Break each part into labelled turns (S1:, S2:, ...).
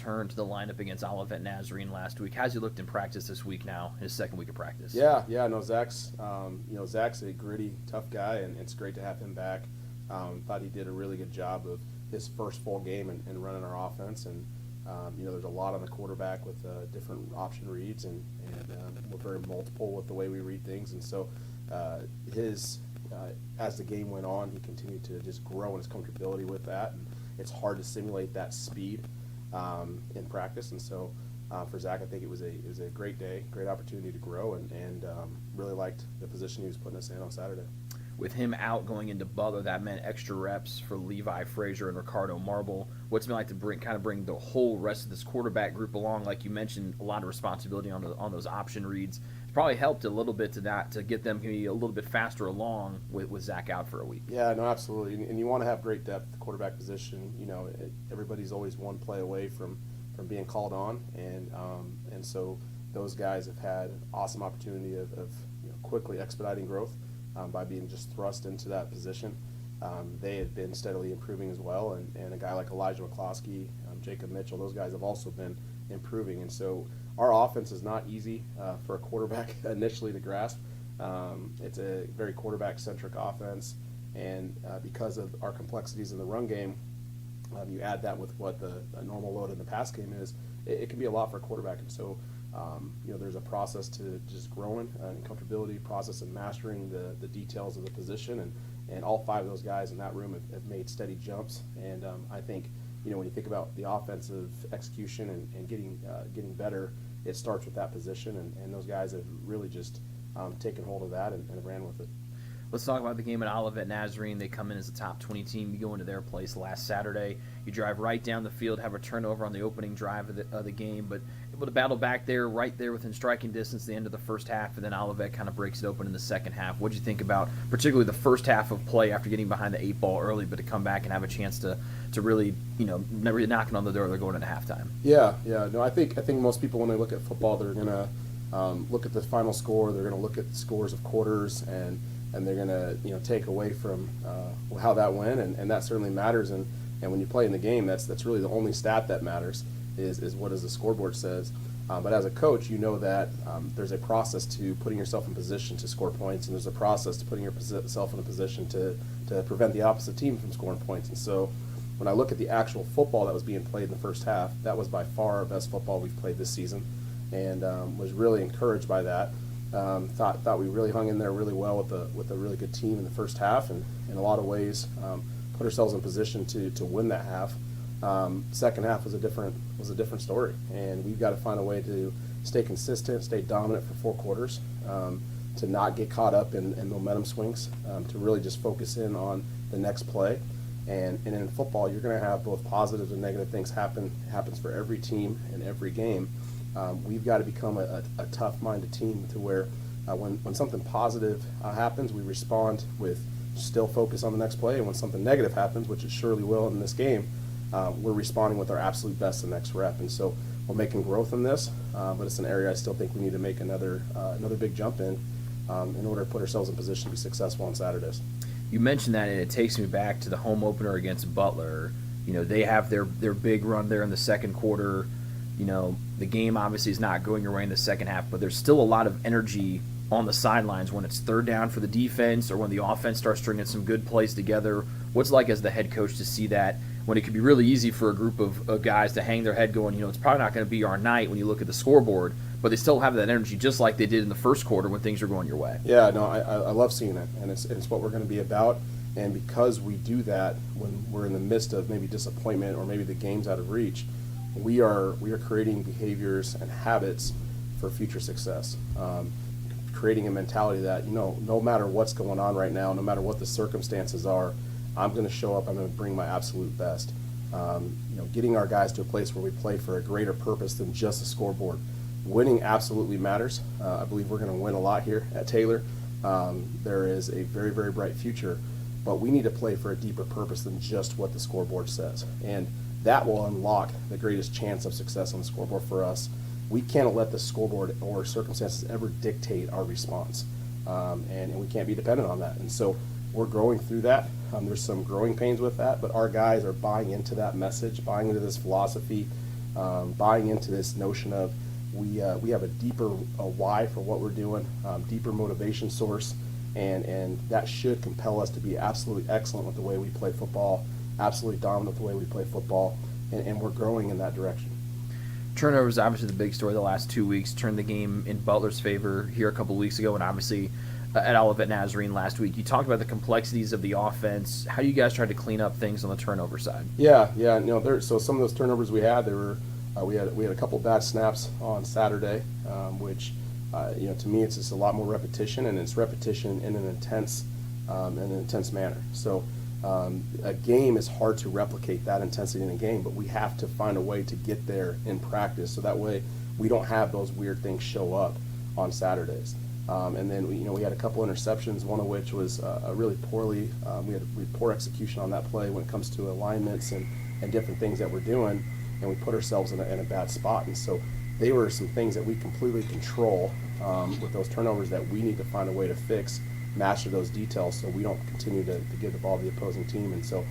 S1: return to the lineup against Olivet Nazarene last week. How's he looked in practice this week now, his second week of practice?
S2: Yeah, no, Zach's a gritty, tough guy, and it's great to have him back. Thought he did a really good job of his first full game and running our offense, and there's a lot on the quarterback with different option reads, and we're very multiple with the way we read things, and so as the game went on, he continued to just grow in his comfortability with that, and it's hard to simulate that speed in practice, and so for Zach, I think it was a great day, great opportunity to grow, and really liked the position he was putting us in on Saturday.
S1: With him out going into Butler, that meant extra reps for Levi Frazier and Ricardo Marble. What's it been like to bring the whole rest of this quarterback group along? Like you mentioned, a lot of responsibility on those option reads. It's probably helped a little bit to get them maybe a little bit faster along with Zach out for a week.
S2: Yeah, no, absolutely. And you want to have great depth at the quarterback position. Everybody's always one play away from being called on, and so those guys have had an awesome opportunity of quickly expediting growth. By being just thrust into that position. They have been steadily improving as well, and a guy like Elijah McCloskey, Jacob Mitchell, those guys have also been improving. And so our offense is not easy for a quarterback initially to grasp. It's a very quarterback-centric offense, and because of our complexities in the run game, you add that with what the normal load in the pass game is, it can be a lot for a quarterback. And so there's a process to just growing and comfortability, process and mastering the details of the position, and all five of those guys in that room have made steady jumps. And I think when you think about the offensive execution and getting better, it starts with that position, and those guys have really just taken hold of that and ran with it.
S1: Let's talk about the game at Olivet Nazarene. They come in as a top 20 team. You go into their place last Saturday. You drive right down the field, have a turnover on the opening drive of the game, but able to battle back there, right there within striking distance at the end of the first half, and then Olivet kind of breaks it open in the second half. What did you think about particularly the first half of play after getting behind the 8 ball early, but to come back and have a chance to really, never knocking on the door, they're going into halftime?
S2: Yeah. No, I think most people, when they look at football, they're going to look at the final score. They're going to look at the scores of quarters, and they're going to take away from how that went, and that certainly matters. And when you play in the game, that's really the only stat that matters is what does the scoreboard says. But as a coach, you know that there's a process to putting yourself in position to score points, and there's a process to putting yourself in a position to prevent the opposite team from scoring points. And so when I look at the actual football that was being played in the first half, that was by far our best football we've played this season, and was really encouraged by that. Thought we really hung in there really well with a really good team in the first half, and in a lot of ways put ourselves in position to win that half. Second half was a different story, and we've got to find a way to stay consistent, stay dominant for 4 quarters, to not get caught up in momentum swings, to really just focus in on the next play. And in football, you're going to have both positive and negative things happens for every team in every game. We've got to become a tough-minded team to where when something positive happens, we respond with still focus on the next play, and when something negative happens, which it surely will in this game, we're responding with our absolute best the next rep. And so we're making growth in this, but it's an area I still think we need to make another big jump in order to put ourselves in position to be successful on Saturdays.
S1: You mentioned that, and it takes me back to the home opener against Butler. They have their big run there in the second quarter. The game obviously is not going your way in the second half, but there's still a lot of energy on the sidelines when it's third down for the defense or when the offense starts stringing some good plays together. What's it like as the head coach to see that when it could be really easy for a group of guys to hang their head going, it's probably not going to be our night when you look at the scoreboard, but they still have that energy just like they did in the first quarter when things are going your way?
S2: Yeah, no, I love seeing it, and it's what we're going to be about. And because we do that when we're in the midst of maybe disappointment or maybe the game's out of reach, we are creating behaviors and habits for future success. Creating a mentality that, no matter what's going on right now, no matter what the circumstances are, I'm going to show up, I'm going to bring my absolute best. Getting our guys to a place where we play for a greater purpose than just a scoreboard. Winning absolutely matters. I believe we're going to win a lot here at Taylor. There is a very, very bright future, but we need to play for a deeper purpose than just what the scoreboard says. And that will unlock the greatest chance of success on the scoreboard for us. We can't let the scoreboard or circumstances ever dictate our response, and we can't be dependent on that. And so we're growing through that. There's some growing pains with that, but our guys are buying into that message, buying into this philosophy, buying into this notion of we have a deeper why for what we're doing, deeper motivation source, and that should compel us to be absolutely excellent with the way we play football, absolutely dominant with the way we play football, and we're growing in that direction.
S1: Turnover is obviously the big story the last 2 weeks. Turned the game in Butler's favor here a couple weeks ago, and obviously at Olivet Nazarene last week. You talked about the complexities of the offense. How do you guys try to clean up things on the turnover side?
S2: Yeah. So some of those turnovers we had, we had a couple bad snaps on Saturday, which to me it's just a lot more repetition, and it's repetition in an intense manner. So a game is hard to replicate that intensity in a game, but we have to find a way to get there in practice, so that way we don't have those weird things show up on Saturdays. And then we had a couple interceptions, one of which was a really poorly. We had poor execution on that play when it comes to alignments and different things that we're doing, and we put ourselves in a bad spot. And so they were some things that we completely control with those turnovers that we need to find a way to fix, master those details, so we don't continue to give the ball to the opposing team. And so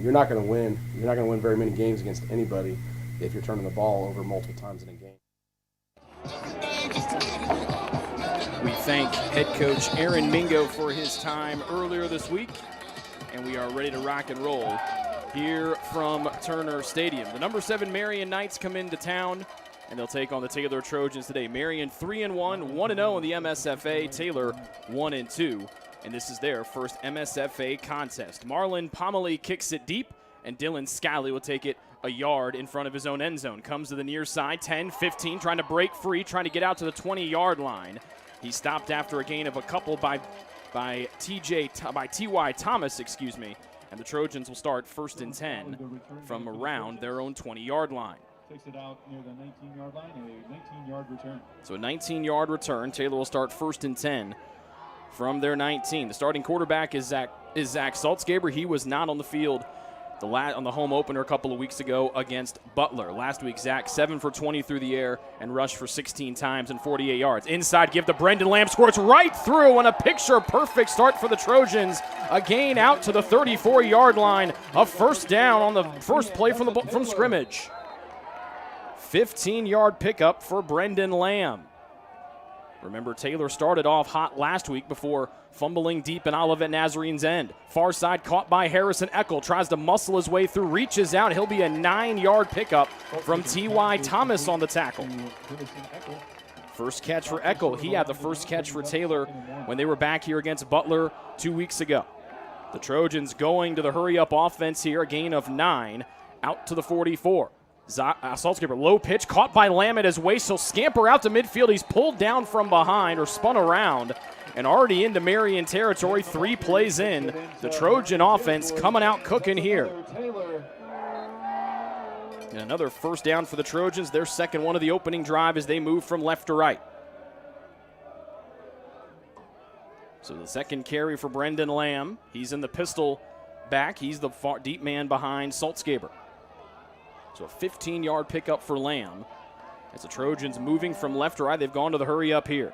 S2: you're not going to win. You're not going to win very many games against anybody if you're turning the ball over multiple times in a game.
S3: We thank head coach Aaron Mingo for his time earlier this week, and we are ready to rock and roll here from Turner Stadium. The number 7 Marian Knights come into town, and they'll take on the Taylor Trojans today. Marian 3-1, 1-0 in the MSFA. Taylor 1-2, and this is their first MSFA contest. Marlon Pomelee kicks it deep, and Dylan Scally will take it a yard in front of his own end zone. Comes to the near side, 10, 15, trying to break free, trying to get out to the 20-yard line. He stopped after a gain of a couple by T.Y. Thomas, and the Trojans will start 1st and 10 from around their own 20-yard line.
S4: Takes it out near the 19-yard line, a 19-yard return.
S3: So a 19-yard return. Taylor will start 1st and 10 from their 19. The starting quarterback is Zach Saltzgaber. He was not on the field on the home opener a couple of weeks ago against Butler. Last week, Zach 7 for 20 through the air and rushed for 16 times and 48 yards. Inside, give to Brendan Lamb, squirts right through, and a picture-perfect start for the Trojans. A gain out to the 34-yard line. A first down on the first play from scrimmage. 15-yard pickup for Brendan Lamb. Remember, Taylor started off hot last week before fumbling deep in Olivet Nazarene's end. Far side caught by Harrison Eckel. Tries to muscle his way through, reaches out. He'll be a 9-yard pickup from T.Y. Thomas on the tackle. First catch for Eckel. He had the first catch for Taylor when they were back here against Butler 2 weeks ago. The Trojans going to the hurry-up offense here. A gain of 9 out to the 44. Saltzgaber, low pitch, caught by Lamb at his waist. He'll scamper out to midfield. He's pulled down from behind or spun around and already into Marian territory 3 plays in. The Trojan offense coming out cooking here. And another first down for the Trojans, their second one of the opening drive as they move from left to right. So the second carry for Brendan Lamb. He's in the pistol back. He's the far deep man behind Saltzgaber. So a 15-yard pickup for Lamb. As the Trojans moving from left to right, they've gone to the hurry up here.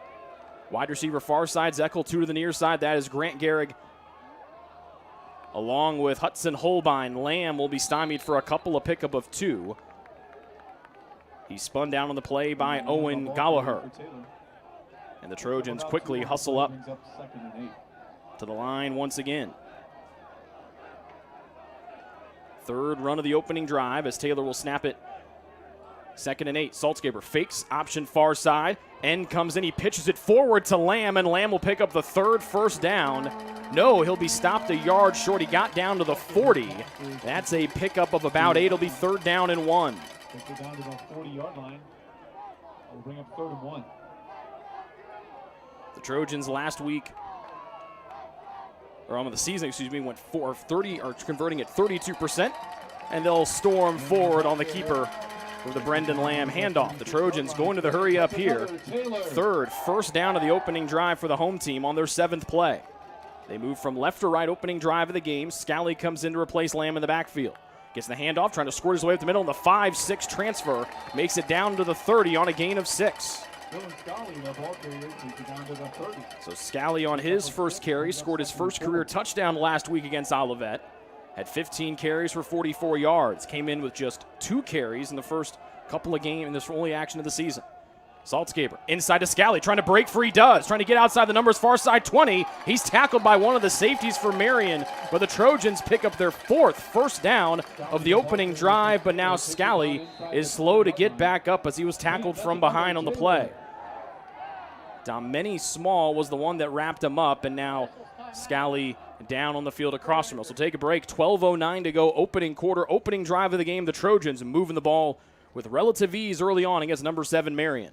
S3: Wide receiver far side, Zeckel 2 to the near side. That is Grant Gehrig along with Hudson Holbein. Lamb will be stymied for a couple of pickup of 2. He's spun down on the play by Owen Gallagher. And the Trojans quickly hustle up to the line once again. Third run of the opening drive as Taylor will snap it. 2nd and 8. Saltzgaber fakes, option far side. End comes in. He pitches it forward to Lamb, and Lamb will pick up the third first down. No, he'll be stopped a yard short. He got down to the 40. That's a pickup of about 8. It'll be 3rd down and 1.
S4: Take it down to the 40-yard line. We'll bring up 3rd and 1.
S3: The Trojans last week, or on the season, went converting at 32%, and they'll storm forward on the keeper with the Brendan Lamb handoff. The Trojans going to the hurry up here. First down of the opening drive for the home team on their 7th play. They move from left to right, opening drive of the game. Scally comes in to replace Lamb in the backfield. Gets the handoff, trying to squirt his way up the middle, and the 5-6 transfer makes it down to the 30 on a gain of 6. So Scally on his first carry scored his first career touchdown last week against Olivet. Had 15 carries for 44 yards. Came in with just 2 carries in the first Couple of games in this only action of the season. Saltzgaber inside to Scally, trying to break free, does. Trying to get outside the numbers, far side 20. He's tackled by one of the safeties for Marian, but the Trojans pick up their fourth first down of the opening drive, but now Scally is slow to get back up as he was tackled from behind on the play. Domeni Small was the one that wrapped him up, and now Scally down on the field across from us. So take a break, 12:09 to go, opening quarter, opening drive of the game. The Trojans moving the ball with relative ease early on against number 7 Marian.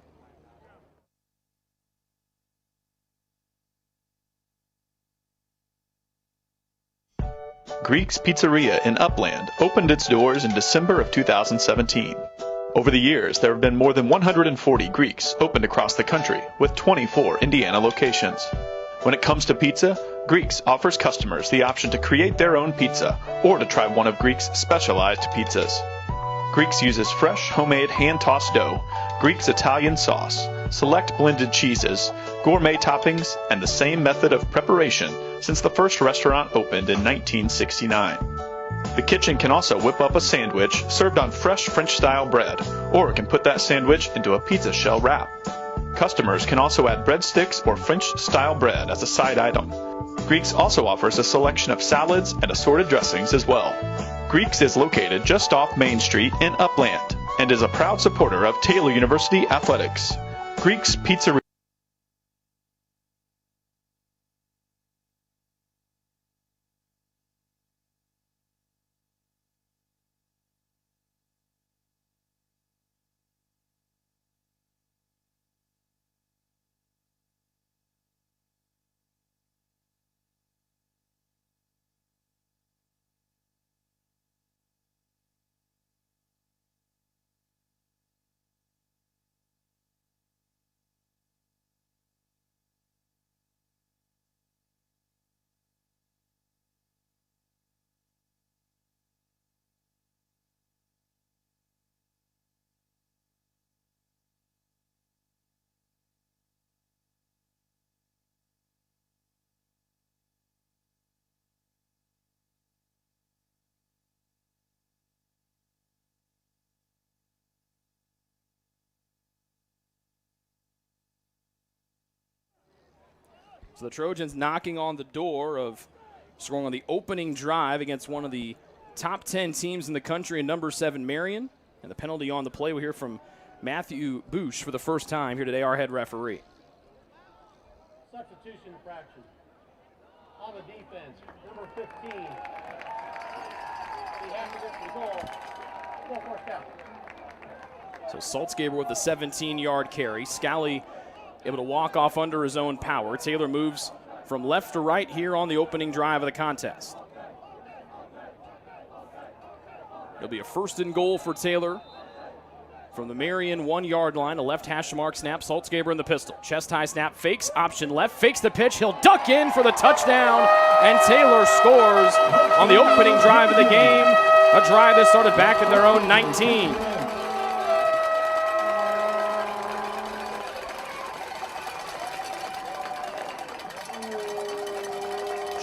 S5: Greek's Pizzeria in Upland opened its doors in December of 2017. Over the years, there have been more than 140 Greeks opened across the country, with 24 Indiana locations. When it comes to pizza, Greeks offers customers the option to create their own pizza or to try one of Greek's specialized pizzas. Greeks uses fresh, homemade, hand-tossed dough, Greek's Italian sauce, select blended cheeses, gourmet toppings, and the same method of preparation since the first restaurant opened in 1969. The kitchen can also whip up a sandwich served on fresh French-style bread, or it can put that sandwich into a pizza shell wrap. Customers can also add breadsticks or French-style bread as a side item. Greeks also offers a selection of salads and assorted dressings as well. Greeks is located just off Main Street in Upland and is a proud supporter of Taylor University Athletics. Greeks Pizzeria.
S3: So the Trojans knocking on the door of scoring on the opening drive against one of the top 10 teams in the country in number 7 Marian. And the penalty on the play, we hear from Matthew Bush for the first time here today, our head referee.
S6: Substitution infraction. On the defense, number 15. He has to get the goal. Go first down.
S3: So Saltzgaber with the 17-yard carry. Scally able to walk off under his own power. Taylor moves from left to right here on the opening drive of the contest. It'll be a first and goal for Taylor from the Marian 1-yard line. A left hash mark snap. Saltzgaber in the pistol. Chest high snap. Fakes. Option left. Fakes the pitch. He'll duck in for the touchdown. And Taylor scores on the opening drive of the game. A drive that started back at their own 19.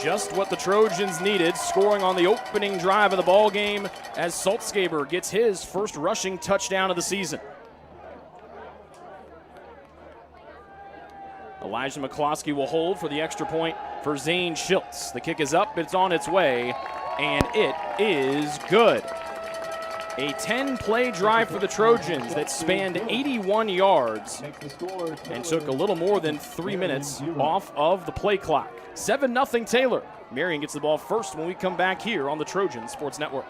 S3: Just what the Trojans needed, scoring on the opening drive of the ball game as Saltzgaber gets his first rushing touchdown of the season. Elijah McCloskey will hold for the extra point for Zane Schiltz. The kick is up, it's on its way, and it is good. A 10-play drive for the Trojans that spanned 81 yards and took a little more than 3 minutes off of the play clock. 7-0 Taylor. Marian gets the ball first when we come back here on the Trojan Sports Network.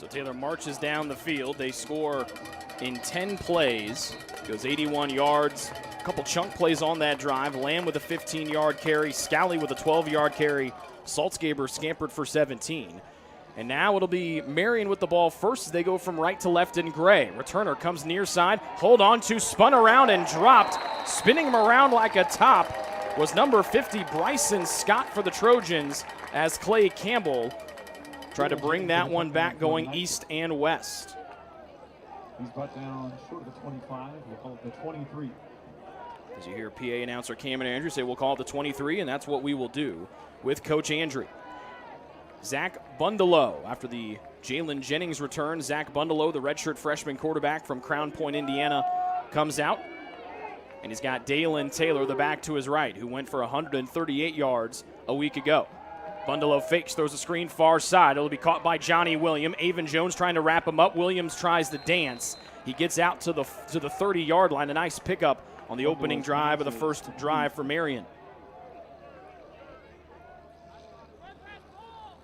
S3: So Taylor marches down the field. They score in 10 plays. Goes 81 yards. A couple chunk plays on that drive. Lamb with a 15-yard carry. Scally with a 12-yard carry. Saltzgaber scampered for 17. And now it'll be Marian with the ball first as they go from right to left in gray. Returner comes near side. Hold on to, spun around and dropped. Spinning him around like a top was number 50, Bryson Scott for the Trojans, as Clay Campbell tried to bring that one back going east and west.
S4: He's brought down short of the 25. We'll call it the 23.
S3: As you hear PA announcer Cameron Andrews say, we'll call it the 23, and that's what we will do with Coach Andrew. Zach Bundelow, after the Jalen Jennings return, Zach Bundelow, the redshirt freshman quarterback from Crown Point, Indiana, comes out. And he's got Dalen Taylor, the back to his right, who went for 138 yards a week ago. Bundelow fakes, throws a screen far side. It'll be caught by Johnny Williams. Avon Jones trying to wrap him up. Williams tries to dance. He gets out to the 30-yard line. A nice pickup on the opening drive of the first drive for Marian.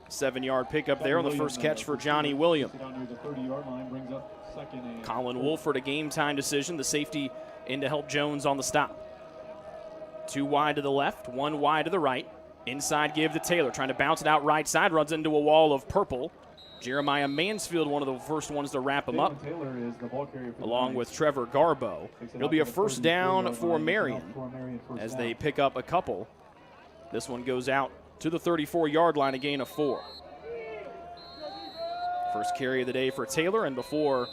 S3: 7-yard pickup there on the first catch for Johnny Williams. Colin Wolford, a game-time decision. The safety in to help Jones on the stop. 2 wide to the left, 1 wide to the right. Inside give to Taylor, trying to bounce it out right side, runs into a wall of purple. Jeremiah Mansfield, one of the first ones to wrap him up, along with Trevor Garbo. It'll be a first down for Marian as they pick up a couple. This one goes out to the 34-yard line, a gain of 4. First carry of the day for Taylor, and before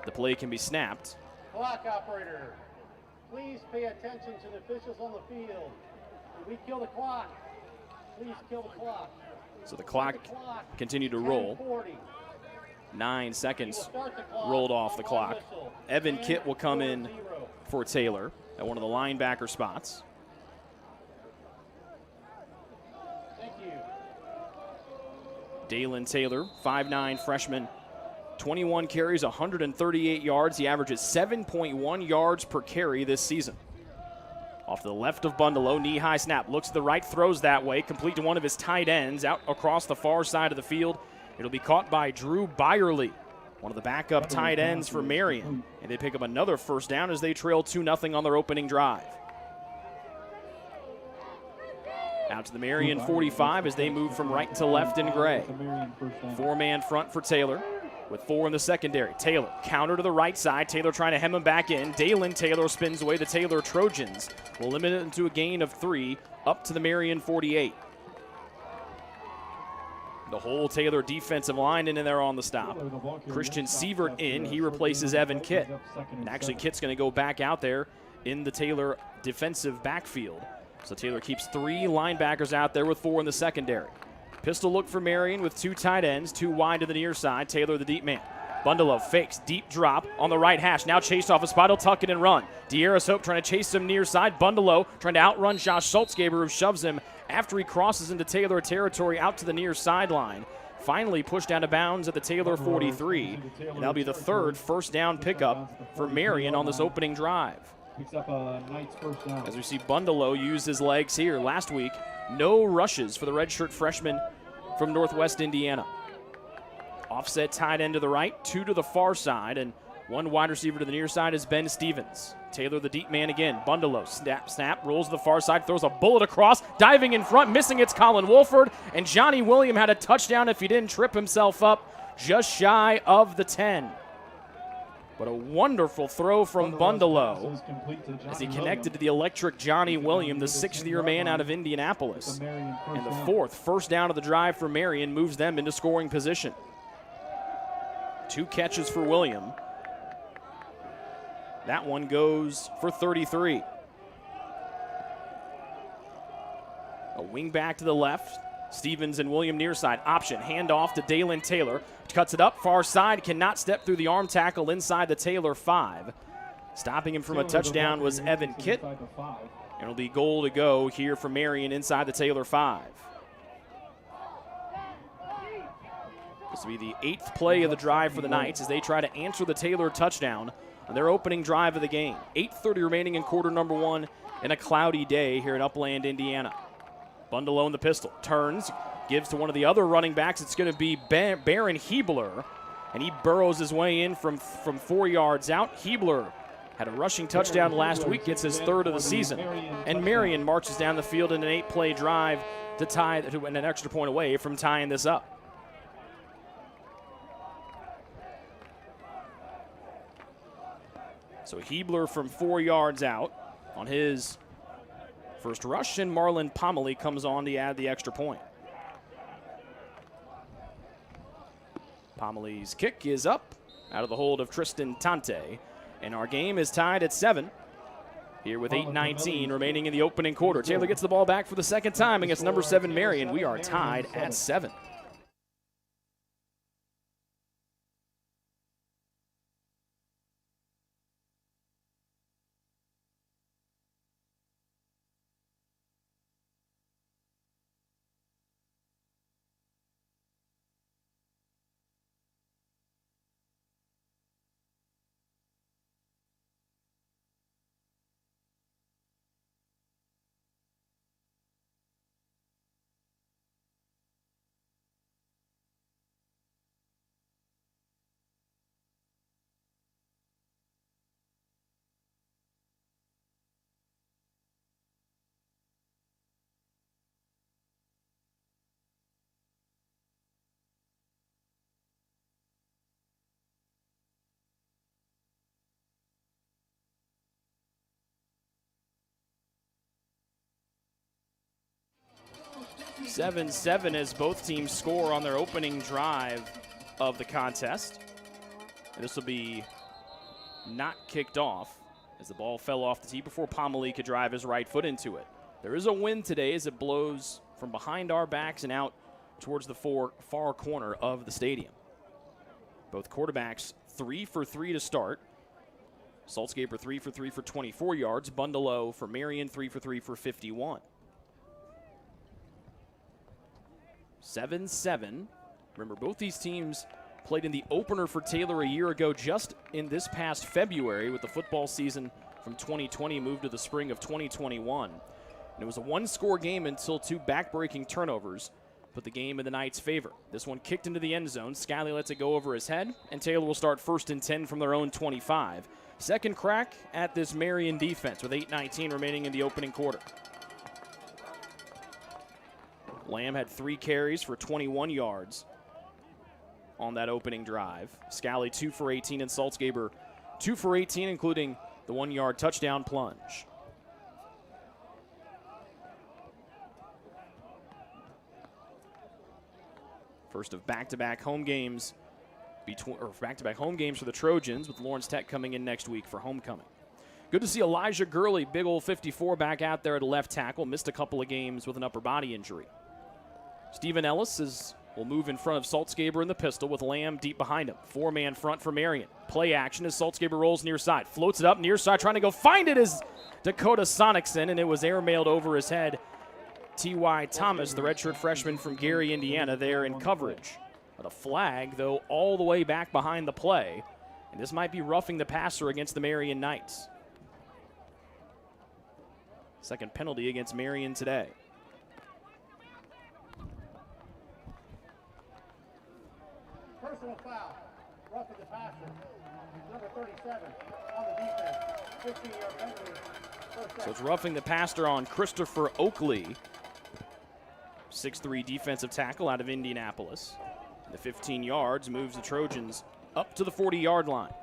S3: the play can be snapped.
S6: Clock operator, please pay attention to the officials on the field. We kill the clock. Please kill the clock.
S3: So the clock continued to roll. 9 seconds rolled off the clock. Evan Kitt will come in for Taylor at one of the linebacker spots.
S6: Thank you.
S3: Dalen Taylor, 5'9" freshman, 21 carries, 138 yards. He averages 7.1 yards per carry this season. Off to the left of Bundelow, knee-high snap. Looks to the right, throws that way, complete to one of his tight ends out across the far side of the field. It'll be caught by Drew Byerly, one of the backup tight ends for Marian. And they pick up another first down as they trail 2-0 on their opening drive. Out to the Marian 45 as they move from right to left in gray. 4-man front for Taylor with 4 in the secondary. Taylor, counter to the right side. Taylor trying to hem him back in. Dalen Taylor spins away. The Taylor Trojans will limit it into a gain of 3 up to the Marian 48. The whole Taylor defensive line in there on the stop. Christian Sievert in. He replaces Evan Kitt. And actually, Kitt's going to go back out there in the Taylor defensive backfield. So Taylor keeps 3 linebackers out there with 4 in the secondary. Pistol look for Marian with 2 tight ends, 2 wide to the near side. Taylor the deep man. Bundelow fakes, deep drop on the right hash. Now chased off a spot, he'll tuck it and run. De'Aris Hope trying to chase him near side. Bundelow trying to outrun Josh Saltzgaber, who shoves him after he crosses into Taylor territory out to the near sideline. Finally pushed out of bounds at the Taylor 43. And that'll be the 3rd first down pickup for Marian on this opening drive. As we see Bundelow use his legs here. Last week, no rushes for the redshirt freshman from Northwest Indiana. Offset tight end to the right, 2 to the far side, and 1 wide receiver to the near side is Ben Stevens. Taylor the deep man again. Bundelow, snap, rolls to the far side, throws a bullet across, diving in front, missing it's Colin Wolford, and Johnny Williams had a touchdown if he didn't trip himself up, just shy of the 10. But a wonderful throw from Bundelow as he connected to the electric Johnny Williams, the 6th-year man out of Indianapolis. And the 4th first down of the drive for Marian moves them into scoring position. 2 catches for William. That one goes for 33. A wing back to the left. Stevens and William near side. Option, handoff to Dalen Taylor. Cuts it up, far side, cannot step through the arm tackle inside the Taylor 5. Stopping him from a touchdown was Evan Kitt. And it'll be goal to go here for Marian inside the Taylor 5. This will be the 8th play of the drive for the Knights as they try to answer the Taylor touchdown on their opening drive of the game. 8:30 remaining in quarter number 1 and a cloudy day here in Upland, Indiana. Bundelow in the pistol, turns, Gives to one of the other running backs. It's going to be Baron Hebler, and he burrows his way in from 4 yards out. Hebler had a rushing touchdown last week, gets his 3rd of the season. And Marian marches down the field in an 8-play drive to tie, to an extra point away from tying this up. So Hebler from 4 yards out on his first rush, and Marlon Pomelee comes on to add the extra point. Pomelee's kick is up out of the hold of Tristan Tante, and our game is tied at 7 here with 8:19 remaining in the opening quarter. Taylor gets the ball back for the second time against number 7 Marian. We are tied at 7. Seven as both teams score on their opening drive of the contest. And this will be not kicked off as the ball fell off the tee before Pomelee could drive his right foot into it. There is a wind today as it blows from behind our backs and out towards the far corner of the stadium. Both quarterbacks 3 for 3 to start. Saltzgaber 3 for 3 for 24 yards. Bundalo for Marian 3 for 3 for 51. 7-7. Remember, both these teams played in the opener for Taylor a year ago, just in this past February, with the football season from 2020 moved to the spring of 2021. And it was a one-score game until 2 back-breaking turnovers put the game in the Knights' favor. This one kicked into the end zone. Scally lets it go over his head, and Taylor will start 1st and 10 from their own 25. Second crack at this Marian defense with 8:19 remaining in the opening quarter. Lamb had 3 carries for 21 yards on that opening drive. Scally 2 for 18, and Saltzgaber 2 for 18, including the 1-yard touchdown plunge. First of back-to-back home games back-to-back home games for the Trojans, with Lawrence Tech coming in next week for homecoming. Good to see Elijah Gurley, big old 54, back out there at left tackle. Missed a couple of games with an upper body injury. Stephen Ellis will move in front of Saltzgaber in the pistol with Lamb deep behind him. 4-man front for Marian. Play action as Saltzgaber rolls near side. Floats it up near side, trying to go find it is Dakota Sonicson, and it was airmailed over his head. T.Y. Thomas, the redshirt freshman from Gary, Indiana, there in coverage. But a flag, though, all the way back behind the play. And this might be roughing the passer against the Marian Knights. Second penalty against Marian today.
S6: Personal foul, roughing the passer, number 37 on the defense, 15-yard penalty.
S3: So it's roughing the passer on Christopher Oakley, 6'3" defensive tackle out of Indianapolis. The 15 yards moves the Trojans up to the 40-yard line.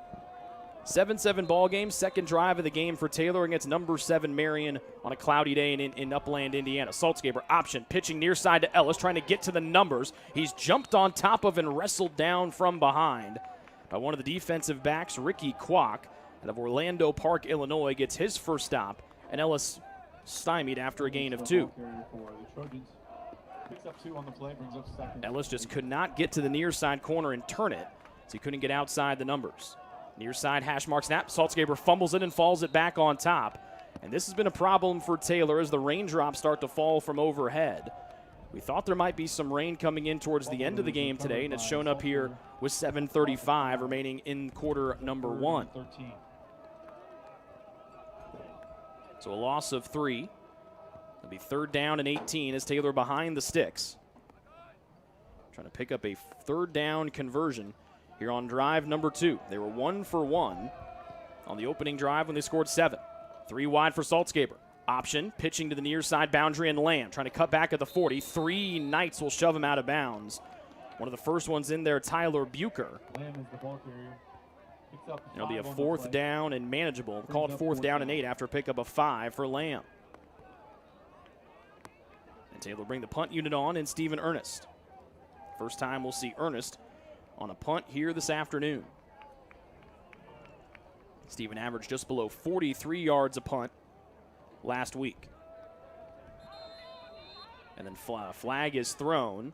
S3: 7-7 ball game, second drive of the game for Taylor against number 7 Marian on a cloudy day in Upland, Indiana. Saltzgaber option, pitching near side to Ellis, trying to get to the numbers. He's jumped on top of and wrestled down from behind by one of the defensive backs, Ricky Kwok, out of Orlando Park, Illinois, gets his first stop, and Ellis stymied after a gain of 2.
S4: Picks up 2 on the play, brings up second.
S3: Ellis just could not get to the near side corner and turn it, so he couldn't get outside the numbers. Near side hash mark snap. Saltzgaber fumbles it and falls it back on top. And this has been a problem for Taylor as the raindrops start to fall from overhead. We thought there might be some rain coming in towards the end of the game today, and it's shown up here with 7:35 remaining in quarter number 1. So a loss of 3. It'll be 3rd down and 18 as Taylor behind the sticks. trying to pick up a third down conversion here on drive number 2. They were 1 for 1 on the opening drive when they scored 7. 3 wide for Saltzgaber. Option, pitching to the near side boundary, and Lamb trying to cut back at the 40. 3 Knights will shove him out of bounds. One of the first ones in there, Tyler Bucher.
S4: Lamb is the ball carrier. Picks up
S3: It'll be a
S4: 5 on the
S3: 4th
S4: play.
S3: down and manageable. Called 4th down and 8 after a pickup of 5 for Lamb. And Taylor will bring the punt unit on, and Stephen Ernest. First time we'll see Ernest on a punt here this afternoon. Stephen averaged just below 43 yards a punt last week. And then flag is thrown.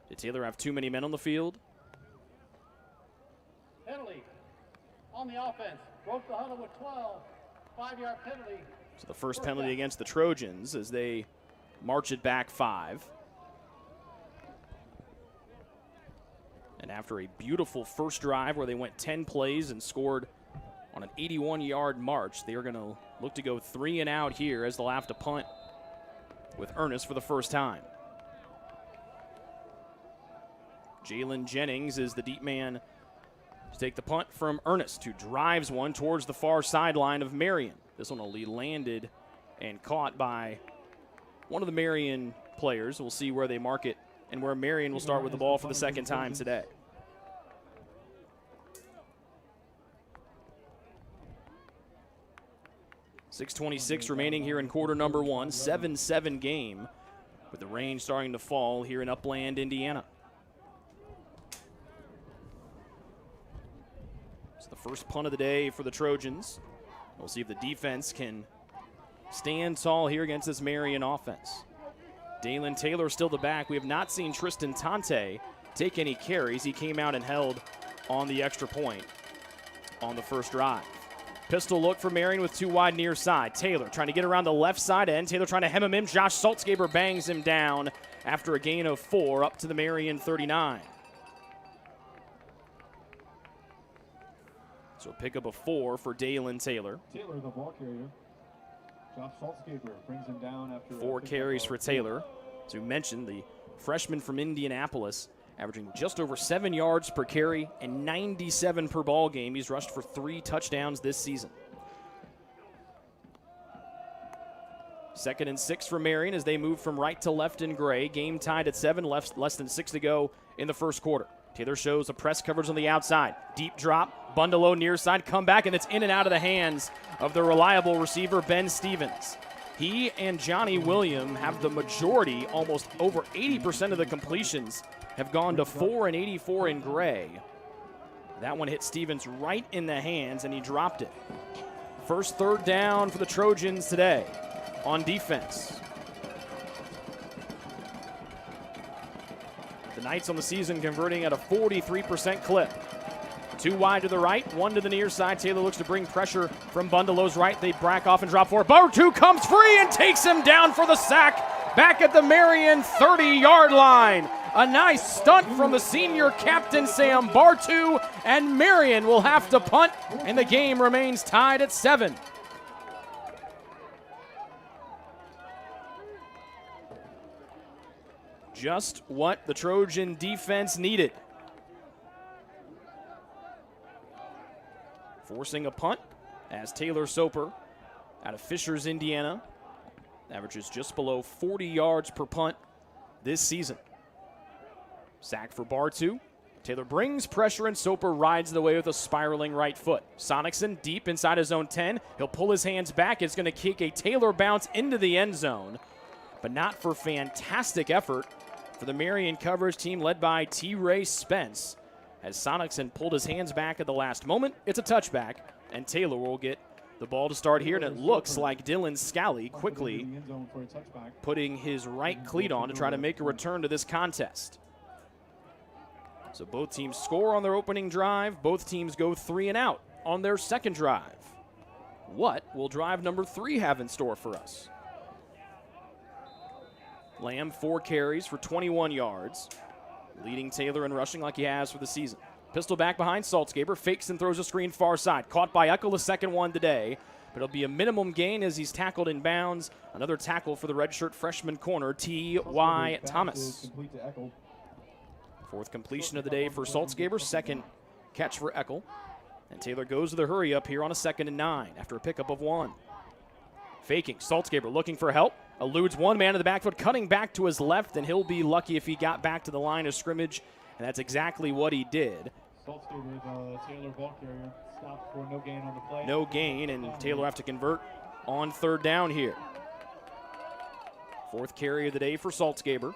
S3: Did Taylor have too many men on the field?
S6: Penalty on the offense. Broke the huddle with 12. 5-yard penalty.
S3: So the first penalty against the Trojans as they march it back 5. And after a beautiful first drive where they went 10 plays and scored on an 81-yard march, they are going to look to go 3 and out here as they'll have to punt with Ernest for the first time. Jalen Jennings is the deep man to take the punt from Ernest, who drives one towards the far sideline of Marian. This one will be landed and caught by one of the Marian players. We'll see where they mark it and where Marian will start with the ball for the second time today. .6:26 remaining here in quarter number 1. 7-7 game with the rain starting to fall here in Upland, Indiana. It's the first punt of the day for the Trojans. We'll see if the defense can stand tall here against this Marian offense. Dalen Taylor still the back. We have not seen Tristan Tante take any carries. He came out and held on the extra point on the first drive. Pistol look for Marian with 2 wide near side. Taylor trying to get around the left side end. Taylor trying to hem him in. Josh Saltzgaber bangs him down after a gain of 4 up to the Marian 39. So a pickup of 4 for Dalen Taylor.
S4: Taylor, the ball carrier. Josh Saltzgaber brings him down after
S3: 4 carries for Taylor. As we mentioned, the freshman from Indianapolis, averaging just over 7 yards per carry and 97 per ball game. He's rushed for 3 touchdowns this season. 2nd and 6 for Marian as they move from right to left in gray. Game tied at 7, less than 6 to go in the first quarter. Taylor shows a press coverage on the outside. Deep drop, Bundalo near side, come back, and it's in and out of the hands of the reliable receiver, Ben Stevens. He and Johnny William have the majority, almost over 80% of the completions have gone to 4 and 84 in gray. That one hit Stevens right in the hands, and he dropped it. First 3rd down for the Trojans today on defense. The Knights on the season converting at a 43% clip. 2 wide to the right, 1 to the near side. Taylor looks to bring pressure from Bundalo's right. They back off and drop 4. Bartu comes free and takes him down for the sack back at the Marian 30-yard line. A nice stunt from the senior captain, Sam Bartu, and Marian will have to punt, and the game remains tied at 7. Just what the Trojan defense needed. Forcing a punt as Taylor Soper out of Fishers, Indiana, averages just below 40 yards per punt this season. Sack for Bartu. Taylor brings pressure and Soper rides the way with a spiraling right foot. Sonicson deep inside his own 10. He'll pull his hands back. It's going to kick a Taylor bounce into the end zone, but not for fantastic effort for the Marian coverage team led by T. Ray Spence. As Sonicson pulled his hands back at the last moment, it's a touchback, and Taylor will get the ball to start here, and it looks like Dylan Scally quickly putting his right cleat on to try to make a return to this contest. So both teams score on their opening drive. Both teams go 3 and out on their second drive. What will drive number 3 have in store for us? Lamb, 4 carries for 21 yards, leading Taylor in rushing like he has for the season. Pistol back behind Saltzgaber, fakes and throws a screen far side. Caught by Eckel, the second one today, but it'll be a minimum gain as he's tackled in bounds. Another tackle for the redshirt freshman corner, T.Y. Thomas. Fourth completion of the day for Saltzgaber, second catch for Eckel. And Taylor goes to the hurry up here on a 2nd and 9 after a pickup of 1. Faking, Saltzgaber looking for help. Eludes one man in the backfield, cutting back to his left, and he'll be lucky if he got back to the line of scrimmage, and that's exactly what he did.
S4: Saltzgaber, Taylor ball carrier, stopped for no gain on the play.
S3: No gain, and Taylor will have to convert on 3rd down here. 4th carry of the day for Saltzgaber.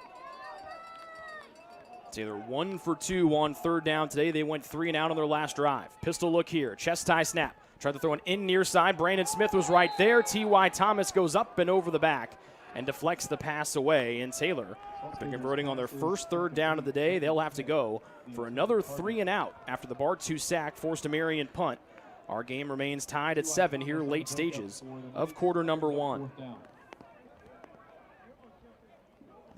S3: Taylor 1 for 2 on 3rd down today. They went 3 and out on their last drive. Pistol look here, chest tie snap. Tried to throw an in near side. Brandon Smith was right there. T.Y. Thomas goes up and over the back and deflects the pass away. And Taylor, after converting on their first 3rd down of the day, they'll have to go for another 3 and out after the Bartu sack forced a Marian punt. Our game remains tied at 7 here, late stages of quarter number 1.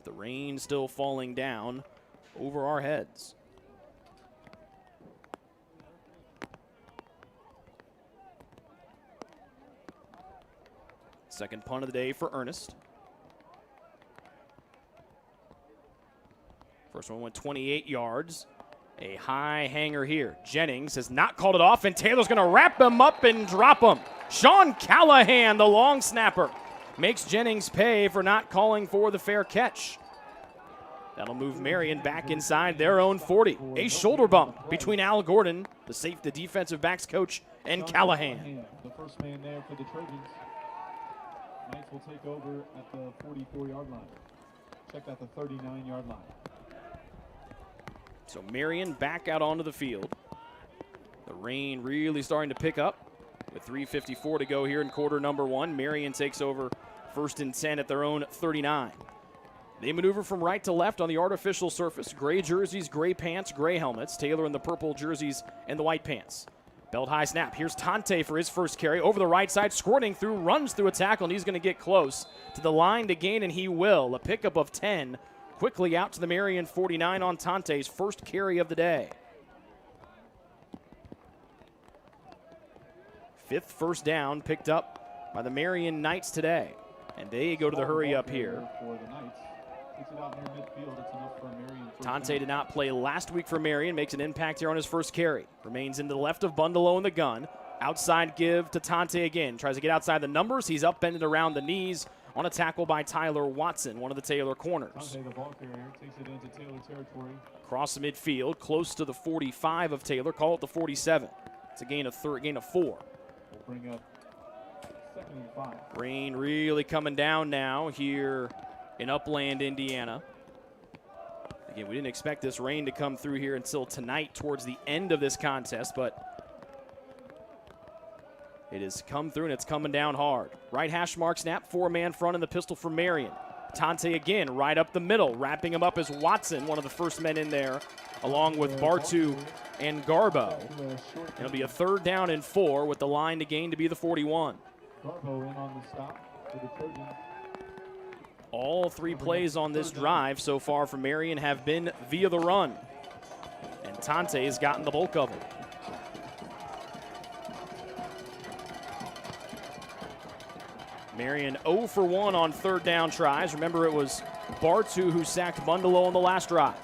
S3: The rain still falling down over our heads. Second punt of the day for Ernest. First one went 28 yards. A high hanger here. Jennings has not called it off, and Taylor's going to wrap him up and drop him. Sean Callahan, the long snapper, makes Jennings pay for not calling for the fair catch. That'll move Marian back inside their own 40. A shoulder bump between Al Gordon, the defensive backs coach, and Callahan.
S4: The first man there for the Trojans. Knights will take over at the 44-yard line. Check out the 39-yard line.
S3: So Marian back out onto the field. The rain really starting to pick up with 3:54 to go here in quarter number 1. Marian takes over 1st and 10 at their own 39. They maneuver from right to left on the artificial surface. Gray jerseys, gray pants, gray helmets. Taylor in the purple jerseys and the white pants. Belt high snap. Here's Tante for his first carry. Over the right side, squirting through, runs through a tackle, and he's going to get close to the line to gain, and he will. A pickup of 10 quickly out to the Marian 49 on Tante's first carry of the day. 5th first down picked up by the Marian Knights today. And they go to the hurry up here. Tante did not play last week for Marian, makes an impact here on his first carry. Remains into the left of Bundalo in the gun. Outside give to Tante again. Tries to get outside the numbers. He's upended around the knees on a tackle by Tyler Watson, one of the Taylor corners.
S4: Tante, the ball carrier, takes it into Taylor territory.
S3: Across the midfield, close to the 45 of Taylor. Call it the 47. It's a gain of 4.
S4: We'll bring up 2nd and 5.
S3: Rain really coming down now here in Upland, Indiana. Again, we didn't expect this rain to come through here until tonight towards the end of this contest, but it has come through and it's coming down hard. Right hash mark snap, 4-man front in the pistol for Marian. Tante again, right up the middle, wrapping him up as Watson, one of the first men in there, along with Bartu and Garbo. It'll be a 3rd down and 4 with the line to gain to be the 41.
S4: Garbo in on the stop for the Trojans.
S3: All 3 plays on this drive so far for Marian have been via the run. And Tante has gotten the bulk of it. Marian 0 for 1 on 3rd down tries. Remember, it was Bartu who sacked Bundalo on the last drive.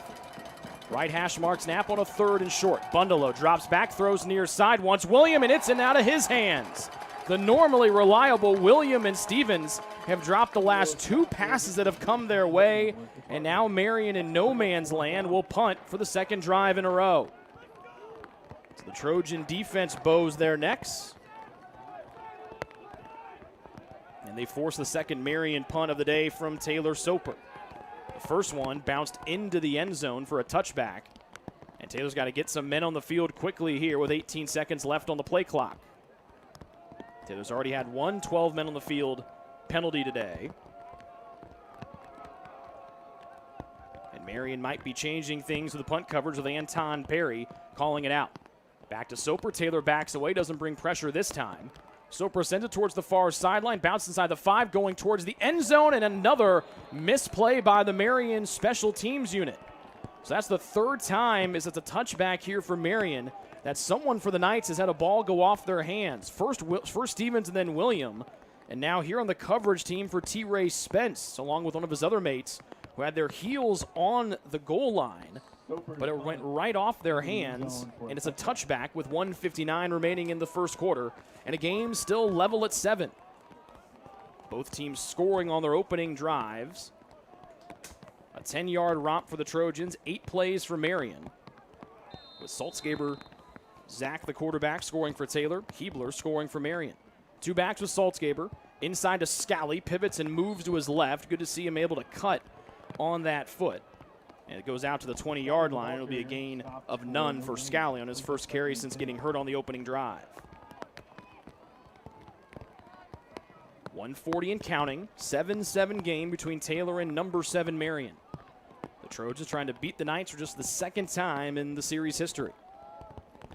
S3: Right hash mark snap on a 3rd and short. Bundalo drops back, throws near side, wants William, and it's in out of his hands. The normally reliable William and Stevens have dropped the last 2 passes that have come their way, and now Marian in no man's land will punt for the 2nd drive in a row. So the Trojan defense bows their necks, and they force the 2nd Marian punt of the day from Taylor Soper. The first one bounced into the end zone for a touchback, and Taylor's got to get some men on the field quickly here with 18 seconds left on the play clock. Taylor's already had 1 12 men on the field penalty today. And Marian might be changing things with the punt coverage with Anton Perry calling it out. Back to Soper. Taylor backs away, doesn't bring pressure this time. Soper sends it towards the far sideline, bounces inside the 5, going towards the end zone, and another misplay by the Marian special teams unit. So that's the 3rd time it's a touchback here for Marian. That someone for the Knights has had a ball go off their hands. First Stevens and then William. And now here on the coverage team for T. Ray Spence, along with one of his other mates, who had their heels on the goal line. but it went right off their hands, and it's a touchback with 1:59 remaining in the first quarter, and a game still level at 7. Both teams scoring on their opening drives. A 10-yard romp for the Trojans, 8 plays for Marian. With Saltzgaber, Zach, the quarterback, scoring for Taylor. Hebler scoring for Marian. 2 backs with Saltzgaber. Inside to Scally, pivots and moves to his left. Good to see him able to cut on that foot. And it goes out to the 20-yard line. It'll be a gain of none for Scally on his first carry since getting hurt on the opening drive. 1:40 and counting. 7-7 game between Taylor and number 7 Marian. The Trojans trying to beat the Knights for just the second time in the series history.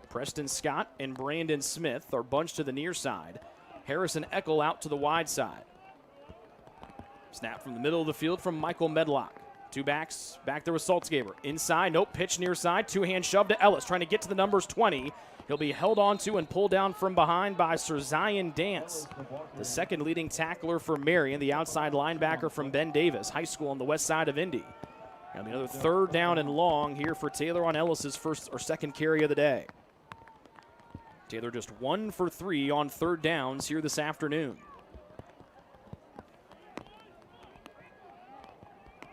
S3: Preston Scott and Brandon Smith are bunched to the near side. Harrison Eckel out to the wide side. Snap from the middle of the field from Michael Medlock. 2 backs, back there with Saltzgaber. Inside, nope, pitch near side, 2-hand shove to Ellis, trying to get to the numbers 20. He'll be held onto and pulled down from behind by Sir Zion Dance, the second leading tackler for Marian, the outside linebacker from Ben Davis High School on the west side of Indy. It'll be another 3rd down and long here for Taylor on Ellis's first or second carry of the day. Taylor just 1 for 3 on 3rd downs here this afternoon.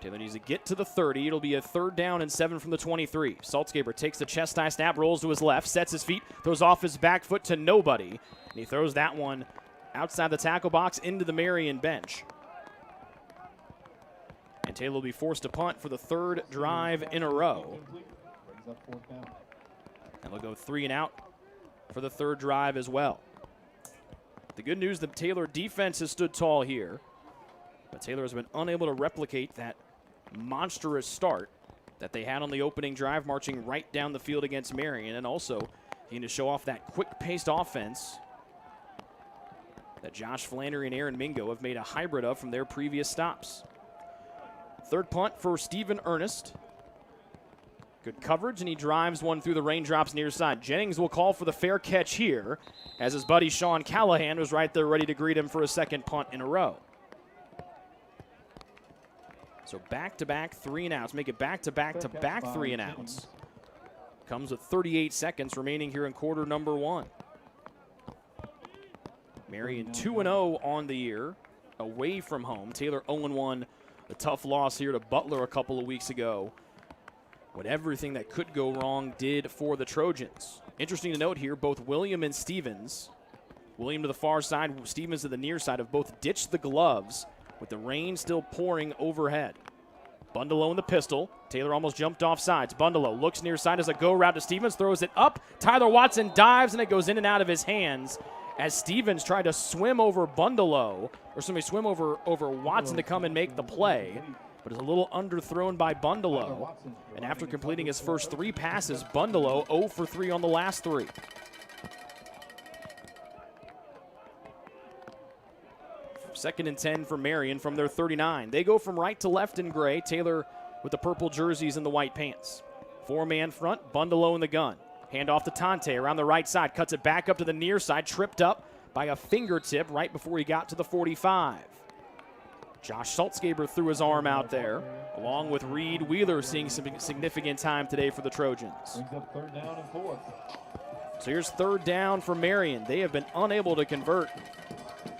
S3: Taylor needs to get to the 30. It'll be a 3rd down and 7 from the 23. Saltzgaber takes the chest high snap, rolls to his left, sets his feet, throws off his back foot to nobody. And he throws that one outside the tackle box into the Marian bench. And Taylor will be forced to punt for the 3rd drive in a row. And they'll go 3 and out for the 3rd drive as well. The good news, the Taylor defense has stood tall here. But Taylor has been unable to replicate that monstrous start that they had on the opening drive, marching right down the field against Marian, and also needing to show off that quick-paced offense that Josh Flannery and Aaron Mingo have made a hybrid of from their previous stops. 3rd punt for Stephen Ernest. Good coverage, and he drives one through the raindrops near side. Jennings will call for the fair catch here, as his buddy Sean Callahan was right there ready to greet him for a 2nd punt in a row. So back-to-back 3 and outs. Make it back-to-back-to-back 3 and outs. Comes with 38 seconds remaining here in quarter number 1. Marian 2-0 on the year, away from home. Taylor 0-1, a tough loss here to Butler a couple of weeks ago. What everything that could go wrong did for the Trojans. Interesting to note here, both William and Stevens, William to the far side, Stevens to the near side, have both ditched the gloves with the rain still pouring overhead. Bundelow in the pistol. Taylor almost jumped off sides. Bundelow looks near side as a go route to Stevens, throws it up. Tyler Watson dives, and it goes in and out of his hands as Stevens tried to swim over Bundelow, or swim over Watson to come and make the play, but is a little underthrown by Bundelow. And after completing his first 3 passes, Bundelow 0 for 3 on the last 3. Second and 10 for Marian from their 39. They go from right to left in gray. Taylor with the purple jerseys and the white pants. 4-man front, Bundelow in the gun. Hand off to Tante around the right side. Cuts it back up to the near side. Tripped up by a fingertip right before he got to the 45. Josh Saltzgaber threw his arm out there, along with Reed Wheeler seeing some significant time today for the Trojans.
S4: Brings up 3rd down and 4.
S3: So here's 3rd down for Marian. They have been unable to convert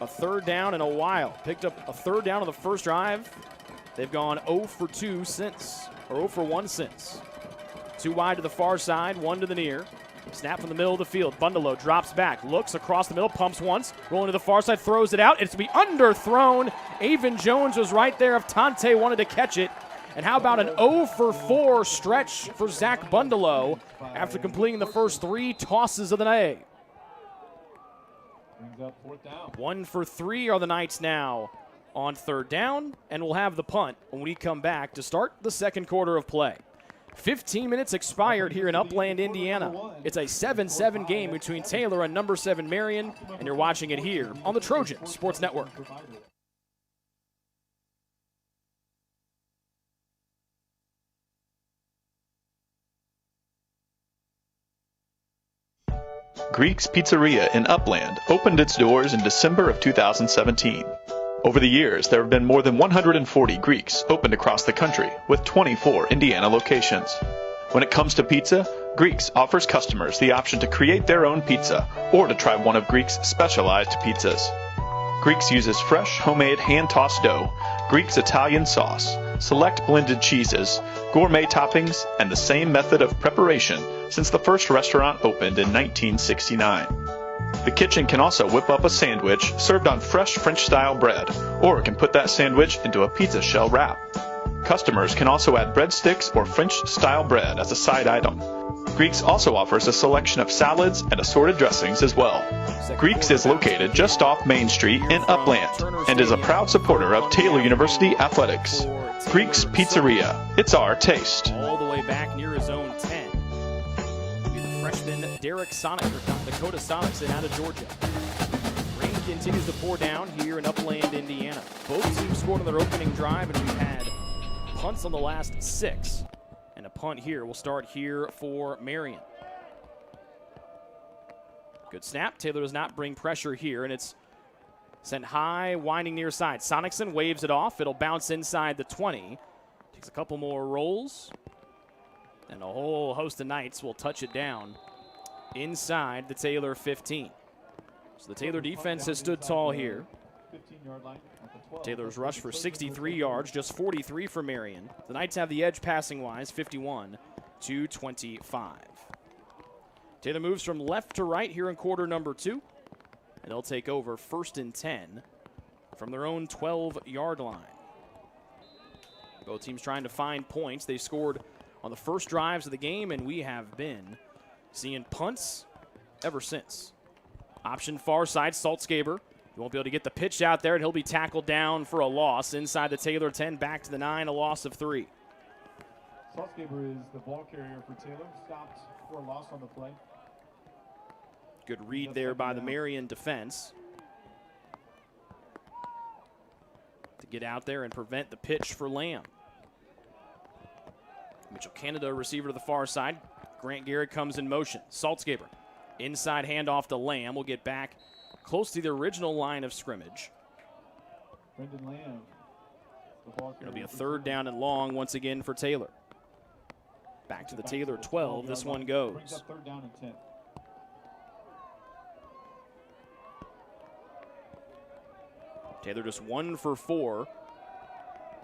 S3: a 3rd down in a while. Picked up a 3rd down on the first drive. They've gone 0 for 2 since, or 0 for 1 since. 2 wide to the far side, 1 to the near. Snap from the middle of the field. Bundelow drops back, looks across the middle, pumps once, rolling to the far side, throws it out. It's to be underthrown. Avon Jones was right there if Tante wanted to catch it. And how about an 0 for 4 stretch for Zach Bundelow after completing the first 3 tosses of the day.
S4: Brings up 4th down.
S3: 1 for 3 are the Knights now on 3rd down, and we'll have the punt when we come back to start the second quarter of play. 15 minutes expired here in Upland, Indiana. It's a 7-7 game between Taylor and number 7 Marian, and you're watching it here on the Trojan Sports Network.
S5: Greek's Pizzeria in Upland opened its doors in December of 2017. Over the years, there have been more than 140 Greeks opened across the country, with 24 Indiana locations. When it comes to pizza, Greeks offers customers the option to create their own pizza or to try one of Greeks' specialized pizzas. Greeks uses fresh, homemade, hand-tossed dough, Greeks Italian sauce, select blended cheeses, gourmet toppings, and the same method of preparation since the first restaurant opened in 1969. The kitchen can also whip up a sandwich served on fresh French-style bread, or it can put that sandwich into a pizza shell wrap. Customers can also add breadsticks or French-style bread as a side item. Greeks also offers a selection of salads and assorted dressings as well. Greeks is located just off Main Street in Upland and is a proud supporter of Taylor University Athletics. Greeks Pizzeria, it's our taste.
S3: All the way back near his own 10. It'll be the freshman Derek Sonic for Dakota Sonics out of Georgia. Rain continues to pour down here in Upland, Indiana. Both teams scored on their opening drive, and we've had punts on the last 6. And a punt here. We'll start here for Marian. Good snap. Taylor does not bring pressure here, and it's sent high, winding near side. Sonicson waves it off. It'll bounce inside the 20. Takes a couple more rolls, and a whole host of Knights will touch it down inside the Taylor 15. So the Taylor defense has stood tall here.
S4: 15-yard line at the 12.
S3: Taylor's rushed for 63 yards, just 43 for Marian. The Knights have the edge passing-wise, 51-25. Taylor moves from left to right here in quarter number 2, and they'll take over 1st and 10 from their own 12-yard line. Both teams trying to find points. They scored on the first drives of the game, and we have been seeing punts ever since. Option far side, Saltzgaber. He won't be able to get the pitch out there, and he'll be tackled down for a loss inside the Taylor 10, back to the 9, a loss of 3.
S4: Saltzgaber is the ball carrier for Taylor. Stopped for a loss on the play.
S3: Good read there by the Marian defense to get out there and prevent the pitch for Lamb. Mitchell Canada, receiver to the far side. Grant Garrett comes in motion. Saltzgaber, inside handoff to Lamb. Will get back close to the original line of scrimmage.
S4: Brendan Lamb.
S3: It'll be a 3rd down and long once again for Taylor. Back to the Taylor 12. This one goes.
S4: Brings up 3rd down and 10.
S3: Taylor just 1 for 4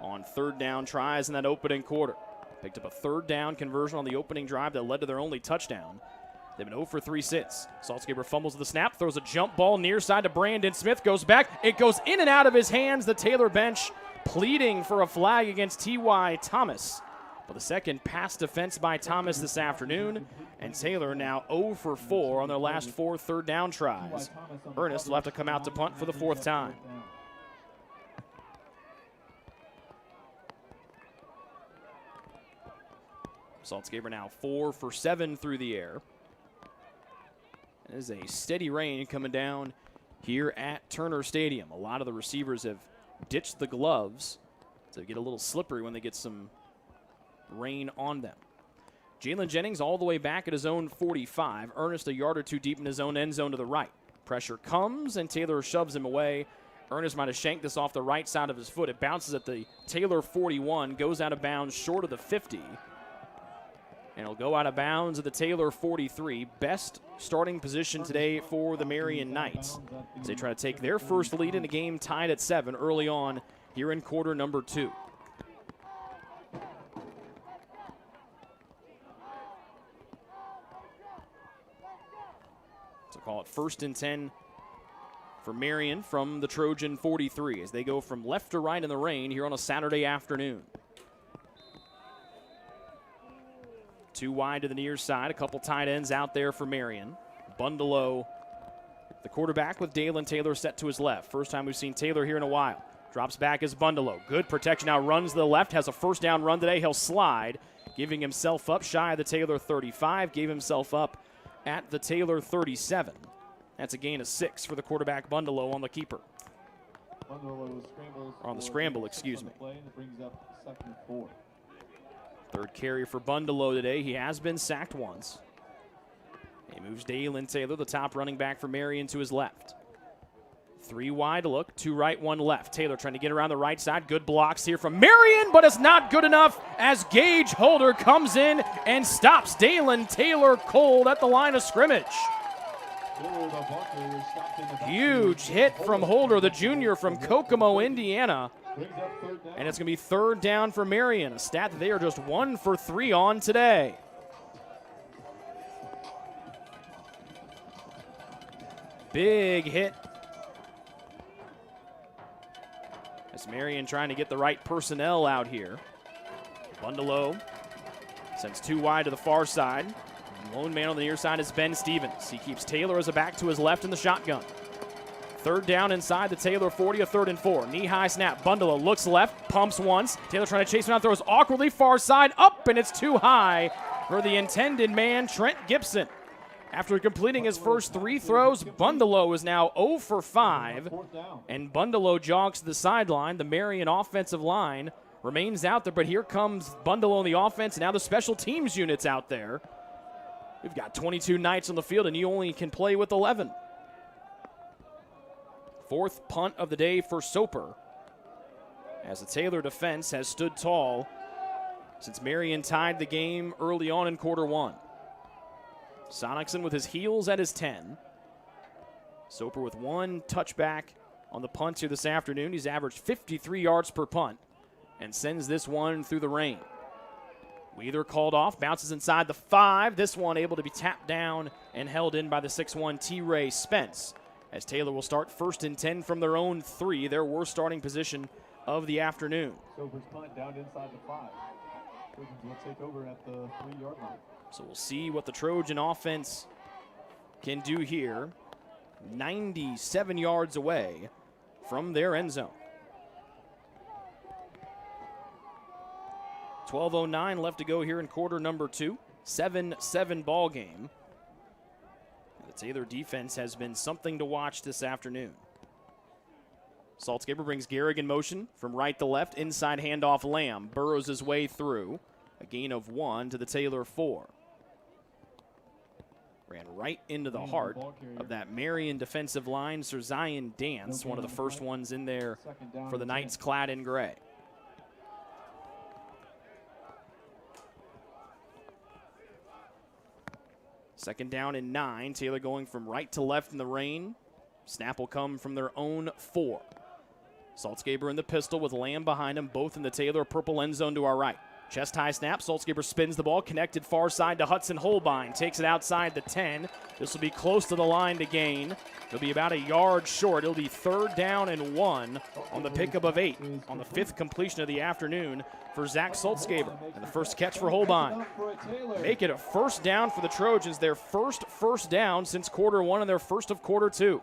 S3: on 3rd down tries in that opening quarter. Picked up a 3rd down conversion on the opening drive that led to their only touchdown. They've been 0 for 3 since. Saltzgaber fumbles the snap, throws a jump ball near side to Brandon Smith, goes back. It goes in and out of his hands. The Taylor bench pleading for a flag against T.Y. Thomas. But the second pass defense by Thomas this afternoon, and Taylor now 0 for 4 on their last 4 3rd down tries. Ernest will have to come out to punt for the 4th time. Saltzgaber now 4 for 7 through the air. It is a steady rain coming down here at Turner Stadium. A lot of the receivers have ditched the gloves to get a little slippery when they get some rain on them. Jalen Jennings all the way back at his own 45. Ernest a yard or 2 deep in his own end zone to the right. Pressure comes, and Taylor shoves him away. Ernest might have shanked this off the right side of his foot. It bounces at the Taylor 41, goes out of bounds short of the 50. And it'll go out of bounds at the Taylor 43. Best starting position today for the Marian Knights as they try to take their first lead in a game tied at 7 early on here in quarter number 2. So call it 1st and 10 for Marian from the Trojan 43 as they go from left to right in the rain here on a Saturday afternoon. 2 wide to the near side. A couple tight ends out there for Marian. Bundelow, the quarterback, with Dalen Taylor set to his left. First time we've seen Taylor here in a while. Drops back as Bundelow. Good protection now. Runs to the left. Has a 1st down run today. He'll slide, giving himself up shy of the Taylor 35. Gave himself up at the Taylor 37. That's a gain of 6 for the quarterback Bundelow on the keeper.
S4: Bundelow scrambles.
S3: On the scramble, excuse me.
S4: Play, and it brings up 2nd and 4.
S3: 3rd carry for Bundelow today. He has been sacked once. He moves Dalen Taylor, the top running back for Marian, to his left. 3 wide look, 2 right, 1 left. Taylor trying to get around the right side. Good blocks here from Marian, but it's not good enough as Gage Holder comes in and stops Dalen Taylor cold at the line of scrimmage. Huge hit from Holder, the junior from Kokomo, Indiana. And it's going to be 3rd down for Marian, a stat that they are just 1 for 3 on today. Big hit. As Marian trying to get the right personnel out here. Bundalo sends 2 wide to the far side. Lone man on the near side is Ben Stevens. He keeps Taylor as a back to his left in the shotgun. 3rd down inside the Taylor 40, a 3rd and 4. Knee-high snap. Bundalo looks left, pumps once. Taylor trying to chase him out, throws awkwardly far side, up, and it's too high for the intended man, Trent Gibson. After completing his first 3 throws, Bundalo is now 0 for 5, and Bundalo jogs to the sideline. The Marian offensive line remains out there, but here comes Bundalo on the offense, and now the special teams unit's out there. We've got 22 Knights on the field, and you only can play with 11. 4th punt of the day for Soper, as the Taylor defense has stood tall since Marian tied the game early on in quarter 1. Sonicson with his heels at his 10. Soper with 1 touchback on the punts here this afternoon. He's averaged 53 yards per punt and sends this one through the rain. Weather called off, bounces inside the 5. This one able to be tapped down and held in by the 6'1 T-Ray Spence, as Taylor will start 1st and 10 from their own 3, their worst starting position of the afternoon.
S4: Soper's punt down inside the 5. Trojans will take over at the 3-yard line.
S3: So we'll see what the Trojan offense can do here. 97 yards away from their end zone. 12:09 left to go here in quarter number 2. 7-7 ball game. The Taylor defense has been something to watch this afternoon. Saltzgaber brings Gehrig in motion from right to left. Inside handoff Lamb. Burrows his way through. A gain of 1 to the Taylor 4. Ran right into the heart of that Marian defensive line. Sir Zion Dance, one of the first ones in there for the Knights clad in gray. Second down and 9. Taylor going from right to left in the rain. Snap will come from their own 4. Saltzgaber in the pistol with Lamb behind him, both in the Taylor purple end zone to our right. Chest high snap. Saltzgaber spins the ball, connected far side to Hudson Holbein. Takes it outside the 10. This will be close to the line to gain. It'll be about a yard short. It'll be 3rd down and 1 on the pickup of 8 on the 5th completion of the afternoon for Zach Saltzgaber. And the first catch for Holbein. Make it a 1st down for the Trojans. Their first down since quarter 1 and their first of quarter 2.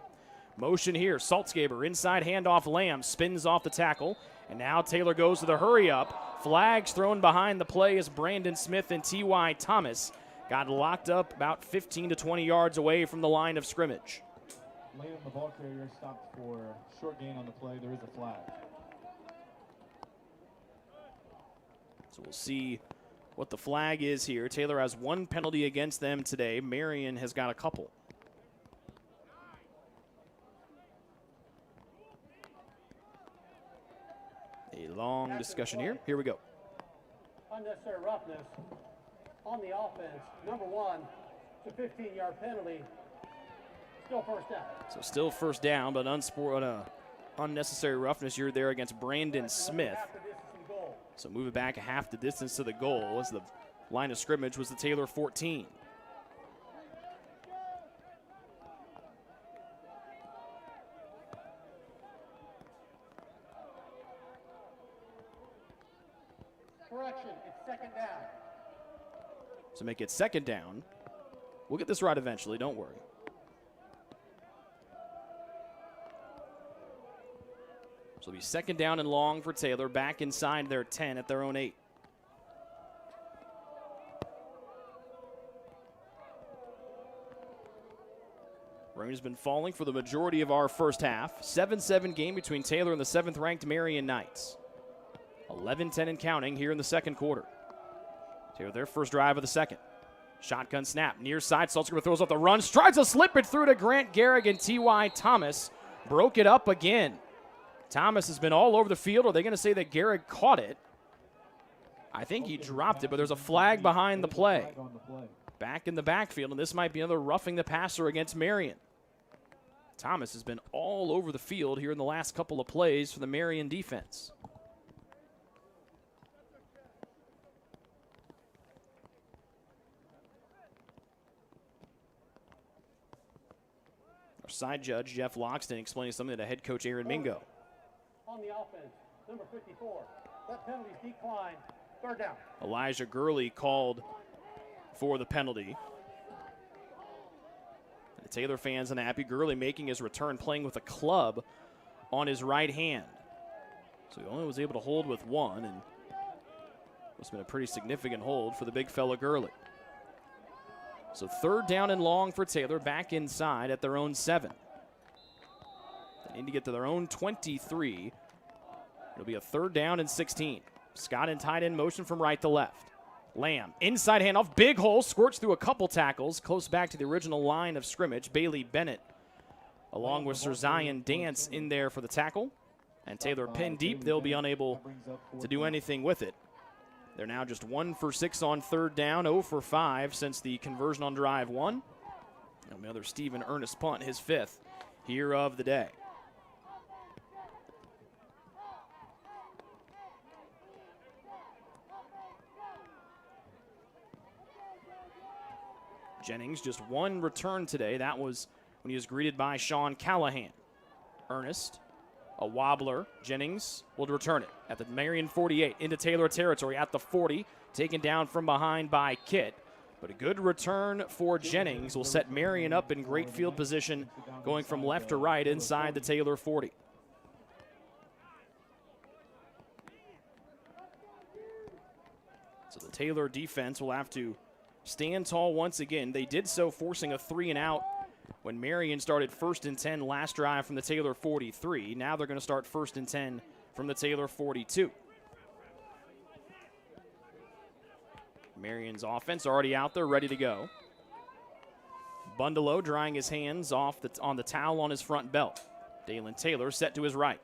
S3: Motion here. Saltzgaber inside handoff Lamb. Spins off the tackle. And now Taylor goes to the hurry up. Flags thrown behind the play as Brandon Smith and T.Y. Thomas got locked up about 15 to 20 yards away from the line of scrimmage.
S4: Lamb, the ball carrier, stopped for a short gain on the play. There is a flag.
S3: So we'll see what the flag is here. Taylor has 1 penalty against them today. Marian has got a couple. A long discussion here. Here we go.
S6: Unnecessary roughness on the offense. Number 1, it's a 15-yard penalty. Still 1st down.
S3: So still 1st down, but unnecessary roughness. You're there against Brandon Smith. So move it back a half the distance to the goal as the line of scrimmage was the Taylor 14.
S6: Correction, it's 2nd down.
S3: So make it 2nd down. We'll get this right eventually, don't worry. So it'll be 2nd down and long for Taylor, back inside their 10 at their own 8. Rain has been falling for the majority of our first half. 7-7 game between Taylor and the 7th-ranked Marian Knights. 11-10 and counting here in the 2nd quarter. Taylor, their first drive of the 2nd. Shotgun snap, near side. Saltzgaber throws off the run, strides to slip it through to Grant Gehrig and T.Y. Thomas broke it up again. Thomas has been all over the field. Are they going to say that Garrett caught it? I think he dropped it, but there's a flag behind the play. Back in the backfield, and this might be another roughing the passer against Marian. Thomas has been all over the field here in the last couple of plays for the Marian defense. Our side judge, Jeff Loxton, explaining something to head coach Aaron Mingo.
S6: On the offense, number 54. That penalty's declined. Third down.
S3: Elijah Gurley called for the penalty. The Taylor fans unhappy. Gurley making his return, playing with a club on his right hand. So he only was able to hold with one, and must have been a pretty significant hold for the big fella Gurley. So third down and long for Taylor, back inside at their own 7. They need to get to their own 23. It'll be a third down and 16. Scott in tight end motion from right to left. Lamb, inside handoff, big hole, squirts through a couple tackles, close back to the original line of scrimmage. Bailey Bennett, along with Sir Zion Dance in there for the tackle. And Taylor pinned deep. They'll be unable to do anything with it. They're now just 1 for 6 on third down, 0 for 5 since the conversion on drive 1. Another Stephen Ernest punt, his 5th here of the day. Jennings just 1 return today. That was when he was greeted by Sean Callahan. Ernest, a wobbler. Jennings will return it at the Marian 48 into Taylor territory at the 40, taken down from behind by Kitt. But a good return for Jennings will set Marian up in great field position, going from left to right inside the Taylor 40. So the Taylor defense will have to stand tall once again. They did so forcing a 3-and-out when Marian started 1st and 10 last drive from the Taylor 43. Now they're going to start 1st and 10 from the Taylor 42. Marian's offense already out there, ready to go. Bundalo drying his hands off on the towel on his front belt. Dalen Taylor set to his right.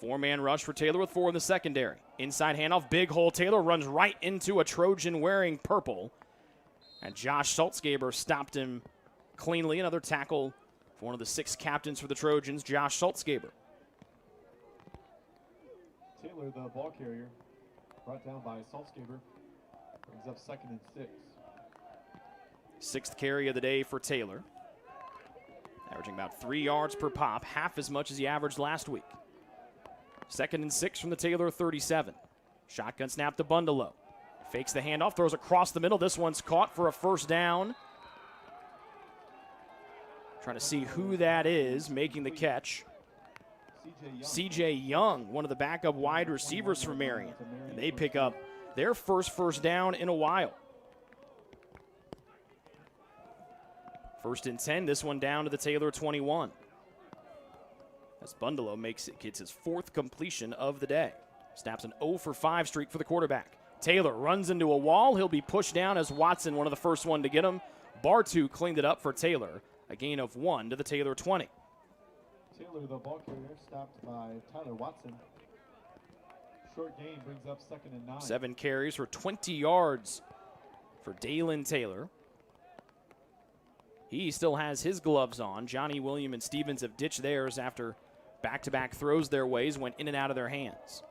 S3: 4-man rush for Taylor with 4 in the secondary. Inside handoff, big hole. Taylor runs right into a Trojan wearing purple. And Josh Schultzgaber stopped him cleanly. Another tackle for one of the 6 captains for the Trojans, Josh Schultzgaber.
S4: Taylor, the ball carrier, brought down by Saltzgaber, brings up 2nd and 6.
S3: 6th carry of the day for Taylor. Averaging about 3 yards per pop, half as much as he averaged last week. 2nd and 6 from the Taylor 37. Shotgun snap to Bundalo. Fakes the handoff, throws across the middle. This one's caught for a 1st down. Trying to see who that is making the catch. C.J. Young, one of the backup wide receivers for Marian. And they pick up their first down in a while. 1st and 10, this one down to the Taylor 21. As Bundalo gets his 4th completion of the day. Snaps an 0 for 5 streak for the quarterback. Taylor runs into a wall. He'll be pushed down as Watson, one of the first one to get him. Bartu cleaned it up for Taylor. A gain of 1 to the Taylor 20.
S4: Taylor, the ball carrier, stopped by Tyler Watson. Short gain brings up 2nd and 9.
S3: 7 carries for 20 yards for Dalen Taylor. He still has his gloves on. Johnny William and Stevens have ditched theirs after back-to-back throws their ways went in and out of their hands.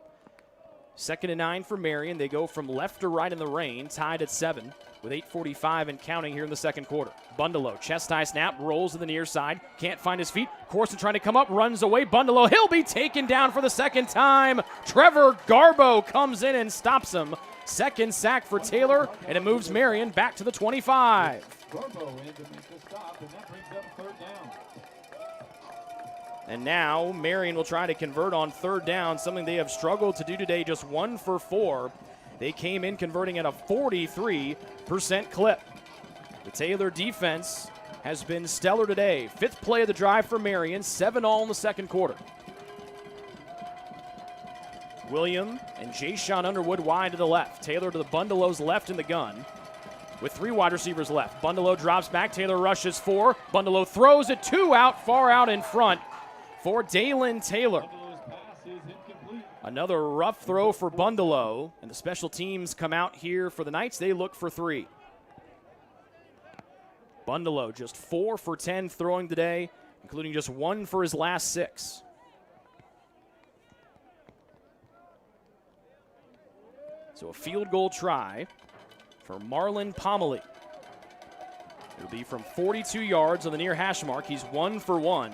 S3: 2nd and 9 for Marian. They go from left to right in the rain, tied at 7 with 8:45 and counting here in the 2nd quarter. Bundalo, chest high snap, rolls to the near side, can't find his feet. Corson trying to come up, runs away. Bundalo, he'll be taken down for the 2nd time. Trevor Garbo comes in and stops him. 2nd sack for Taylor, and it moves Marian back to the 25.
S4: Garbo in to make the stop, and that brings up 3rd down.
S3: And now Marian will try to convert on 3rd down, something they have struggled to do today, just 1 for 4. They came in converting at a 43% clip. The Taylor defense has been stellar today. 5th play of the drive for Marian, 7-all in the 2nd quarter. William and Jayshon Underwood wide to the left. Taylor to the Bundalo's left in the gun with 3 wide receivers left. Bundalo drops back. Taylor rushes 4. Bundalo throws it 2 out, far out in front. for Dalen Taylor.
S4: Bundalow's pass is incomplete.
S3: Another rough throw for Bundalow, and the special teams come out here for the Knights. They look for 3. Bundalow just 4 for 10 throwing today, including just 1 for his last 6. So a field goal try for Marlon Pomelee. It'll be from 42 yards on the near hash mark. He's 1 for 1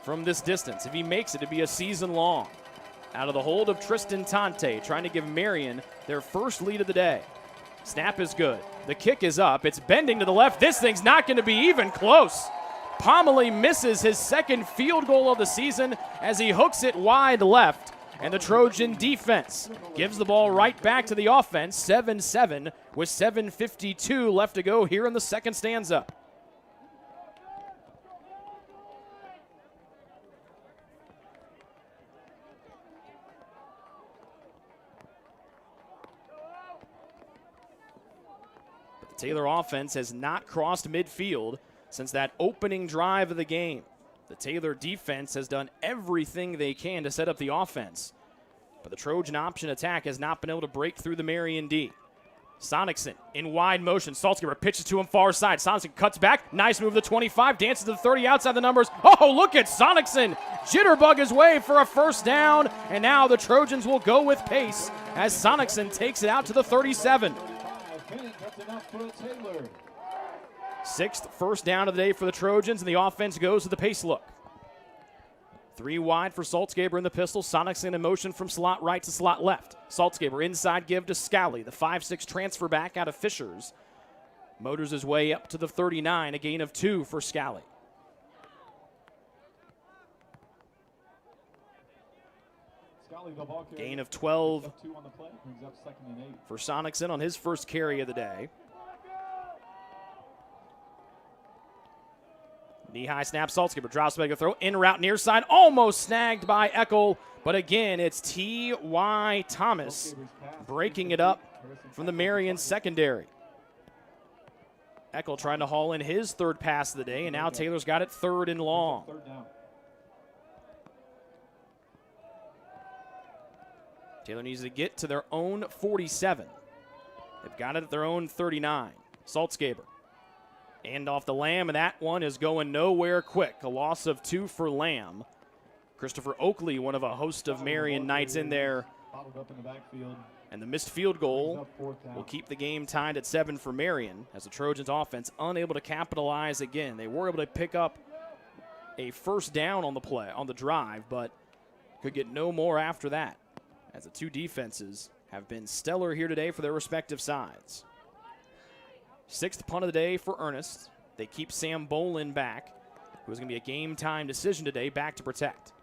S3: from this distance. If he makes it, it'd be a season long. Out of the hold of Tristan Tante, trying to give Marian their first lead of the day. Snap is good. The kick is up. It's bending to the left. This thing's not going to be even close. Pomelee misses his second field goal of the season as he hooks it wide left. And the Trojan defense gives the ball right back to the offense, 7-7, with 7:52 left to go here in the second stanza. But the Taylor offense has not crossed midfield since that opening drive of the game. The Taylor defense has done everything they can to set up the offense, but the Trojan option attack has not been able to break through the Marian D. Sonicson in wide motion. Saltzgiver pitches to him far side. Sonicson cuts back. Nice move to the 25. Dances to the 30 outside the numbers. Oh, look at Sonicson. Jitterbug his way for a first down, and now the Trojans will go with pace as Sonicson takes it out to the 37.
S4: 5 minutes, that's enough for Taylor.
S3: 6th first down of the day for the Trojans, and the offense goes to the pace look. 3 wide for Saltzgaber in the pistol. Sonicson in motion from slot right to slot left. Saltzgaber inside give to Scally, the 5'6 transfer back out of Fishers. Motors his way up to the 39, a gain of 2 for Scally. Gain of 12 for Sonicson on his first carry of the day. Knee-high snap, Saltzgiber drops back a throw, in route near side, almost snagged by Eckel, but again, it's T.Y. Thomas breaking it up from the Marian secondary. Eckel trying to haul in his 3rd pass of the day, and now Taylor's got it 3rd and long. Taylor needs to get to their own 47. They've got it at their own 39. Saltzgaber. And off the Lamb, and that one is going nowhere quick. A loss of 2 for Lamb. Christopher Oakley, one of a host of Marian Knights in there. And the missed field goal will keep the game tied at 7 for Marian as the Trojans offense unable to capitalize again. They were able to pick up a first down on the play, on the drive, but could get no more after that as the 2 defenses have been stellar here today for their respective sides. 6th punt of the day for Ernest. They keep Sam Bolin back, who is going to be a game-time decision today, back to protect.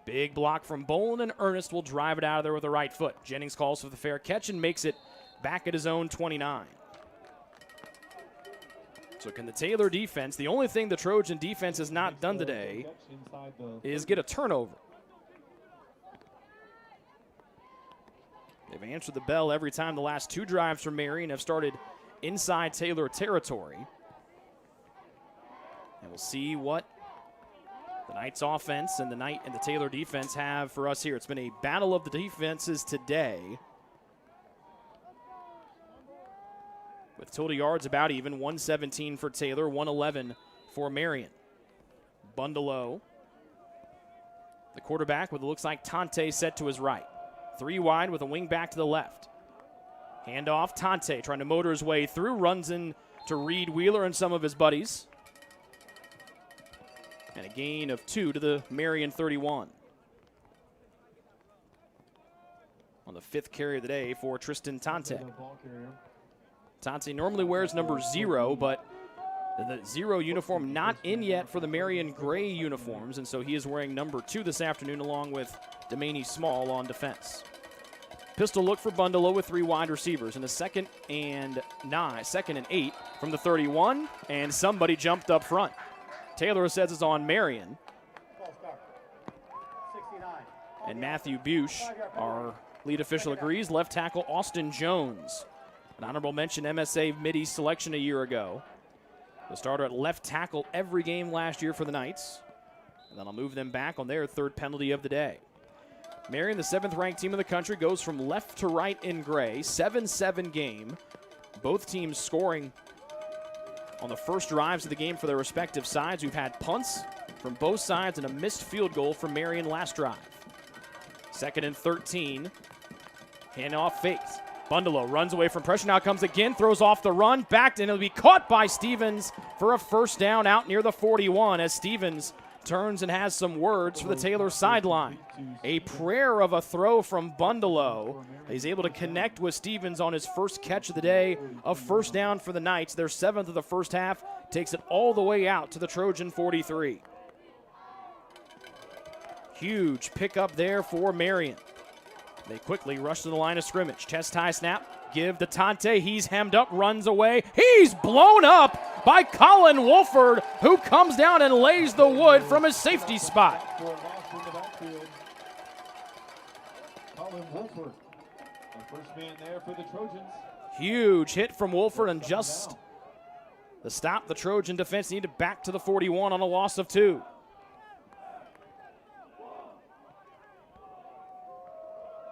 S3: Big block from Bolin, and Ernest will drive it out of there with the right foot. Jennings calls for the fair catch and makes it back at his own 29. So can the Taylor defense, the only thing the Trojan defense has not done today is get a turnover. They've answered the bell every time. The last 2 drives from Marian have started inside Taylor territory. And we'll see what the Knights offense and the Taylor defense have for us here. It's been a battle of the defenses today, with total yards about even, 117 for Taylor, 111 for Marian. Bundalow, the quarterback, with it looks like Tante set to his right. 3 wide with a wing back to the left. Handoff, Tante trying to motor his way through, runs in to Reed Wheeler and some of his buddies. And a gain of 2 to the Marian 31. On the 5th carry of the day for Tristan Tante. Tante normally wears number 0, but the 0 uniform not in yet for the Marian gray uniforms, and so he is wearing number 2 this afternoon along with Demaney Small on defense. Pistol look for Bundalow with 3 wide receivers and a 2nd and 8 from the 31, and somebody jumped up front. Taylor says it's on Marian. And Matthew Bush, our lead official, agrees. Left tackle Austin Jones, an honorable mention MSA Mid-East selection a year ago. The starter at left tackle every game last year for the Knights. And then I'll move them back on their third penalty of the day. Marian, the 7th-ranked team in the country, goes from left to right in gray. 7-7 game. Both teams scoring on the first drives of the game for their respective sides. We've had punts from both sides and a missed field goal from Marian last drive. 2nd and 13. Handoff fakes. Bundalo runs away from pressure. Now comes again, throws off the run, backed, and it'll be caught by Stevens for a first down out near the 41 as Stevens turns and has some words for the Taylor sideline. A prayer of a throw from Bundalo. He's able to connect with Stevens on his first catch of the day, a first down for the Knights. Their 7th of the first half takes it all the way out to the Trojan 43. Huge pickup there for Marian. They quickly rush to the line of scrimmage. Chest high snap. Give to Tante. He's hemmed up, runs away. He's blown up by Colin Wolford, who comes down and lays the wood from his safety spot.
S4: Colin Wolford, the first man there for the Trojans.
S3: Huge hit from Wolford, and just the stop the Trojan defense needed back to the 41 on a loss of 2.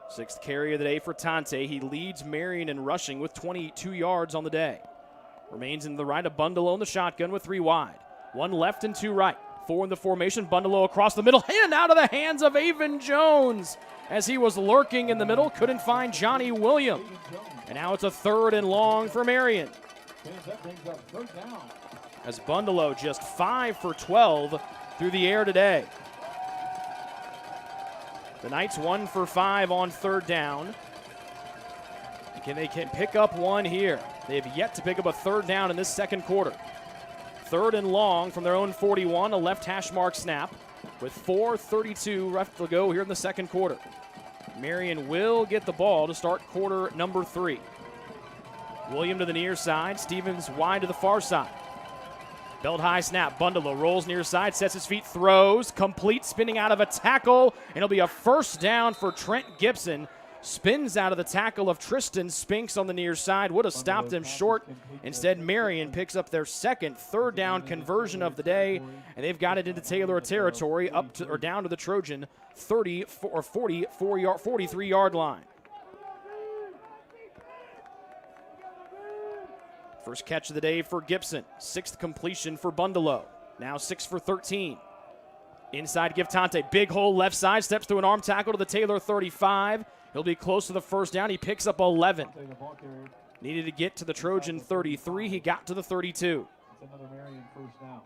S3: Sixth carry of the day for Tante. He leads Marian in rushing with 22 yards on the day. Remains in the right of Bundalo in the shotgun with 3 wide. 1 left and 2 right. 4 in the formation. Bundalo across the middle and out of the hands of Avon Jones as he was lurking in the middle. Couldn't find Johnny William. And now it's a 3rd and long for Marian.
S4: That brings up 3rd down.
S3: As Bundalo just 5 for 12 through the air today. The Knights 1 for 5 on 3rd down. They can pick up one here. They have yet to pick up a 3rd down in this second quarter. 3rd and long from their own 41, a left hash mark snap with 4:32 left to go here in the second quarter. Marian will get the ball to start quarter number 3. William to the near side, Stevens wide to the far side. Belt high snap. Bundalo rolls near side, sets his feet, throws, complete, spinning out of a tackle, and it'll be a first down for Trent Gibson. Spins out of the tackle of Tristan Spinks on the near side. Would have stopped him short. Instead, Marian picks up their second 3rd down conversion of the day, and they've got it into Taylor territory, up to or down to the Trojan 43-yard line. First catch of the day for Gibson. 6th completion for Bundalo. Now 6 for 13. Inside give Tante. Big hole left side. Steps through an arm tackle to the Taylor 35. He'll be close to the first down. He picks up 11. Needed to get to the Trojan 33. He got to the 32.
S4: It's another Marian first down.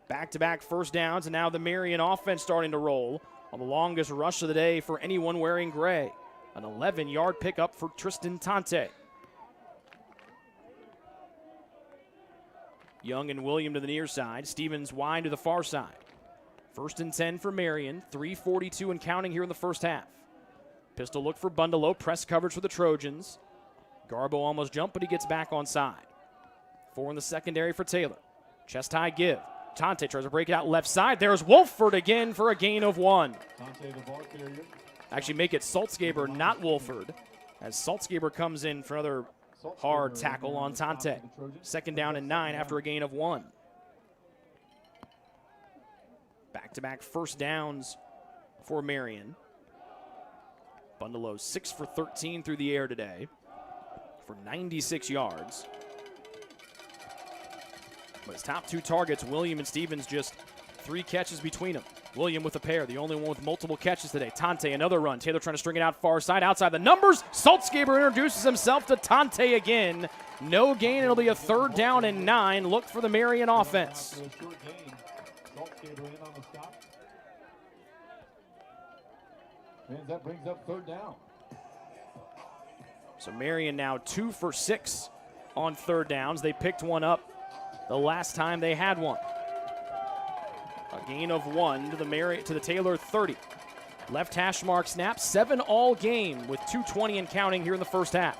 S3: Back-to-back first downs, and now the Marian offense starting to roll on the longest rush of the day for anyone wearing gray. An 11-yard pickup for Tristan Tante. Young and William to the near side. Stevens wide to the far side. 1st and 10 for Marian. 3:42 and counting here in the first half. Pistol look for Bundalo. Press coverage for the Trojans. Garbo almost jumped, but he gets back on side. 4 in the secondary for Taylor. Chest high give. Tante tries to break it out left side. There's Wolford again for a gain of 1.
S4: Tante, the ball carrier.
S3: Actually make it Saltzgaber, not Wolford, as Saltzgaber comes in for another hard tackle on Tante. 2nd down and 9 after a gain of 1. Back-to-back first downs for Marian. Bundalo 6 for 13 through the air today for 96 yards. But his top 2 targets, William and Stevens, just 3 catches between them. William with a pair, the only one with multiple catches today. Tante, another run. Taylor trying to string it out far side, outside the numbers. Saltzgaber introduces himself to Tante again. No gain, it'll be a 3rd down and 9. Look for the Marian offense.
S4: Saltzgaber in on the stop. And that brings up 3rd down.
S3: So Marian now 2 for 6 on 3rd downs. They picked one up the last time they had one. A gain of 1 to the Taylor 30. Left hash mark snap, 7 all game with 2:20 and counting here in the first half.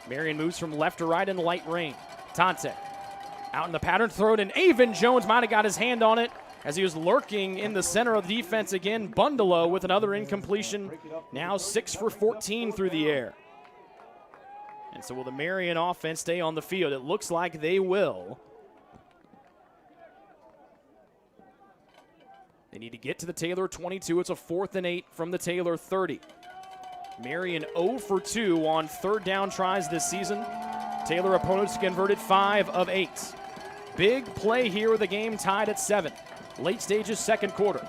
S3: Marian moves from left to right in light rain. Tante out in the pattern, throw it in. Avon Jones might have got his hand on it as he was lurking in the center of the defense again. Bundalo with another incompletion. Now 6 for 14 through the air. And so will the Marian offense stay on the field? It looks like they will. They need to get to the Taylor 22. It's a 4th and 8 from the Taylor 30. Marian 0 for 2 on third down tries this season. Taylor opponents converted 5 of 8. Big play here with the game tied at 7. Late stages, second quarter.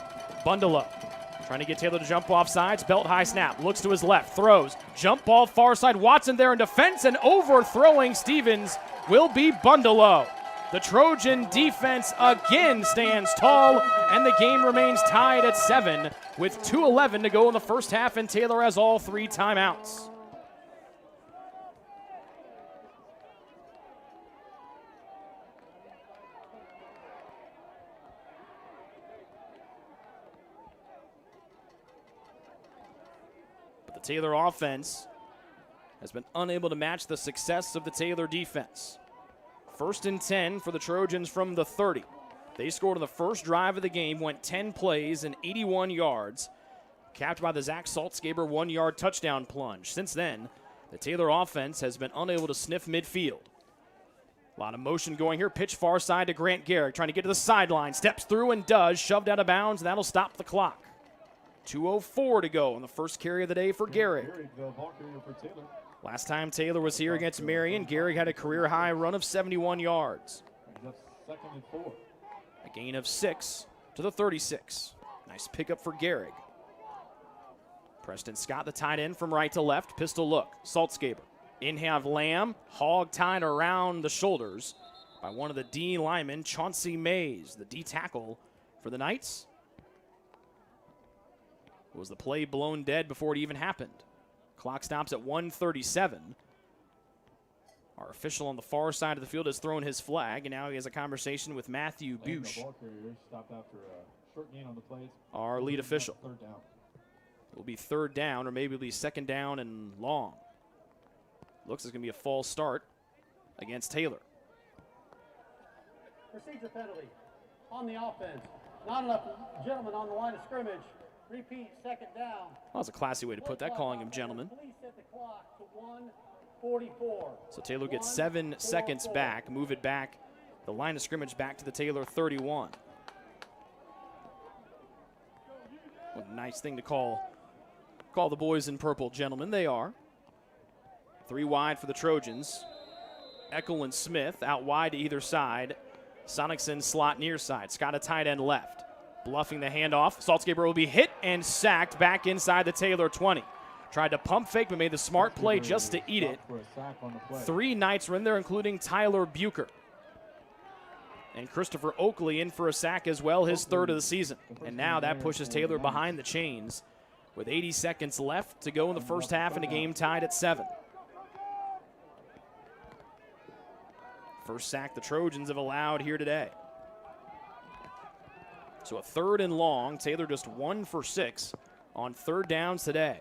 S3: Bundalo trying to get Taylor to jump off sides. Belt high snap. Looks to his left. Throws. Jump ball far side. Watson there in defense, and overthrowing Stevens will be Bundalo. The Trojan defense again stands tall, and the game remains tied at 7 with 2:11 to go in the first half, and Taylor has all 3 timeouts. But the Taylor offense has been unable to match the success of the Taylor defense. 1st and 10 for the Trojans from the 30. They scored on the first drive of the game, went 10 plays and 81 yards, capped by the Zach Saltzgaber 1-yard touchdown plunge. Since then, the Taylor offense has been unable to sniff midfield. A lot of motion going here. Pitch far side to Grant Garrick, trying to get to the sideline. Steps through and does. Shoved out of bounds, and that'll stop the clock. 2:04 to go on the first carry of the day for Garrick. Last time Taylor was here against Marian, Garrick had a career-high run of 71 yards.
S4: Second and 4.
S3: A gain of 6 to the 36. Nice pickup for Garrick. Preston Scott, the tight end from right to left. Pistol look. Saltzgaber. In have Lamb. Hog tied around the shoulders by one of the D linemen, Chauncey Mays, the D tackle for the Knights. Was the play blown dead before it even happened? Clock stops at 1:37. Our official on the far side of the field has thrown his flag, and now he has a conversation with Matthew Bush, our lead official.
S4: Third down.
S3: It will be 3rd down, or maybe it'll be 2nd down and long. Looks like it's going to be a false start against Taylor.
S6: Procedure penalty on the offense. Not enough gentlemen on the line of scrimmage. Repeat, 2nd down.
S3: Well, that's a classy way to put that, calling him gentlemen.
S6: Police set the clock to 1:44.
S3: So Taylor gets 7 seconds back, move it back, the line of scrimmage back to the Taylor 31. What a nice thing to call the boys in purple gentlemen. They are. 3 wide for the Trojans. Eckel and Smith out wide to either side. Sonicson slot near side. Scott a tight end left. Bluffing the handoff. Saltzgaber will be hit and sacked back inside the Taylor 20. Tried to pump fake, but made the smart play just to eat it. 3 Knights were in there, including Tyler Bucher. And Christopher Oakley in for a sack as well, his 3rd of the season. And now that pushes Taylor behind the chains with 80 seconds left to go in the first half and a game tied at 7. First sack the Trojans have allowed here today. So a 3rd and long. Taylor just 1 for 6 on 3rd downs today.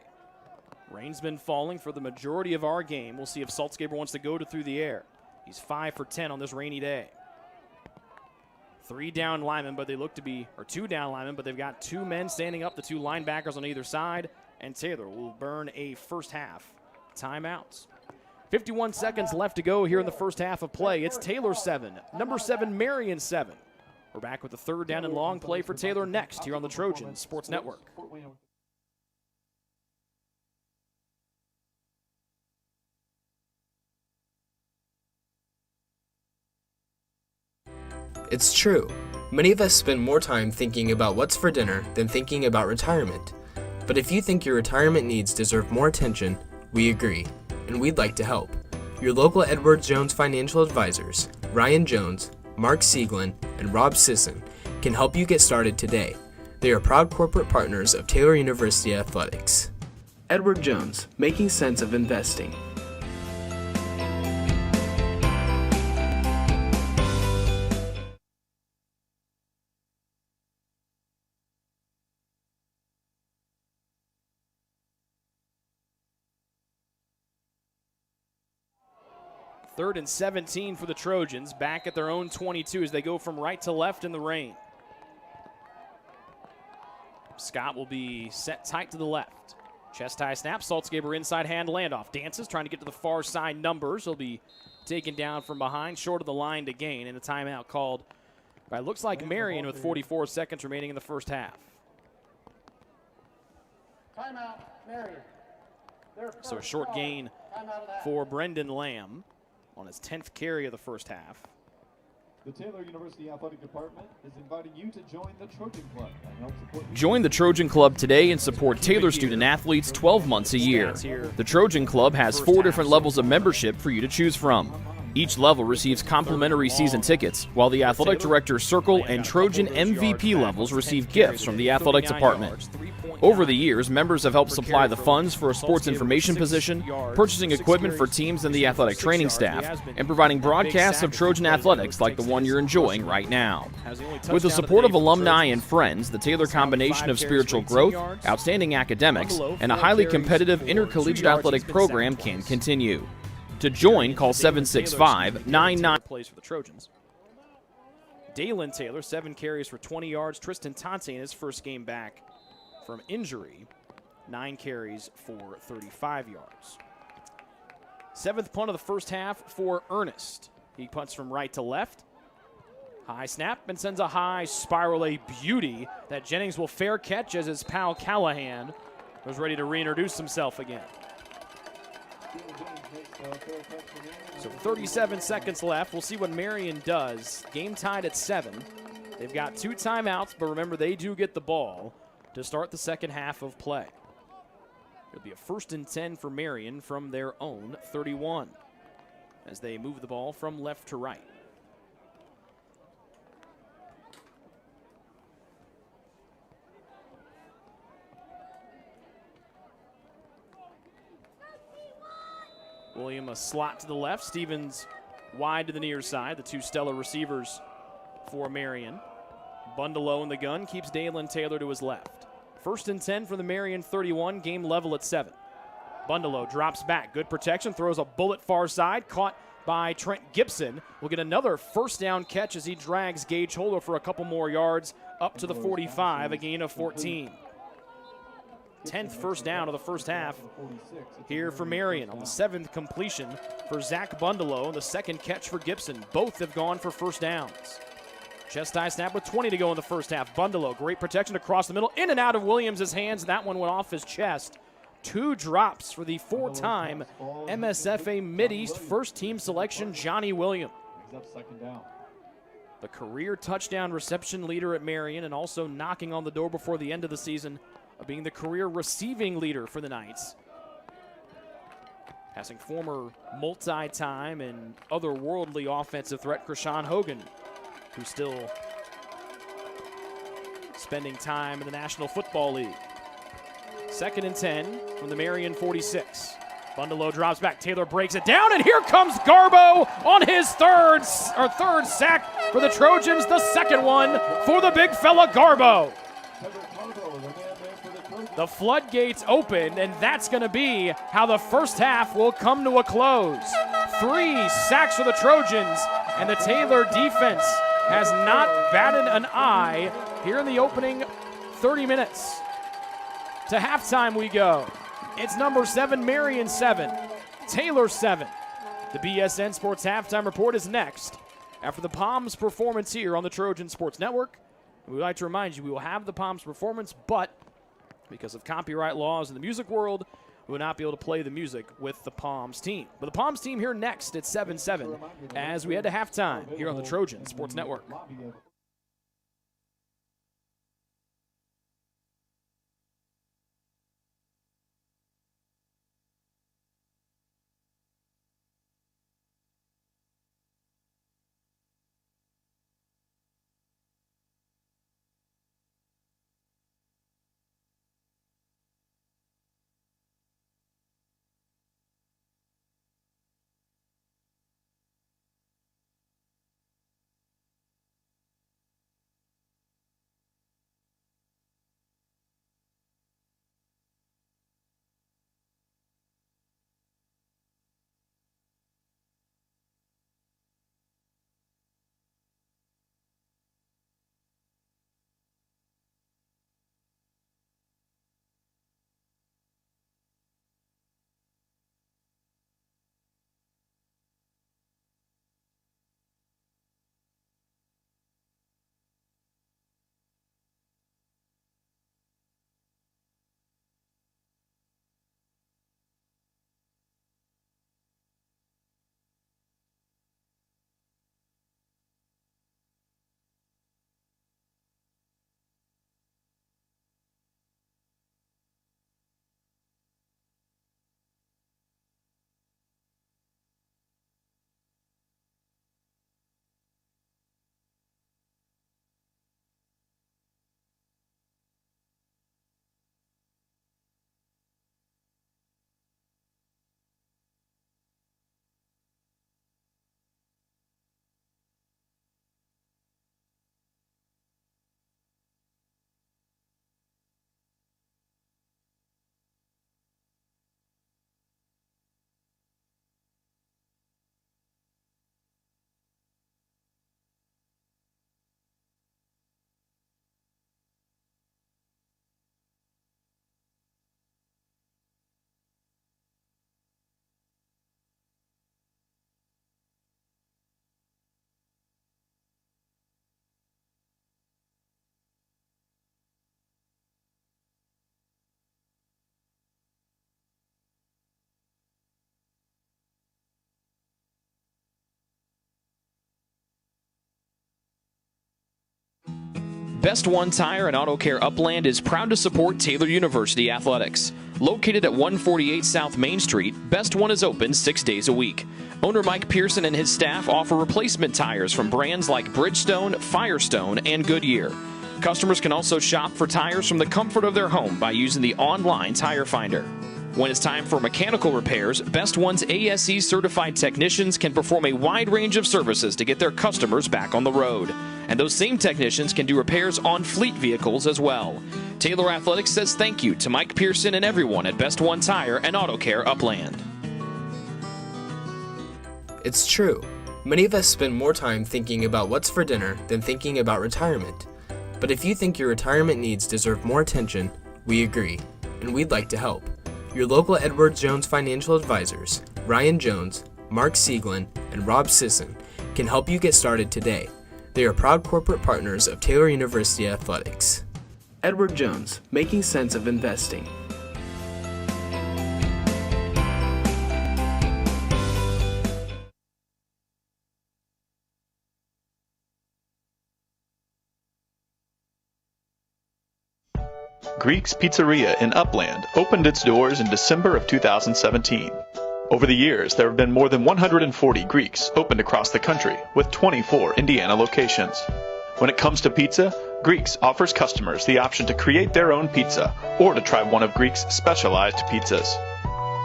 S3: Rain's been falling for the majority of our game. We'll see if Saltzgaber wants to go through the air. He's 5 for 10 on this rainy day. 3 down linemen, but they look to be, or 2 down linemen, but they've got 2 men standing up, the 2 linebackers on either side, and Taylor will burn a first half timeouts. 51 seconds left to go here in the first half of play. It's Taylor 7, number 7, Marian 7. We're back with the 3rd down and long play for Taylor next here on the Trojan Sports Network.
S7: It's true. Many of us spend more time thinking about what's for dinner than thinking about retirement. But if you think your retirement needs deserve more attention, we agree, and we'd like to help. Your local Edward Jones financial advisors, Ryan Jones, Mark Sieglin, and Rob Sisson, can help you get started today. They are proud corporate partners of Taylor University Athletics. Edward Jones, making sense of investing.
S3: Third and 17 for the Trojans, back at their own 22 as they go from right to left in the rain. Scott will be set tight to the left. Chest high snap, Saltzgaber inside hand handoff. Dances, trying to get to the far side numbers. He'll be taken down from behind, short of the line to gain, and a timeout called But it looks like Marian with 44 seconds remaining in the first half.
S6: Timeout, Marian.
S3: So a short gain for Brendan Lamb on his 10th carry of the first half.
S4: The Taylor University Athletic Department is inviting you to join the Trojan Club and help support.
S1: Join the Trojan Club today and support Taylor student athletes 12 months a year. The Trojan Club has 4 different levels of membership for you to choose from. Each level receives complimentary season tickets, while the Athletic Director's Circle and Trojan MVP levels receive gifts from the Athletic Department. Over the years, members have helped supply the funds for a sports information position, purchasing equipment for teams and the athletic training staff, and providing broadcasts of Trojan athletics like the one you're enjoying right now. With the support of alumni and friends, the Taylor combination of spiritual growth, outstanding academics, and a highly competitive intercollegiate athletic program can continue. To join, call 765-99.
S3: Plays for the Trojans. Dalen Taylor, 7 carries for 20 yards. Tristan Tonte in his first game back from injury, 9 carries for 35 yards. 7th punt of the first half for Ernest. He punts from right to left. High snap and sends a high spiral, a beauty that Jennings will fair catch as his pal Callahan was ready to reintroduce himself again. So 37 seconds left. We'll see what Marian does. Game tied at 7. They've got 2 timeouts, but remember they do get the ball to start the second half of play. It'll be a 1st and 10 for Marian from their own 31 as they move the ball from left to right. William a slot to the left. Stevens wide to the near side. The 2 stellar receivers for Marian. Bundalo in the gun keeps Dalen Taylor to his left. 1st and 10 for the Marian 31. Game level at 7. Bundalo drops back. Good protection. Throws a bullet far side. Caught by Trent Gibson. We'll get another first down catch as he drags Gage Holder for a couple more yards up to the 45. A gain of 14. 10th first down of the first half here for Marian on the 7th completion for Zach Bundalo and the 2nd catch for Gibson. Both have gone for first downs. Chest high snap with 20 to go in the first half. Bundalo, great protection across the middle, in and out of Williams' hands. That one went off his chest. 2 drops for the 4-time MSFA Mideast first team selection, Johnny Williams. The career touchdown reception leader at Marian and also knocking on the door before the end of the season of being the career receiving leader for the Knights. Passing former multi-time and otherworldly offensive threat Krishan Hogan, who's still spending time in the National Football League. 2nd and 10 from the Marian 46. Bundalo drops back. Taylor breaks it down, and here comes Garbo on his third sack for the Trojans. The 2nd one for the big fella Garbo. The floodgates open, and that's going to be how the first half will come to a close. 3 sacks for the Trojans, and the Taylor defense has not batted an eye here in the opening 30 minutes. To halftime we go. It's number 7, Marian 7, Taylor 7. The BSN Sports Halftime Report is next after the Palms performance here on the Trojan Sports Network. We'd like to remind you we will have the Palms performance, but because of copyright laws in the music world, we will not be able to play the music with the Palms team. But the Palms team here next at 7-7 as we head to halftime here on the Trojan Sports Network. Best One Tire and Auto Care Upland is proud to support Taylor University Athletics. Located at 148 South Main Street, Best One is open 6 days a week. Owner Mike Pearson and his staff offer replacement tires from brands like Bridgestone, Firestone, and Goodyear. Customers can also shop for tires from the comfort of their home by using the online tire finder. When it's time for mechanical repairs, Best One's ASE certified technicians can perform a wide range of services to get their customers back on the road. And those same technicians can do repairs on fleet vehicles as well. Taylor Athletics says thank you to Mike Pearson and everyone at Best One Tire and Auto Care Upland.
S7: It's true. Many of us spend more time thinking about what's for dinner than thinking about retirement. But if you think your retirement needs deserve more attention, we agree, and we'd like to help. Your local Edward Jones financial advisors, Ryan Jones, Mark Sieglin, and Rob Sisson, can help you get started today. They are proud corporate partners of Taylor University Athletics. Edward Jones, making sense of investing.
S5: Greek's Pizzeria in Upland opened its doors in December of 2017. Over the years, there have been more than 140 Greeks opened across the country, with 24 Indiana locations. When it comes to pizza, Greeks offers customers the option to create their own pizza or to try one of Greek's specialized pizzas.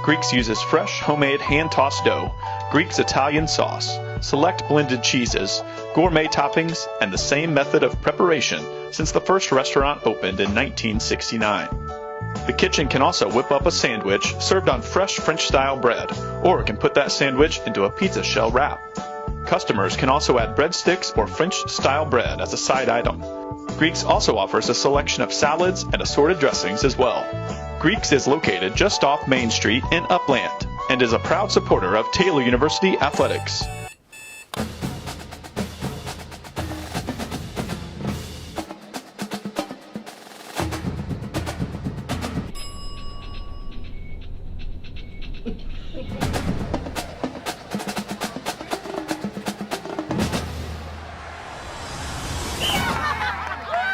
S5: Greeks uses fresh, homemade, hand-tossed dough, Greek's Italian sauce, select blended cheeses, gourmet toppings, and the same method of preparation since the first restaurant opened in 1969. The kitchen can also whip up a sandwich served on fresh French-style bread, or can put that sandwich into a pizza shell wrap. Customers can also add breadsticks or French-style bread as a side item. Greeks also offers a selection of salads and assorted dressings as well. Greeks is located just off Main Street in Upland and is a proud supporter of Taylor University Athletics.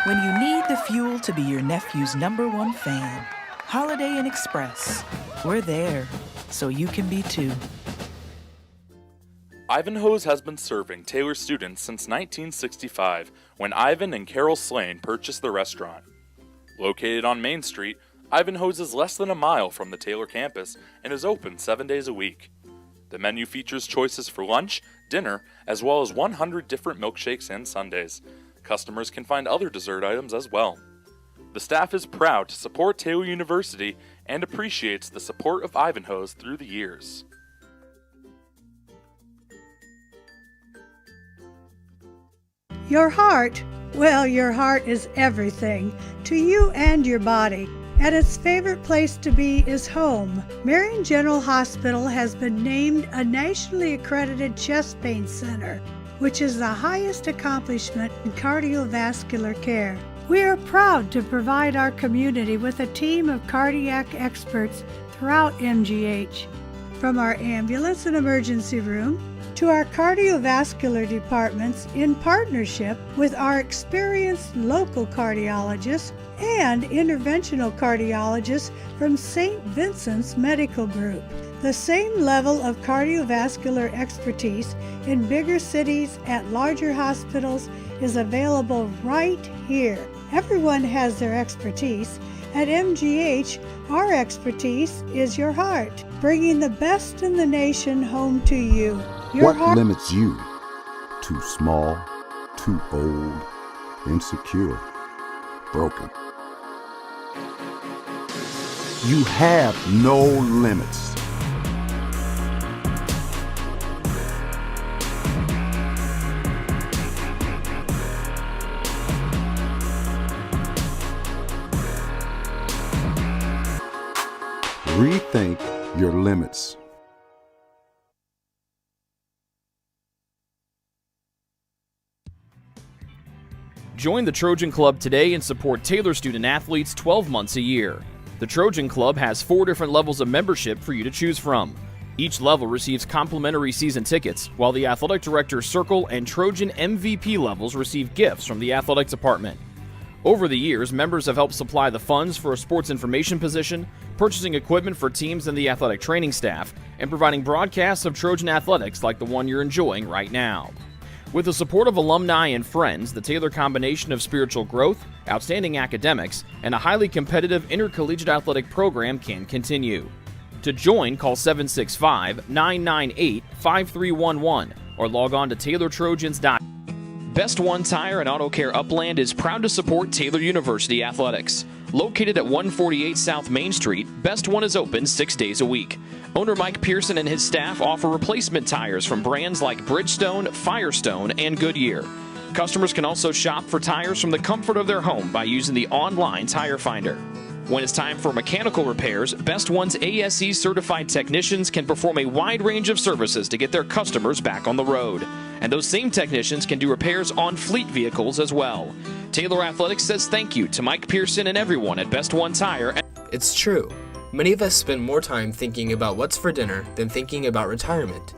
S8: When you need the fuel to be your nephew's #1 fan, Holiday Inn Express. We're there, so you can be too.
S9: Ivanhoe's has been serving Taylor students since 1965, when Ivan and Carol Slane purchased the restaurant. Located on Main Street, Ivanhoe's is less than a mile from the Taylor campus and is open 7 days a week. The menu features choices for lunch, dinner, as well as 100 different milkshakes and sundaes. Customers can find other dessert items as well. The staff is proud to support Taylor University and appreciates the support of Ivanhoe's through the years.
S10: Your heart? Well, your heart is everything to you and your body, and its favorite place to be is home. Marian General Hospital has been named a nationally accredited chest pain center, which is the highest accomplishment in cardiovascular care. We are proud to provide our community with a team of cardiac experts throughout MGH. From our ambulance and emergency room to our cardiovascular departments in partnership with our experienced local cardiologists and interventional cardiologists from St. Vincent's Medical Group. The same level of cardiovascular expertise in bigger cities at larger hospitals is available right here. Everyone has their expertise. At MGH, our expertise is your heart, bringing the best in the nation home to you. Your
S11: What limits you? Too small, too old, insecure, broken. You have no limits. Rethink your limits.
S3: Join the Trojan Club today and support Taylor student athletes 12 months a year. The Trojan Club has 4 different levels of membership for you to choose from. Each level receives complimentary season tickets, while the Athletic Director's Circle and Trojan MVP levels receive gifts from the Athletics Department. Over the years, members have helped supply the funds for a sports information position, purchasing equipment for teams and the athletic training staff, and providing broadcasts of Trojan athletics like the one you're enjoying right now. With the support of alumni and friends, the Taylor combination of spiritual growth, outstanding academics, and a highly competitive intercollegiate athletic program can continue. To join, call 765-998-5311 or log on to TaylorTrojans.com. Best One Tire and Auto Care Upland is proud to support Taylor University Athletics. Located at 148 South Main Street, Best One is open 6 days a week. Owner Mike Pearson and his staff offer replacement tires from brands like Bridgestone, Firestone, and Goodyear. Customers can also shop for tires from the comfort of their home by using the online tire finder. When it's time for mechanical repairs, Best One's ASE certified technicians can perform a wide range of services to get their customers back on the road. And those same technicians can do repairs on fleet vehicles as well. Taylor Athletics says thank you to Mike Pearson and everyone at Best One Tire.
S7: It's true. Many of us spend more time thinking about what's for dinner than thinking about retirement.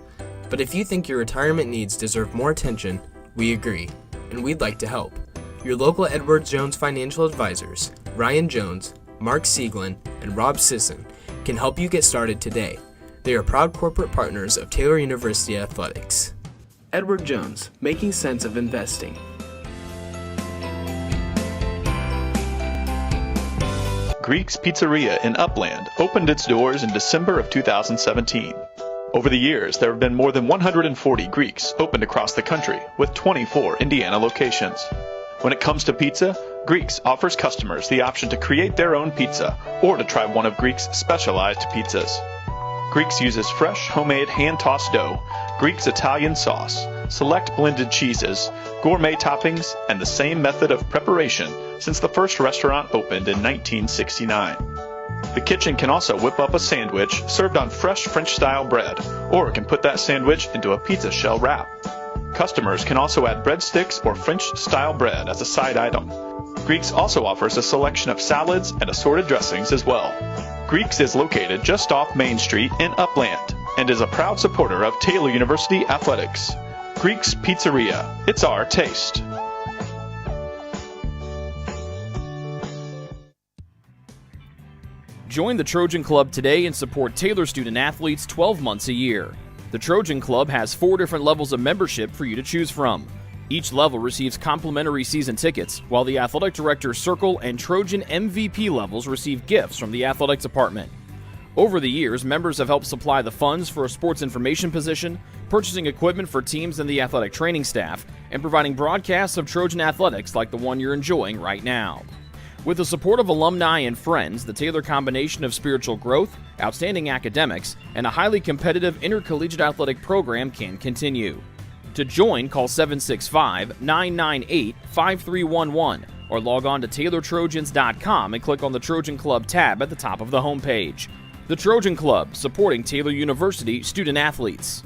S7: But if you think your retirement needs deserve more attention, we agree, and we'd like to help. Your local Edward Jones financial advisors, Ryan Jones, Mark Sieglin, and Rob Sisson, can help you get started today. They are proud corporate partners of Taylor University Athletics. Edward Jones, making sense of investing.
S5: Greek's Pizzeria in Upland opened its doors in December of 2017. Over the years, there have been more than 140 Greeks opened across the country, with 24 Indiana locations. When it comes to pizza, Greeks offers customers the option to create their own pizza or to try one of Greek's specialized pizzas. Greeks uses fresh, homemade, hand-tossed dough, Greek's Italian sauce, select blended cheeses, gourmet toppings, and the same method of preparation since the first restaurant opened in 1969. The kitchen can also whip up a sandwich served on fresh French-style bread, or it can put that sandwich into a pizza shell wrap. Customers can also add breadsticks or French-style bread as a side item. Greeks also offers a selection of salads and assorted dressings as well. Greeks is located just off Main Street in Upland and is a proud supporter of Taylor University Athletics. Greek's Pizzeria, it's our taste.
S3: Join the Trojan Club today and support Taylor student athletes 12 months a year. The Trojan Club has 4 different levels of membership for you to choose from. Each level receives complimentary season tickets, while the Athletic Director's Circle and Trojan MVP levels receive gifts from the Athletics Department. Over the years, members have helped supply the funds for a sports information position, purchasing equipment for teams and the athletic training staff, and providing broadcasts of Trojan athletics like the one you're enjoying right now. With the support of alumni and friends, the Taylor combination of spiritual growth, outstanding academics, and a highly competitive intercollegiate athletic program can continue. To join, call 765-998-5311 or log on to TaylorTrojans.com and click on the Trojan Club tab at the top of the homepage. The Trojan Club, supporting Taylor University student athletes.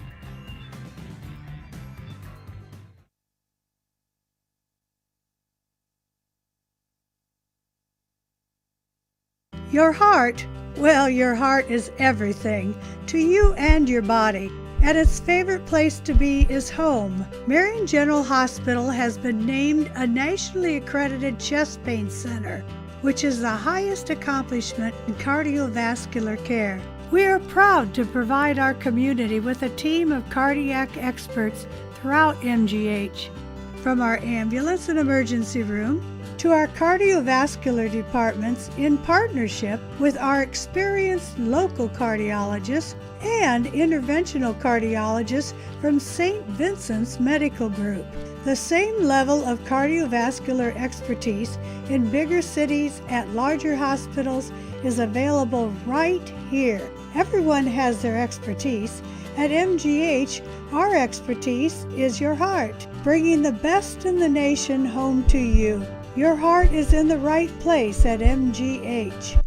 S10: Your heart, well, your heart is everything to you and your body, and its favorite place to be is home. Marian General Hospital has been named a nationally accredited chest pain center, which is the highest accomplishment in cardiovascular care. We are proud to provide our community with a team of cardiac experts throughout MGH. From our ambulance and emergency room to our cardiovascular departments in partnership with our experienced local cardiologists and interventional cardiologists from St. Vincent's Medical Group. The same level of cardiovascular expertise in bigger cities at larger hospitals is available right here. Everyone has their expertise. At MGH, our expertise is your heart, bringing the best in the nation home to you. Your heart is in the right place at MGH.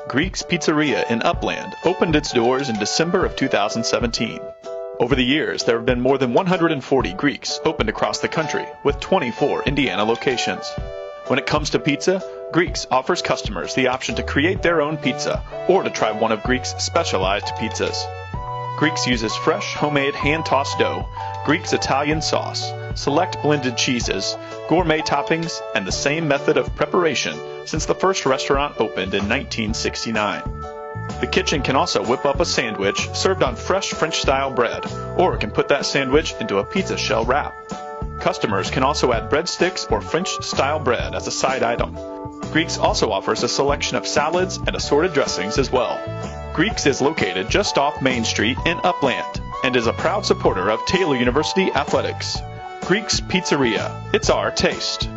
S5: Greek's Pizzeria in Upland opened its doors in December of 2017. Over the years, there have been more than 140 Greeks opened across the country, with 24 Indiana locations. When it comes to pizza, Greeks offers customers the option to create their own pizza or to try one of Greeks' specialized pizzas. Greeks uses fresh, homemade, hand-tossed dough, Greeks Italian sauce, select blended cheeses, gourmet toppings, and the same method of preparation since the first restaurant opened in 1969. The kitchen can also whip up a sandwich served on fresh French-style bread, or it can put that sandwich into a pizza shell wrap. Customers can also add breadsticks or French-style bread as a side item. Greeks also offers a selection of salads and assorted dressings as well. Greeks is located just off Main Street in Upland and is a proud supporter of Taylor University Athletics. Greeks Pizzeria, it's our taste.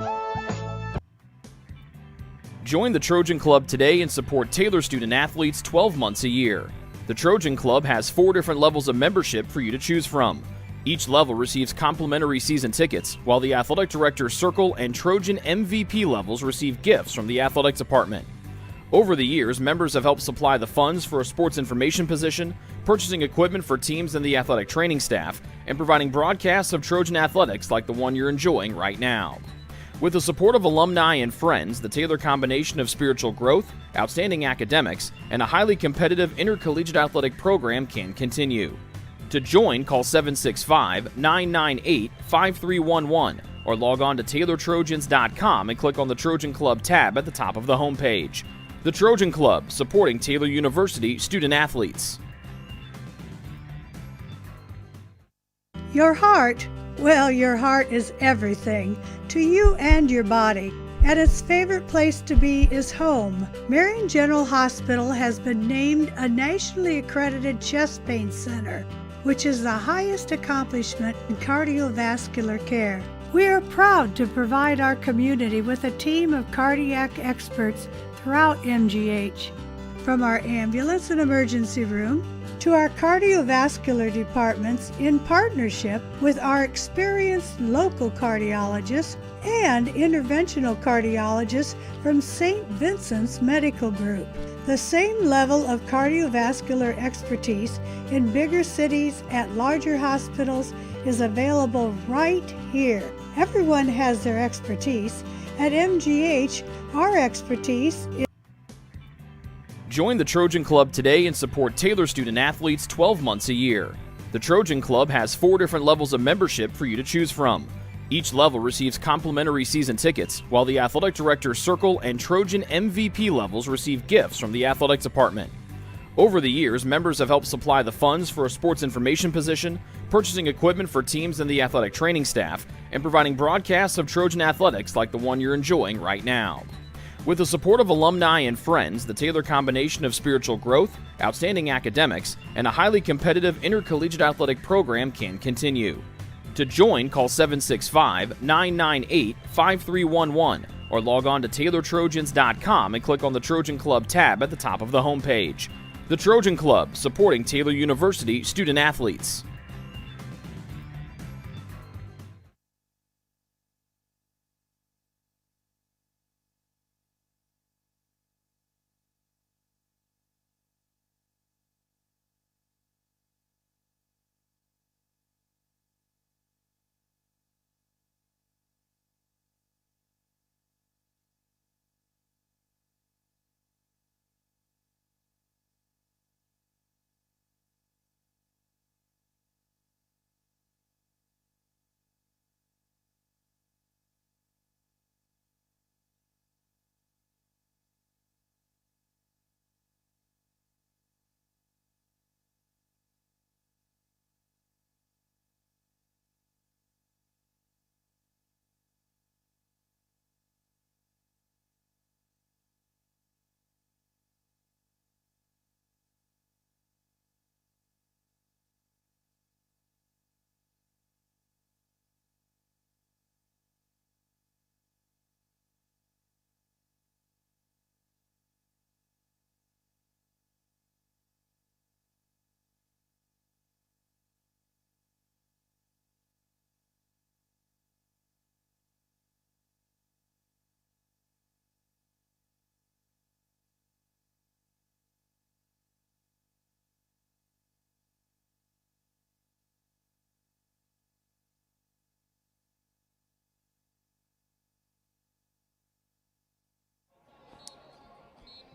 S3: Join the Trojan Club today and support Taylor student athletes 12 months a year. The Trojan Club has 4 different levels of membership for you to choose from. Each level receives complimentary season tickets, while the Athletic Director's Circle and Trojan MVP levels receive gifts from the Athletics Department. Over the years, members have helped supply the funds for a sports information position, purchasing equipment for teams and the athletic training staff, and providing broadcasts of Trojan athletics like the one you're enjoying right now. With the support of alumni and friends, the Taylor combination of spiritual growth, outstanding academics, and a highly competitive intercollegiate athletic program can continue. To join, call 765-998-5311 or log on to TaylorTrojans.com and click on the Trojan Club tab at the top of the homepage. The Trojan Club, supporting Taylor University student athletes.
S10: Your heart, well, your heart is everything to you and your body, and its favorite place to be is home. Marian General Hospital has been named a nationally accredited chest pain center, which is the highest accomplishment in cardiovascular care. We are proud to provide our community with a team of cardiac experts throughout MGH. From our ambulance and emergency room to our cardiovascular departments, in partnership with our experienced local cardiologists and interventional cardiologists from St. Vincent's Medical Group. The same level of cardiovascular expertise in bigger cities at larger hospitals is available right here. Everyone has their expertise. At MGH, our expertise is...
S3: Join the Trojan Club today and support Taylor student athletes 12 months a year. The Trojan Club has 4 different levels of membership for you to choose from. Each level receives complimentary season tickets, while the Athletic Director's Circle and Trojan MVP levels receive gifts from the Athletics Department. Over the years, members have helped supply the funds for a sports information position, purchasing equipment for teams and the athletic training staff, and providing broadcasts of Trojan athletics like the one you're enjoying right now. With the support of alumni and friends, the Taylor combination of spiritual growth, outstanding academics, and a highly competitive intercollegiate athletic program can continue. To join, call 765-998-5311 or log on to TaylorTrojans.com and click on the Trojan Club tab at the top of the homepage. The Trojan Club, supporting Taylor University student athletes.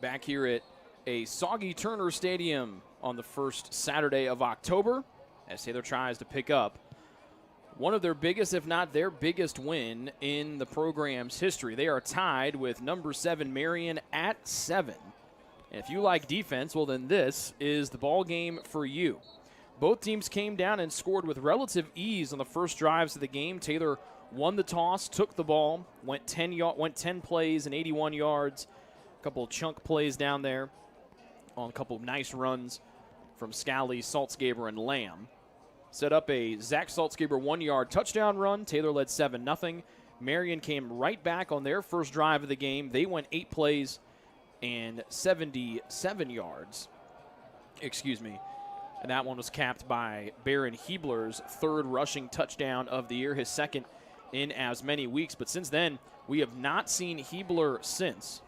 S3: back here at a soggy Turner Stadium on the first Saturday of October as Taylor tries to pick up one of their biggest, if not their biggest win in the program's history. They are tied with number 7 Marian at 7. And if you like defense, well, then this is the ball game for you. Both teams came down and scored with relative ease on the first drives of the game. Taylor won the toss, took the ball, went 10 plays and 81 yards. A couple of chunk plays down there on a couple of nice runs from Scally, Saltzgaber, and Lamb. Set up a Zach Saltzgaber 1-yard touchdown run. Taylor led 7-0. Marian came right back on their first drive of the game. They went 8 plays and 77 yards. And that one was capped by Baron Hebler's 3rd rushing touchdown of the year, his 2nd in as many weeks. But since then, we have not seen Hebler since.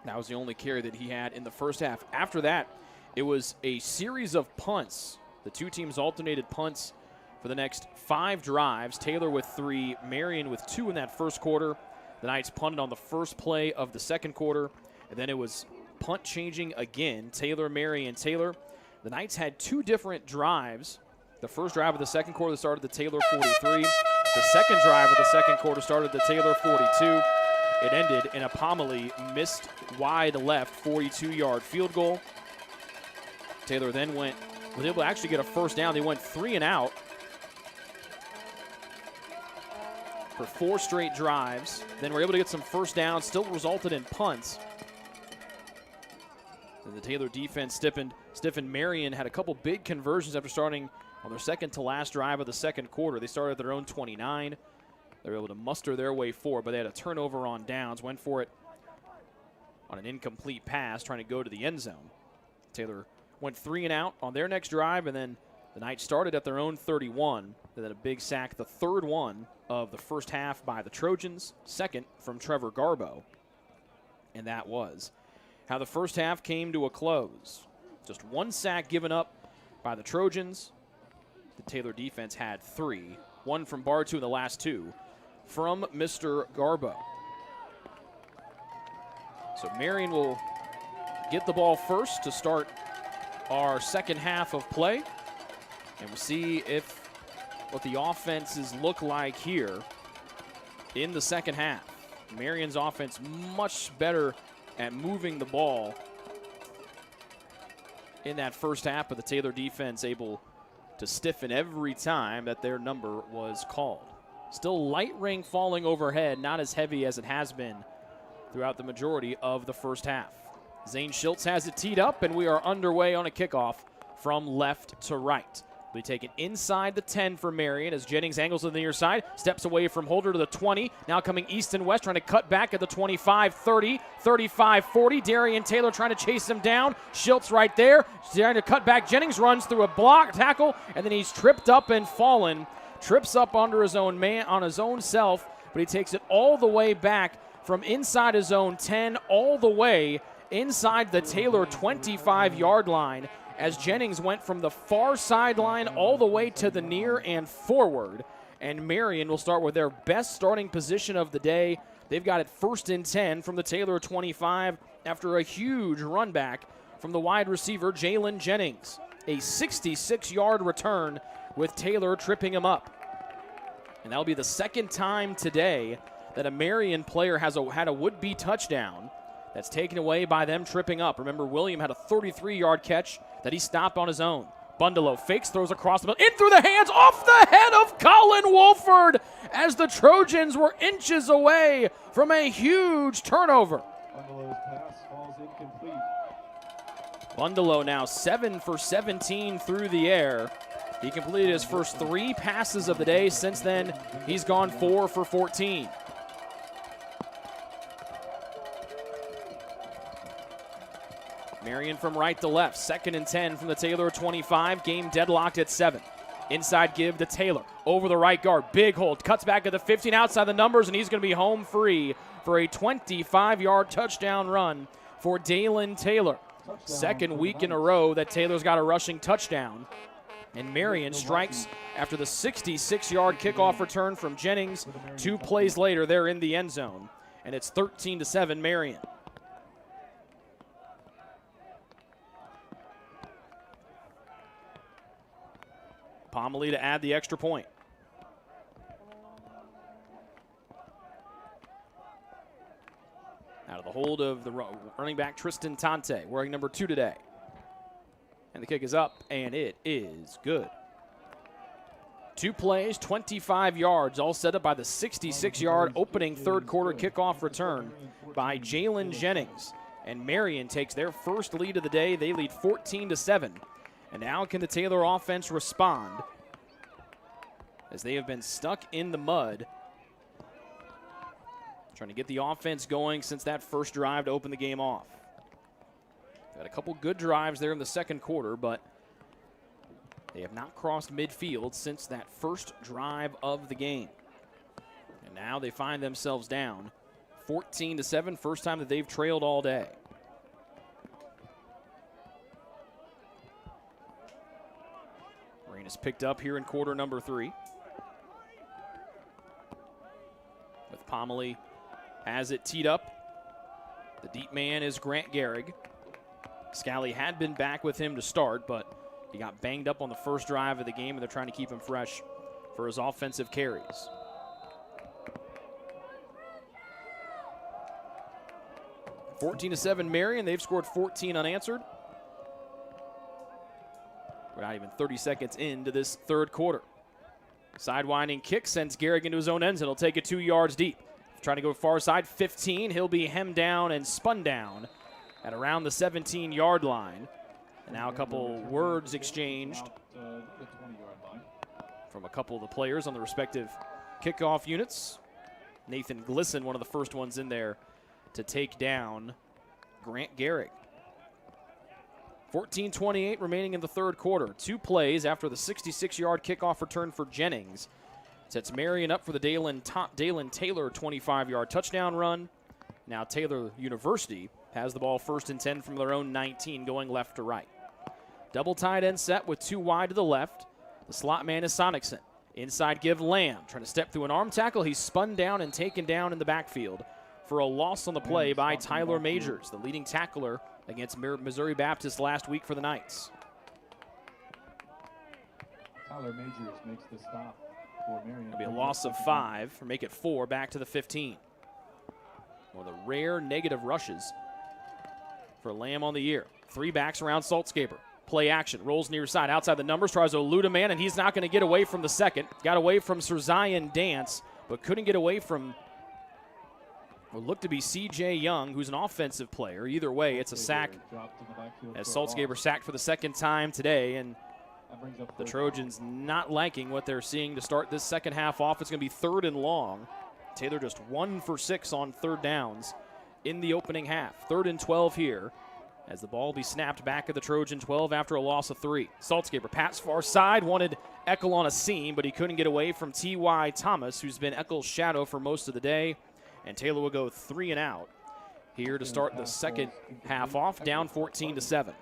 S3: That was the only carry that he had in the first half. After that, it was a series of punts. The two teams alternated punts for the next 5 drives. Taylor with 3, Marian with 2 in that first quarter. The Knights punted on the first play of the second quarter, and then it was punt changing again. Taylor, Marian, Taylor. The Knights had 2 different drives. The first drive of the second quarter started the Taylor 43. The second drive of the second quarter started the Taylor 42. It ended in a Pomeroy missed wide left 42-yard field goal. Taylor then was able to actually get a first down. They went 3 and out for 4 straight drives. Then were able to get some first downs, still resulted in punts. And the Taylor defense stiffened. Marian had a couple big conversions after starting on their second to last drive of the second quarter. They started at their own 29. They were able to muster their way forward, but they had a turnover on downs. Went for it on an incomplete pass, trying to go to the end zone. Taylor went 3 and out on their next drive, and then the Knights started at their own 31. They had a big sack, the 3rd one of the first half by the Trojans, 2nd from Trevor Garbo. And that was how the first half came to a close. Just 1 sack given up by the Trojans. The Taylor defense had 3. 1 from Bartu in the last 2 from Mr. Garbo. So Marian will get the ball first to start our second half of play. And we'll see what the offenses look like here in the second half. Marian's offense much better at moving the ball in that first half, but the Taylor defense able to stiffen every time that their number was called. Still light rain falling overhead, not as heavy as it has been throughout the majority of the first half. Zane Schultz has it teed up, and we are underway on a kickoff from left to right. We take it inside the 10 for Marian as Jennings angles to the near side, steps away from Holder to the 20, now coming east and west, trying to cut back at the 25, 30, 35, 40. Darian Taylor trying to chase him down. Schultz right there, trying to cut back. Jennings runs through a block tackle, and then he's tripped up and fallen. Trips up under his own man, on his own self, but he takes it all the way back from inside his own 10, all the way inside the Taylor 25-yard line, as Jennings went from the far sideline all the way to the near and forward. And Marian will start with their best starting position of the day. They've got it 1st and 10 from the Taylor 25 after a huge run back from the wide receiver, Jalen Jennings. A 66-yard return with Taylor tripping him up. And that'll be the 2nd time today that a Marian player had a would-be touchdown that's taken away by them tripping up. Remember, William had a 33-yard catch that he stopped on his own. Bundalo fakes, throws across the middle, in through the hands, off the head of Colin Wolford, as the Trojans were inches away from a huge turnover.
S4: Bundalo's pass falls incomplete.
S3: Bundalo now 7 for 17 through the air. He completed his first 3 passes of the day. Since then, he's gone 4 for 14. Marian from right to left. 2nd and 10 from the Taylor 25. Game deadlocked at 7. Inside give to Taylor. Over the right guard. Big hold. Cuts back at the 15 outside the numbers, and he's going to be home free for a 25-yard touchdown run for Dalen Taylor. 2nd week in a row that Taylor's got a rushing touchdown. And Marian strikes after the 66-yard kickoff return from Jennings. 2 plays later, they're in the end zone. And it's 13-7 Marian. Pomeroy to add the extra point. Out of the hold of the running back Tristan Tante, wearing number 2 today. And the kick is up, and it is good. 2 plays, 25 yards, all set up by the 66-yard opening third quarter kickoff return by Jalen Jennings. And Marian takes their first lead of the day. They lead 14-7. And now can the Taylor offense respond, as they have been stuck in the mud, trying to get the offense going since that first drive to open the game off. Had a couple good drives there in the second quarter, but they have not crossed midfield since that first drive of the game. And now they find themselves down 14-7, first time that they've trailed all day. Rain is picked up here in quarter number 3. With Pomeroy has it teed up. The deep man is Grant Gehrig. Scally had been back with him to start, but he got banged up on the first drive of the game, and they're trying to keep him fresh for his offensive carries. (14-7) Marian. They've scored 14 unanswered. We're not even 30 seconds into this third quarter. Sidewinding kick sends Gehrig into his own end zone. He'll take it 2 yards deep. Trying to go far side, 15. He'll be hemmed down and spun down at around the 17-yard line. And now a couple words exchanged from a couple of the players on the respective kickoff units. Nathan Glisson, one of the first ones in there to take down Grant Gehrig. 14:28 remaining in the third quarter. 2 plays after the 66-yard kickoff return for Jennings sets Marian up for the Dalen Taylor 25-yard touchdown run. Now Taylor University has the ball 1st and 10 from their own 19, going left to right. Double tight end set with 2 wide to the left. The slot man is Sonicson. Inside give Lamb, trying to step through an arm tackle. He's spun down and taken down in the backfield for a loss on the play by Tyler Majors, the leading tackler against Missouri Baptist last week for the Knights.
S4: Tyler Majors makes the stop for Marian.
S3: It'll be a loss of 5, or make it 4, back to the 15. One of the rare negative rushes for Lamb on the year. 3 backs around Saltzgaber. Play action, rolls near side, outside the numbers, tries to elude a man, and he's not going to get away from the second. Got away from Sir Zion Dance, but couldn't get away from what looked to be C.J. Young, who's an offensive player. Either way, it's a sack, as Saltzgaber sacked for the second time today, and the Trojans not liking what they're seeing to start this second half off. It's going to be 3rd and long. Taylor just 1 for 6 on 3rd downs in the opening half. 3rd and 12 here, as the ball will be snapped back at the Trojan 12 after a loss of 3. Saltzgaber pass far side, wanted Eckel on a seam, but he couldn't get away from T.Y. Thomas, who's been Eckel's shadow for most of the day. And Taylor will go 3 and out here to start the second half off, down 14-7.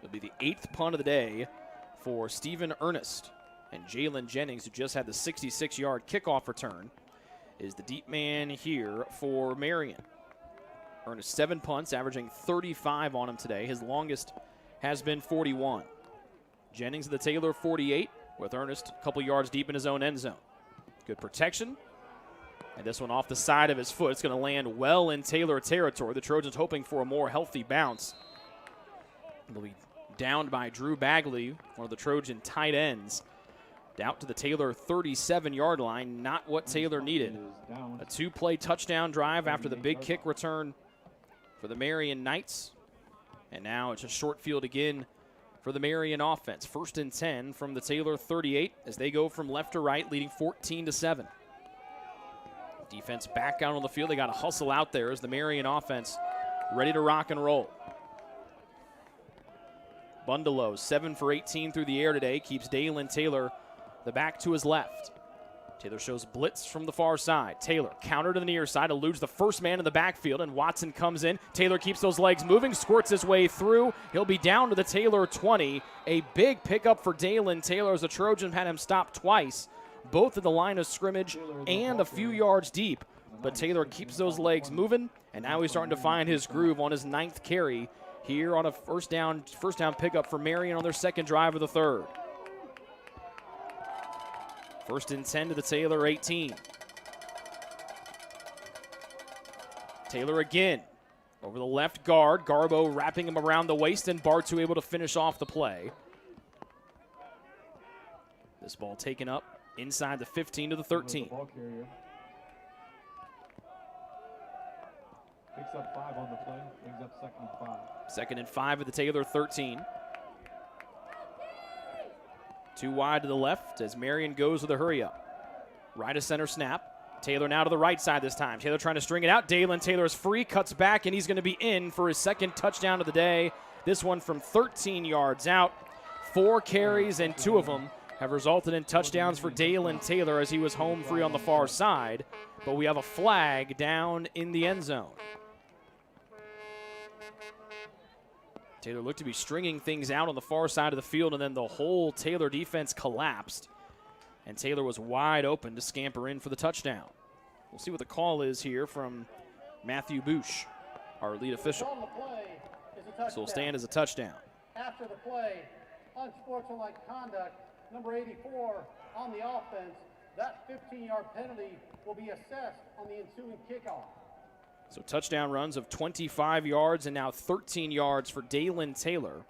S3: It'll be the 8th punt of the day for Stephen Ernest. And Jalen Jennings, who just had the 66-yard kickoff return, is the deep man here for Marian. Ernest 7 punts, averaging 35 on him today. His longest has been 41. Jennings of the Taylor 48, with Ernest a couple yards deep in his own end zone. Good protection. And this one off the side of his foot. It's going to land well in Taylor territory. The Trojans hoping for a more healthy bounce. They'll be downed by Drew Bagley, one of the Trojan tight ends. Out to the Taylor 37-yard line. Not what Taylor needed. A 2-play touchdown drive after the big kick return for the Marian Knights. And now it's a short field again for the Marian offense. 1st and 10 from the Taylor 38 as they go from left to right, leading 14-7. Defense back out on the field. They got to hustle out there as the Marian offense ready to rock and roll. Bundelow, 7 for 18 through the air today, keeps Dalen Taylor the back to his left. Taylor shows blitz from the far side. Taylor counter to the near side, eludes the first man in the backfield, and Watson comes in. Taylor keeps those legs moving, squirts his way through. He'll be down to the Taylor 20. A big pickup for Dalen Taylor as the Trojans had him stopped twice, both at the line of scrimmage and a few yards deep. But Taylor keeps those legs moving, and now he's starting to find his groove on his 9th carry here on a first down pickup for Marian on their second drive of the third. 1st and 10 to the Taylor 18. Taylor again over the left guard. Garbo wrapping him around the waist, and Bartu able to finish off the play. This ball taken up inside the 15 to the 13.
S4: Ball carrier. Picks up 5 on the play, brings up 2nd and 5.
S3: 2nd and 5 at the Taylor 13. 2 wide to the left as Marian goes with a hurry up. Right of center snap. Taylor now to the right side this time. Taylor trying to string it out. Dalen Taylor is free, cuts back, and he's going to be in for his second touchdown of the day. This one from 13 yards out. 4 carries, and 2 of them have resulted in touchdowns for Dalen Taylor as he was home free on the far side. But we have a flag down in the end zone. Taylor looked to be stringing things out on the far side of the field, and then the whole Taylor defense collapsed. And Taylor was wide open to scamper in for the touchdown. We'll see what the call is here from Matthew Bush, our lead official. So it'll stand as a touchdown.
S6: After the play, unsportsmanlike conduct, number 84 on the offense, that 15-yard penalty will be assessed on the ensuing kickoff.
S3: So touchdown runs of 25 yards and now 13 yards for Dalen Taylor.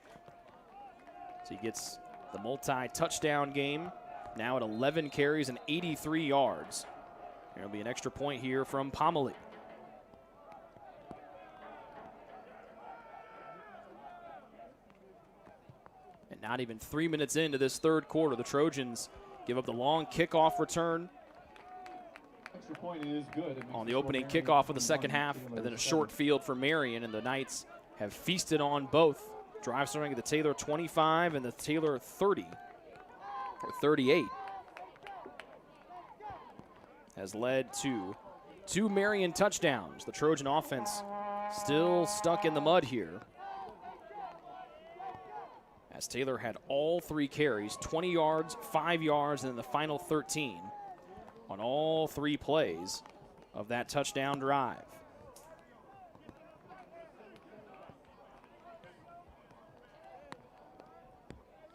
S3: So he gets the multi-touchdown game now at 11 carries and 83 yards. There'll be an extra point here from Pomelee. And not even 3 minutes into this third quarter, the Trojans give up the long kickoff return
S4: Extra point is good.
S3: on the opening kickoff of the second half, and then a short field for Marian, and the Knights have feasted on both. Drive starting at the Taylor 25 and the Taylor 30, or 38, has led to 2 Marian touchdowns. The Trojan offense still stuck in the mud here, as Taylor had all 3 carries, 20 yards, 5 yards, and then the final 13 on all 3 plays of that touchdown drive.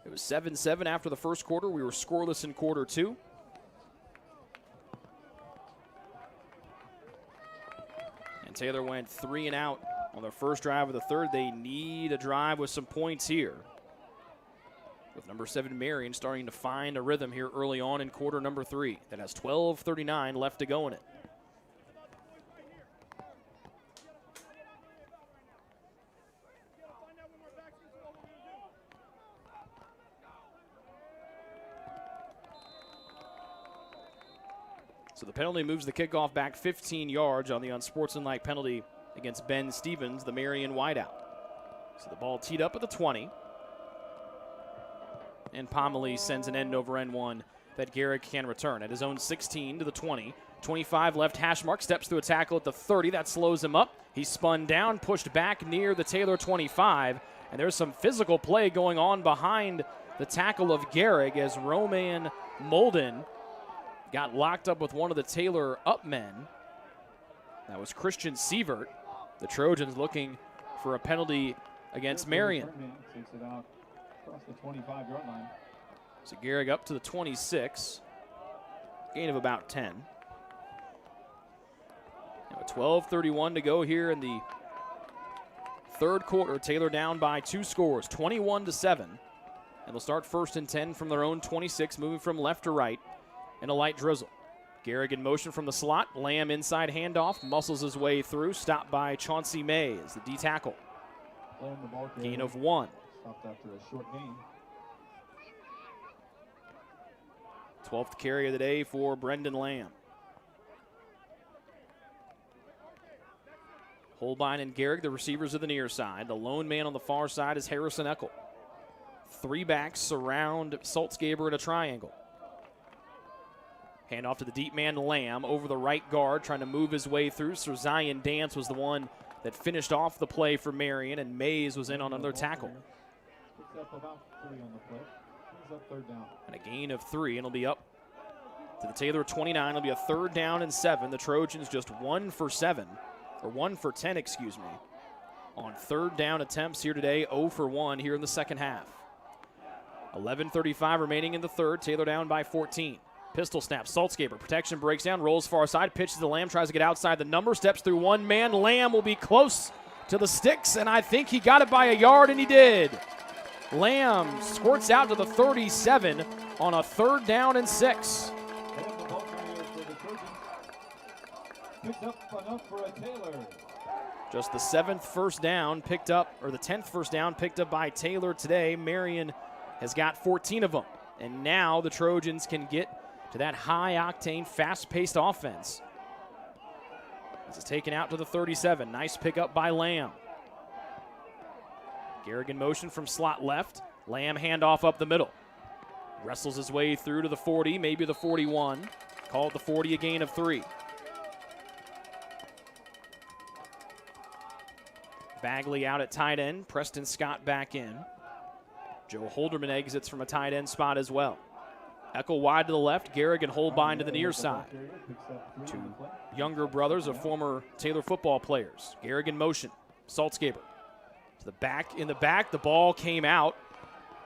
S3: It was 7-7 after the first quarter. We were scoreless in quarter 2. And Taylor went 3 and out on their first drive of the third. They need a drive with some points here, with number 7 Marian starting to find a rhythm here early on in quarter number 3. That has 12:39 left to go in it. So the penalty moves the kickoff back 15 yards on the unsportsmanlike penalty against Ben Stevens, the Marian wideout. So the ball teed up at the 20. And Pomelee sends an end-over-end one that Garrick can return at his own 16 to the 20. 25 left hash mark, steps through a tackle at the 30. That slows him up. He's spun down, pushed back near the Taylor 25. And there's some physical play going on behind the tackle of Garrick as Roman Molden got locked up with one of the Taylor up men. That was Christian Sievert. The Trojans looking for a penalty against Marian.
S4: Takes it out across the 25-yard line.
S3: So Garrick up to the 26. Gain of about 10. Now 12:31 to go here in the third quarter. Taylor down by 2 scores, 21-7. And they'll start 1st and 10 from their own 26, moving from left to right in a light drizzle. Garrick in motion from the slot. Lamb inside handoff, muscles his way through, stopped by Chauncey Mays, the D tackle. Gain of 1.
S4: Stopped after a short gain.
S3: 12th carry of the day for Brendan Lamb. Holbein and Garrick, the receivers of the near side. The lone man on the far side is Harrison Eckel. 3 backs surround Saltzgaber in a triangle. Hand off to the deep man Lamb over the right guard, trying to move his way through. Sir Zion Dance was the one that finished off the play for Marian, and Mays was in on another tackle.
S4: Picks up about 3 on the play. Brings up 3rd down.
S3: And a gain of 3, and it'll be up to the Taylor 29. It'll be a 3rd down and 7. The Trojans just 1 for 7, or 1 for 10, excuse me, on third down attempts here today, 0 for 1 here in the second half. 11:35 remaining in the third. Taylor down by 14. Pistol snap. Saltzgaber. Protection breaks down. Rolls far side. Pitches to Lamb. Tries to get outside the number. Steps through one man. Lamb will be close to the sticks, and I think he got it by a yard, and he did. Lamb squirts out to the 37 on a third down and 6. Just the 7th first down picked up, or the 10th first down picked up by Taylor today. Marian has got 14 of them. And now the Trojans can get to that high-octane, fast-paced offense. This is taken out to the 37. Nice pickup by Lamb. Garrigan motion from slot left. Lamb handoff up the middle. Wrestles his way through to the 40, maybe the 41. Call it the 40, a gain of 3. Bagley out at tight end. Preston Scott back in. Joe Holderman exits from a tight end spot as well. Eckel wide to the left. Garrigan Holbein to the near side. Two younger brothers of former Taylor football players. Garrigan motion. Saltzgaber to the back. In the back, the ball came out.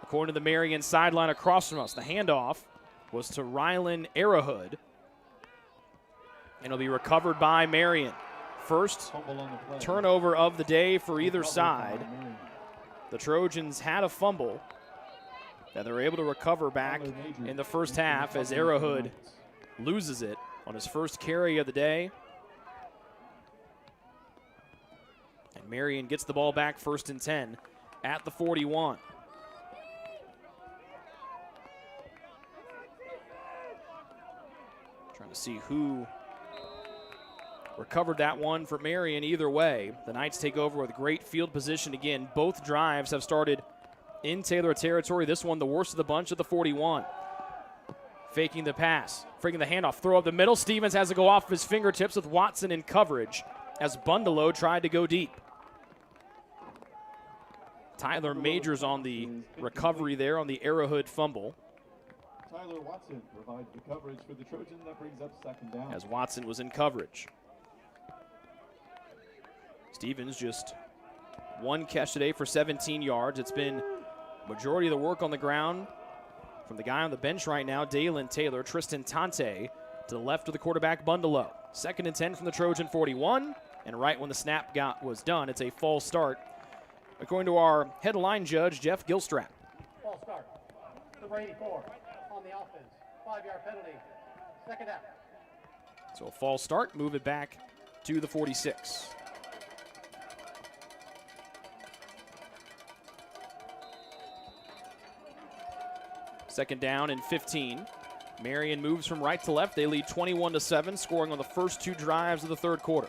S3: According to the Marian sideline across from us, the handoff was to Rylan Arrowhood. And it'll be recovered by Marian. First turnover of the day for either side. The Trojans had a fumble that they were able to recover back in the first half as Arrowhood loses it on his first carry of the day. And Marian gets the ball back, 1st and 10 at the 41. Trying to see who recovered that one for Marian. Either way, the Knights take over with great field position again. Both drives have started in Taylor territory. This one, the worst of the bunch at the 41. Faking the pass, faking the handoff, throw up the middle. Stevens has to go off his fingertips with Watson in coverage as Bundelow tried to go deep. Tyler Majors on the recovery there on the Arrowhood fumble.
S4: Tyler Watson provides the coverage for the Trojans. That brings up 2nd down.
S3: As Watson was in coverage. Stevens just one catch today for 17 yards. It's been majority of the work on the ground from the guy on the bench right now, Dalen Taylor. Tristan Tante to the left of the quarterback, Bundelow. 2nd and 10 from the Trojan 41. And right when the snap was done, it's a false start, according to our headline judge, Jeff Gilstrap.
S6: False start. Number 84 on the offense. 5-yard penalty. 2nd down.
S3: So a false start, move it back to the 46. Second down and 15. Marian moves from right to left. They lead 21-7, scoring on the first 2 drives of the third quarter.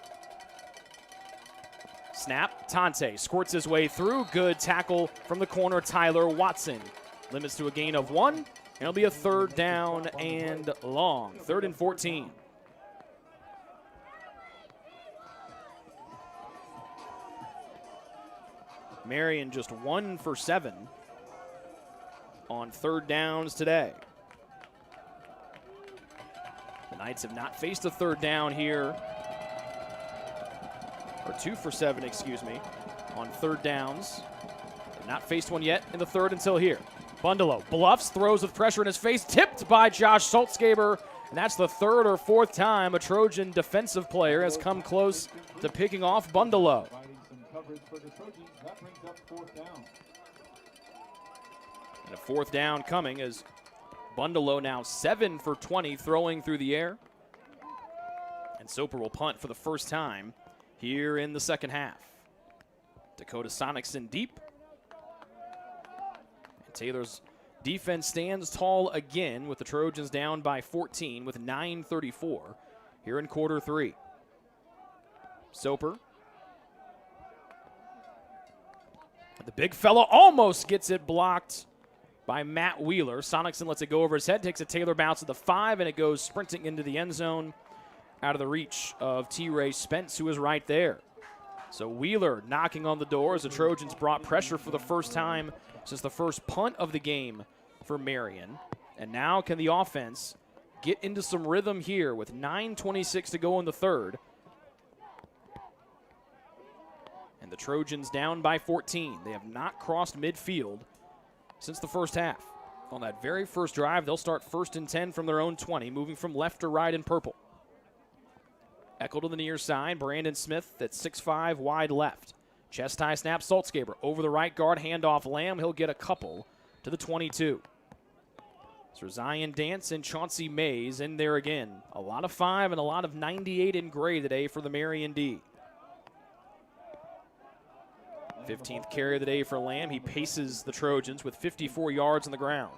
S3: Snap. Tante squirts his way through. Good tackle from the corner, Tyler Watson. Limits to a gain of 1. And it'll be a 3rd down and long. 3rd and 14. Marian just 1 for 7 on 3rd downs today. The Knights have not faced a 3rd down here, or 2 for 7, excuse me, on 3rd downs. They've not faced one yet in the 3rd until here. Bundelow bluffs, throws with pressure in his face, tipped by Josh Saltzgaber, and that's the 3rd or 4th time a Trojan defensive player has come close to picking off Bundelow. And a 4th down coming as Bundelow now 7 for 20 throwing through the air. And Soper will punt for the first time here in the second half. Dakota Sonicson deep. And Taylor's defense stands tall again with the Trojans down by 14 with 9:34 here in quarter 3. Soper. The big fella almost gets it blocked by Matt Wheeler. Sonicson lets it go over his head, takes a Taylor bounce at the 5, and it goes sprinting into the end zone out of the reach of T-Ray Spence, who is right there. So Wheeler knocking on the door as the Trojans brought pressure for the first time since the first punt of the game for Marian. And now can the offense get into some rhythm here with 9:26 to go in the 3rd. And the Trojans down by 14. They have not crossed midfield since the first half. On that very first drive, they'll start 1st and 10 from their own 20, moving from left to right in purple. Eckel to the near side. Brandon Smith at 6'5", wide left. Chest high snap, Saltzgaber over the right guard, handoff Lamb. He'll get a couple to the 22. So Zion Dance and Chauncey Mays in there again. A lot of 5 and a lot of 98 in gray today for the Marian D. 15th carry of the day for Lamb. He paces the Trojans with 54 yards on the ground.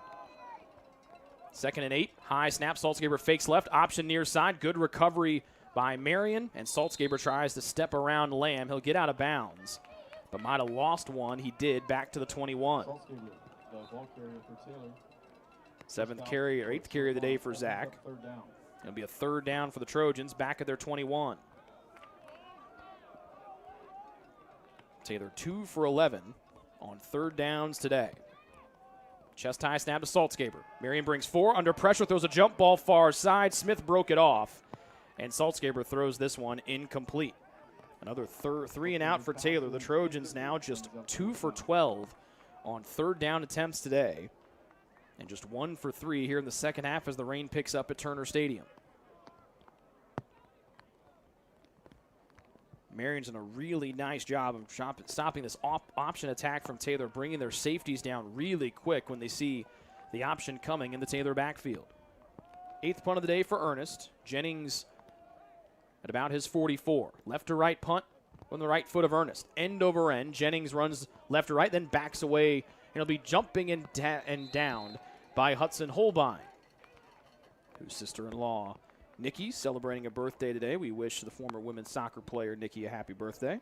S3: 2nd and 8. High snap. Saltzgaber fakes left. Option near side. Good recovery by Marian. And Saltzgaber tries to step around Lamb. He'll get out of bounds, but might have lost one. He did, back to the 21. 7th carry or 8th carry of the day for Zach. It'll be a 3rd down for the Trojans, back at their 21. Taylor 2 for 11 on 3rd downs today. Chest high snap to Saltzgaber. Marian brings 4, under pressure, throws a jump ball far side. Smith broke it off, and Saltzgaber throws this one incomplete. Another 3 and out for Taylor. The Trojans now just 2 for 12 on 3rd down attempts today, and just 1 for 3 here in the second half as the rain picks up at Turner Stadium. Marian's done a really nice job of stopping this option attack from Taylor, bringing their safeties down really quick when they see the option coming in the Taylor backfield. 8th punt of the day for Ernest. Jennings at about his 44. Left to right punt on the right foot of Ernest. End over end. Jennings runs left to right, then backs away, and he'll be jumping and downed by Hudson Holbein, whose sister-in-law Nikki celebrating a birthday today. We wish the former women's soccer player Nikki a happy birthday.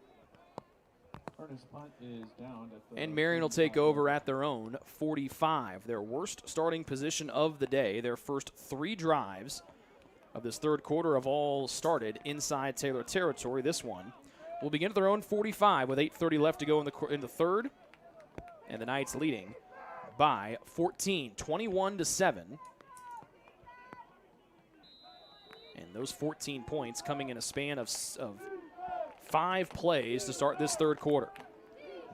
S3: And Marian will take over at their own 45. Their worst starting position of the day. Their first 3 drives of this 3rd quarter have all started inside Taylor territory. This one will begin at their own 45 with 8:30 left to go in the 3rd. And the Knights leading by 14, 21-7. And those 14 points coming in a span of 5 plays to start this 3rd quarter.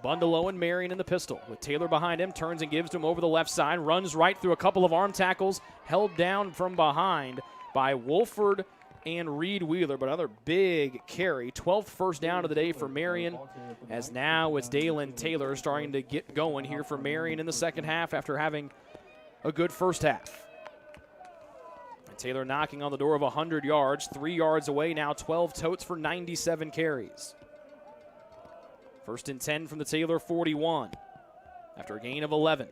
S3: Bundelow and Marian in the pistol with Taylor behind him. Turns and gives to him over the left side. Runs right through a couple of arm tackles. Held down from behind by Wolford and Reed Wheeler. But another big carry. 12th first down of the day for Marian. As now it's Dalen Taylor starting to get going here for Marian in the second half after having a good first half. Taylor knocking on the door of 100 yards, 3 yards away now, 12 totes for 97 carries. 1st and 10 from the Taylor 41 after a gain of 11.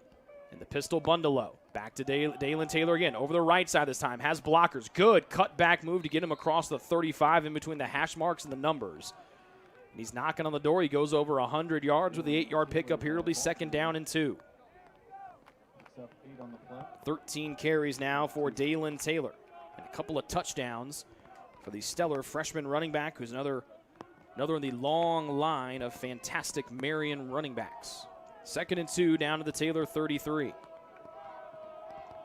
S3: And the pistol Bundelow. Back to Dalen Taylor again, over the right side this time, has blockers. Good cutback move to get him across the 35 in between the hash marks and the numbers. And he's knocking on the door. He goes over 100 yards with the 8-yard pickup here. It'll be 2nd down and 2. 13 carries now for Dalen Taylor, and a couple of touchdowns for the stellar freshman running back, who's another in the long line of fantastic Marian running backs. 2nd and 2 down to the Taylor 33.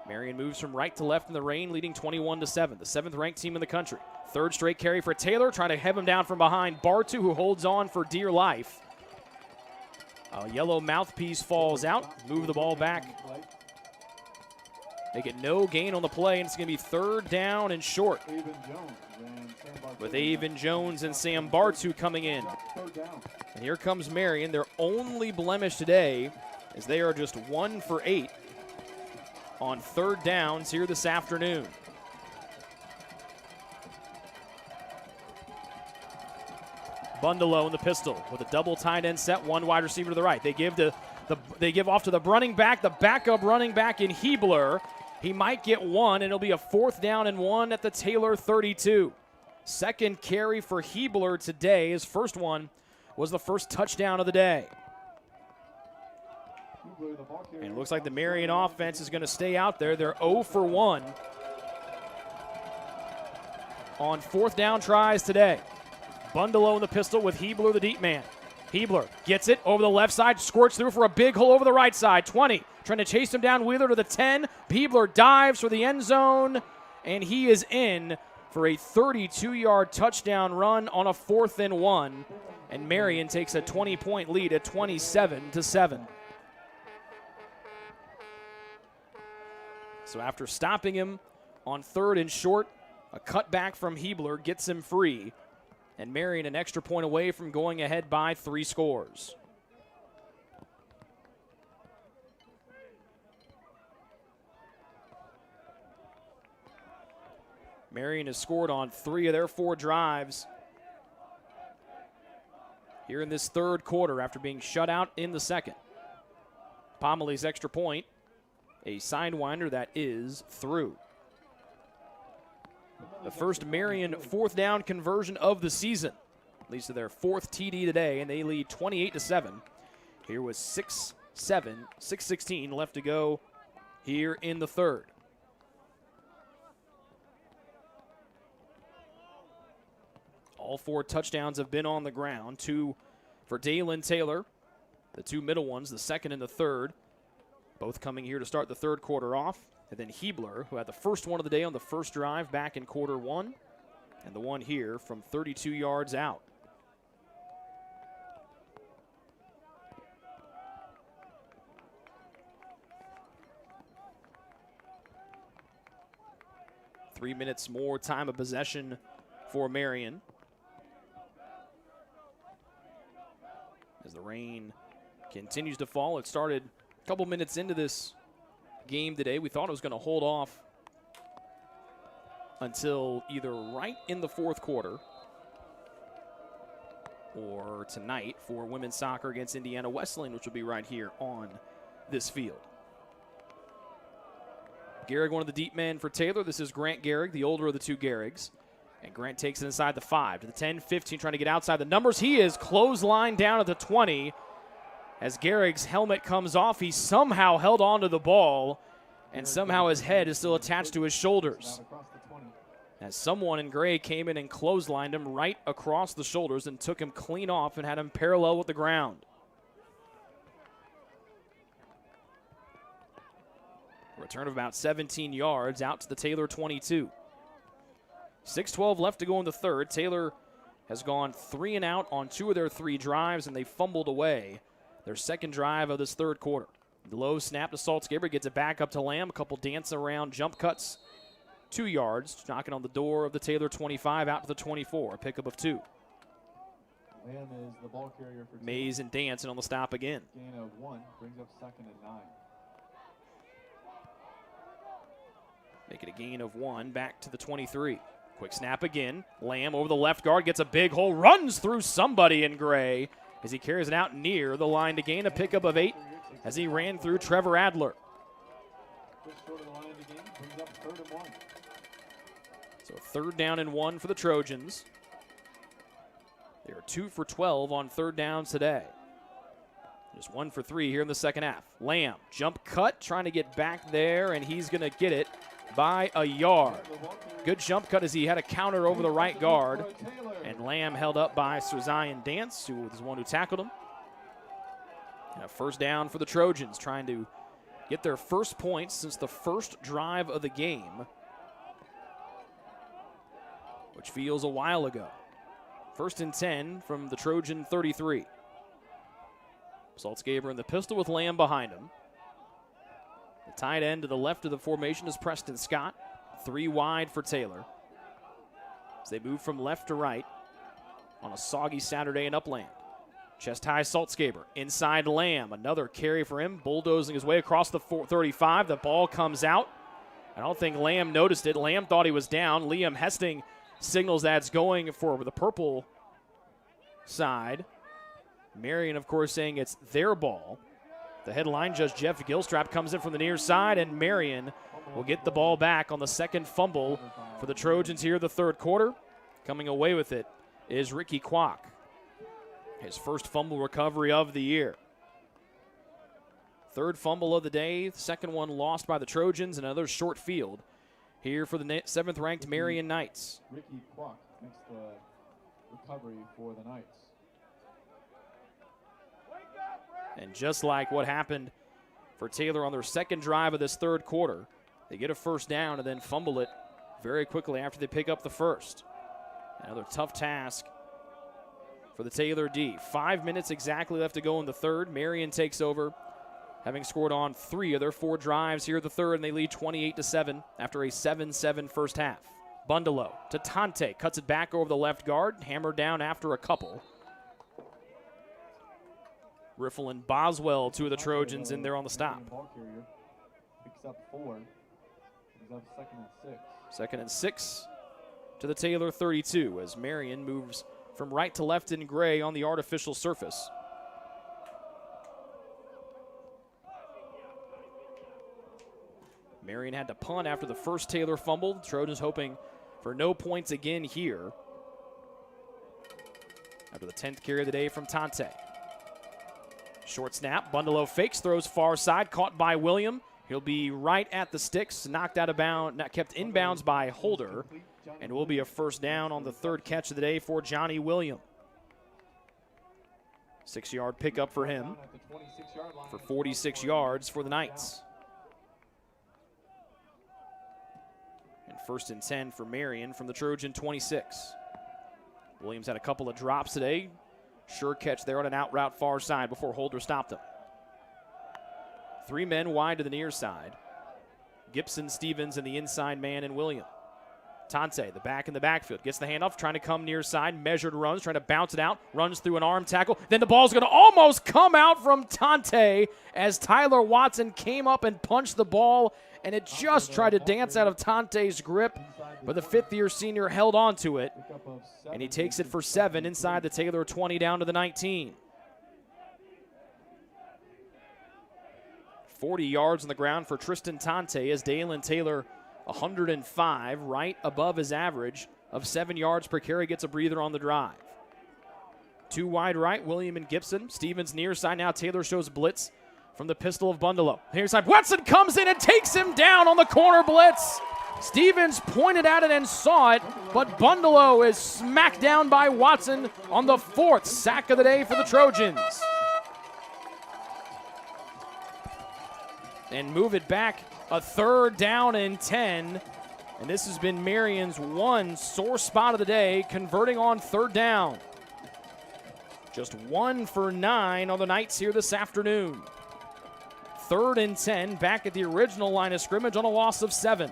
S3: Marian moves from right to left in the rain, leading 21-7, the 7th-ranked team in the country. 3rd straight carry for Taylor, trying to have him down from behind. Bartu, who holds on for dear life. A yellow mouthpiece falls out. Move the ball back. They get no gain on the play, and it's going to be 3rd down and short. With Avon Jones and Sam Bartu coming in. And here comes Marian. Their only blemish today is they are just 1 for 8 on 3rd downs here this afternoon. Bundelow in the pistol with a double tight end set, 1 wide receiver to the right. They give off to the running back, the backup running back in Hebler. He might get 1, and it'll be a 4th down and 1 at the Taylor 32. 2nd carry for Hebler today. His first one was the first touchdown of the day. And it looks like the Marian offense is going to stay out there. They're 0 for 1 on 4th down tries today. Bundelow in the pistol with Hebler, the deep man. Hebler gets it over the left side, squirts through for a big hole over the right side. 20, trying to chase him down. Wheeler to the 10. Hebler dives for the end zone, and he is in for a 32-yard touchdown run on a 4th and 1. and Marian takes a 20-point lead at 27-7. So after stopping him on 3rd and short, a cutback from Hebler gets him free, and Marian an extra point away from going ahead by 3 scores. Marian has scored on 3 of their 4 drives here in this 3rd quarter after being shut out in the 2nd. Pomelay's extra point, a sidewinder that is through. The first Marian 4th down conversion of the season, leads to their 4th TD today, and they lead 28-7. Here was 6:16 left to go here in the 3rd. All 4 touchdowns have been on the ground. 2 for Marian and Taylor, the 2 middle ones, the 2nd and the 3rd, both coming here to start the 3rd quarter off. And then Hebler, who had the first one of the day on the first drive back in quarter 1, and the one here from 32 yards out. Three minutes more time of possession for Marian. As the rain continues to fall, it started a couple minutes into this game today. We thought it was going to hold off until either right in the 4th quarter or tonight for women's soccer against Indiana Wesleyan, which will be right here on this field. Gehrig, one of the deep men for Taylor. This is Grant Gehrig, the older of the 2 Gehrigs. And Grant takes it inside the 5 to the 10, 15, trying to get outside the numbers. He is clotheslined down at the 20. As Gehrig's helmet comes off, he somehow held on to the ball, and somehow his head is still attached to his shoulders. As someone in gray came in and clotheslined him right across the shoulders and took him clean off and had him parallel with the ground. Return of about 17 yards out to the Taylor 22. 6:12 left to go in the 3rd. Taylor has gone 3 and out on 2 of their 3 drives, and they fumbled away their 2nd drive of this 3rd quarter. The low snap to Saltzgaber, gets it back up to Lamb. A couple dance around jump cuts, 2 yards, knocking on the door of the Taylor 25 out to the 24. A pickup of 2.
S4: Lamb is the ball carrier for
S3: Mays and dancing on the stop again.
S4: Gain of 1 brings up 2nd and 9.
S3: Make it a gain of 1 back to the 23. Quick snap again. Lamb over the left guard, gets a big hole, runs through somebody in gray as he carries it out near the line to gain a pickup of 8 as he ran through Trevor Adler.
S4: Just short of the line to gain, brings up 3rd and 1.
S3: So 3rd down and 1 for the Trojans. They are 2 for 12 on 3rd downs today. Just 1 for 3 here in the 2nd half. Lamb, jump cut, trying to get back there, and he's going to get it by a yard. Good jump cut as he had a counter over the right guard, and Lamb held up by Sir Zion Dance, who was the one who tackled him. And a 1st down for the Trojans, trying to get their first points since the first drive of the game, which feels a while ago. 1st and 10 from the Trojan 33. Saltzgaber in the pistol with Lamb behind him. The tight end to the left of the formation is Preston Scott. 3 wide for Taylor as they move from left to right on a soggy Saturday in Upland. Chest high Saltzgaber, inside Lamb. Another carry for him, bulldozing his way across the 35. The ball comes out. I don't think Lamb noticed it. Lamb thought he was down. Liam Hesting signals that's going for the purple side. Marian, of course, saying it's their ball. The headline judge, Jeff Gilstrap, comes in from the near side, and Marian will get the ball back on the 2nd fumble for the Trojans here the 3rd quarter. Coming away with it is Ricky Kwok. His first fumble recovery of the year. 3rd fumble of the day, the 2nd one lost by the Trojans, and another short field here for the 7th-ranked Marian Knights.
S4: Ricky Kwok makes the recovery for the Knights.
S3: And just like what happened for Taylor on their 2nd drive of this 3rd quarter, they get a 1st down and then fumble it very quickly after they pick up the 1st. Another tough task for the Taylor D. 5 minutes exactly left to go in the third. Marian takes over, having scored on 3 of their 4 drives here in the third, and they lead 28-7 after a 7-7 first half. Bundalo to Tante, cuts it back over the left guard, hammered down after a couple. Riffle and Boswell, 2 of the Trojans, in there on the stop.
S4: Picks up 4. He's up 2nd and 6.
S3: 2nd and 6 to the Taylor 32 as Marian moves from right to left in gray on the artificial surface. Marian had to punt after the first Taylor fumbled. Trojans hoping for no points again here. After the 10th carry of the day from Tante. Short snap, Bundalo fakes, throws far side, caught by William. He'll be right at the sticks, knocked out of bounds, not kept in bounds by Holder, and will be a first down on the 3rd catch of the day for Johnny William. 6-yard pickup for him for 46 yards for the Knights. And 1st and 10 for Marian from the Trojan 26. Williams had a couple of drops today. Sure catch there on an out route far side before Holder stopped him. 3 men wide to the near side. Gibson, Stevens, and the inside man in William. Tante, the back in the backfield, gets the handoff, trying to come near side, measured runs, trying to bounce it out, runs through an arm tackle. Then the ball's going to almost come out from Tante as Tyler Watson came up and punched the ball, and it just tried to dance out of Tante's grip, but the 5th-year senior held on to it, and he takes it for 7 inside the Taylor 20 down to the 19. 40 yards on the ground for Tristan Tante as Dalen Taylor 105, right above his average of 7 yards per carry, gets a breather on the drive. 2 wide right, William and Gibson. Stevens near side now. Taylor shows blitz from the pistol of Bundalo. Near side, Watson comes in and takes him down on the corner blitz. Stevens pointed at it and saw it, but Bundalo is smacked down by Watson on the 4th sack of the day for the Trojans. And move it back, a 3rd down and 10. And this has been Marian's one sore spot of the day, converting on 3rd down. Just 1 for 9 on the Knights here this afternoon. 3rd and 10, back at the original line of scrimmage on a loss of 7.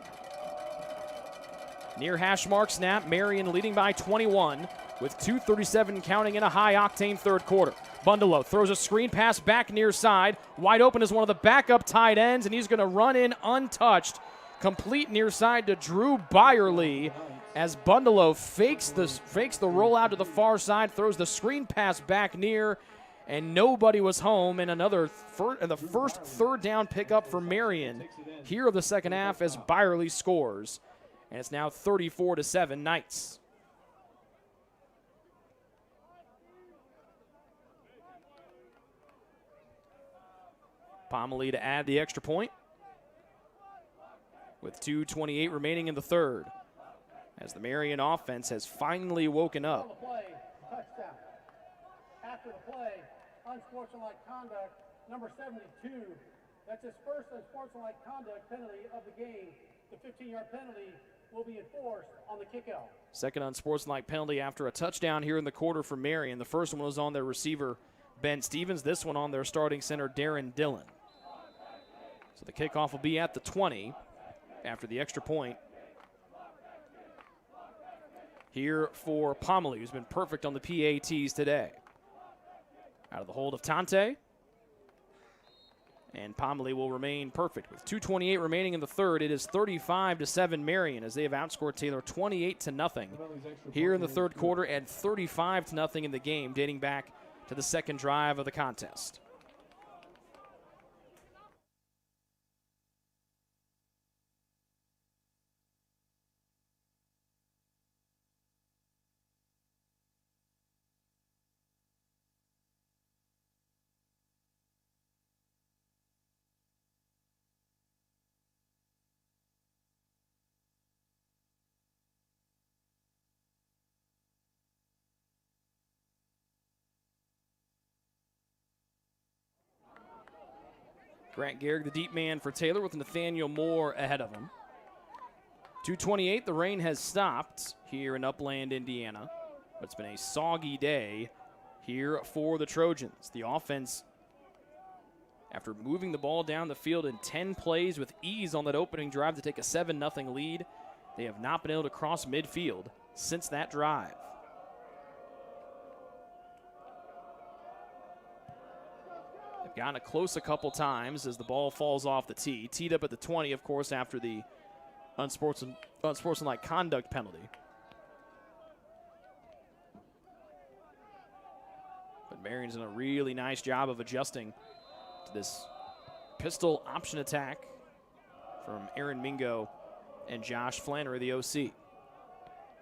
S3: Near hash mark snap, Marian leading by 21 with 2:37 counting in a high-octane 3rd quarter. Bundalo throws a screen pass back near side. Wide open is one of the backup tight ends, and he's going to run in untouched. Complete near side to Drew Byerly as Bundalo fakes the rollout to the far side, throws the screen pass back near, and nobody was home. And the first 3rd down pickup for Marian here of the 2nd half as Byerly scores. And it's now 34-7 Knights. Pomelee to add the extra point with 2:28 remaining in the 3rd as the Marian offense has finally woken up.
S6: On the play, touchdown. After the play, unsportsmanlike conduct, number 72. That's his first unsportsmanlike conduct penalty of the game. The 15-yard penalty will be enforced on the kickout. 2nd
S3: unsportsmanlike penalty after a touchdown here in the quarter for Marian. The first one was on their receiver, Ben Stevens. This one on their starting center, Darren Dillon. So the kickoff will be at the 20 after the extra point. Here for Pomelee, who's been perfect on the PATs today. Out of the hold of Tante. And Pomelee will remain perfect. With 2:28 remaining in the 3rd, it is 35-7 Marian as they have outscored Taylor 28-0 here in the 3rd quarter and 35-0 in the game, dating back to the 2nd drive of the contest. Grant Gehrig, the deep man for Taylor, with Nathaniel Moore ahead of him. 2:28, the rain has stopped here in Upland, Indiana. But it's been a soggy day here for the Trojans. The offense, after moving the ball down the field in 10 plays with ease on that opening drive to take a 7-0 lead, they have not been able to cross midfield since that drive. They've gotten close a couple times as the ball falls off the tee. Teed up at the 20, of course, after the unsportsmanlike conduct penalty. But Marian's done a really nice job of adjusting to this pistol option attack from Aaron Mingo and Josh Flannery, the OC.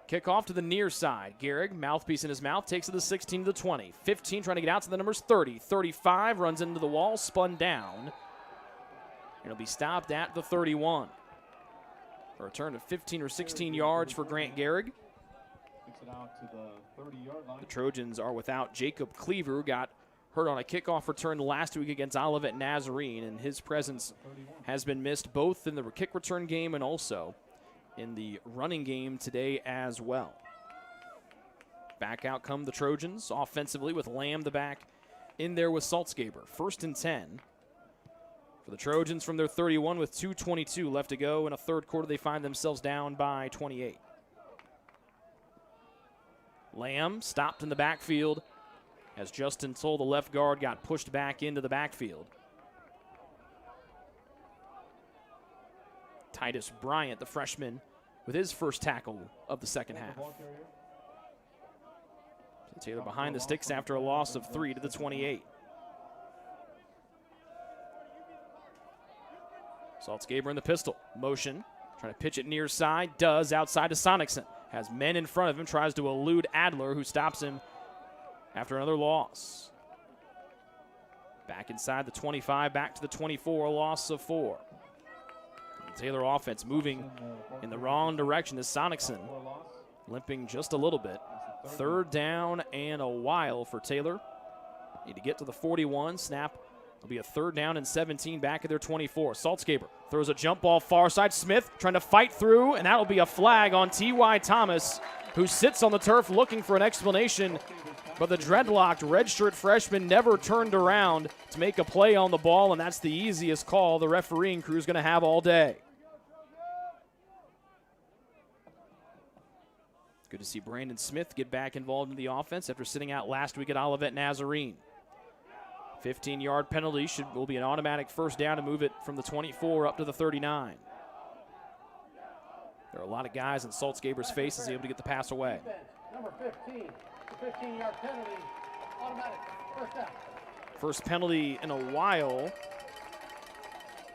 S3: Kickoff to the near side. Gehrig, mouthpiece in his mouth, takes it to the 16 to the 20. 15 trying to get out to the numbers 30. 35 runs into the wall, spun down. And it'll be stopped at the 31. A return of 15 or 16 yards for Grant Gehrig. The Trojans are without Jacob Cleaver, who got hurt on a kickoff return last week against Olivet Nazarene, and his presence has been missed both in the kick return game and also in the running game today as well. Back out come the Trojans offensively with Lamb the back in there with Saltzgaber. 1st and 10 for the Trojans from their 31 with 2:22 left to go. In a third quarter, they find themselves down by 28. Lamb stopped in the backfield as Justin Toll, the left guard, got pushed back into the backfield. Titus Bryant, the freshman, with his first tackle of the second half. Taylor behind the sticks after a loss of 3 to the 28. Saltzgaber in the pistol. Motion. Trying to pitch it near side. Does outside to Sonicson. Has men in front of him. Tries to elude Adler, who stops him after another loss. Back inside the 25. Back to the 24. A loss of 4. The Taylor offense moving in the wrong direction as Sonicson limping just a little bit. 3rd down and a while for Taylor. Need to get to the 41. Snap. It'll be a 3rd down and 17 back at their 24. Saltzgaber throws a jump ball far side. Smith trying to fight through, and that'll be a flag on T.Y. Thomas, who sits on the turf looking for an explanation. But the dreadlocked redshirt freshman never turned around to make a play on the ball, and that's the easiest call the refereeing crew is going to have all day. Good to see Brandon Smith get back involved in the offense after sitting out last week at Olivet Nazarene. 15-yard penalty will be an automatic 1st down to move it from the 24 up to the 39. There are a lot of guys in Saltzgaber's face as he's able to get the pass away.
S6: Number 15, the 15-yard penalty, automatic 1st down.
S3: First penalty in a while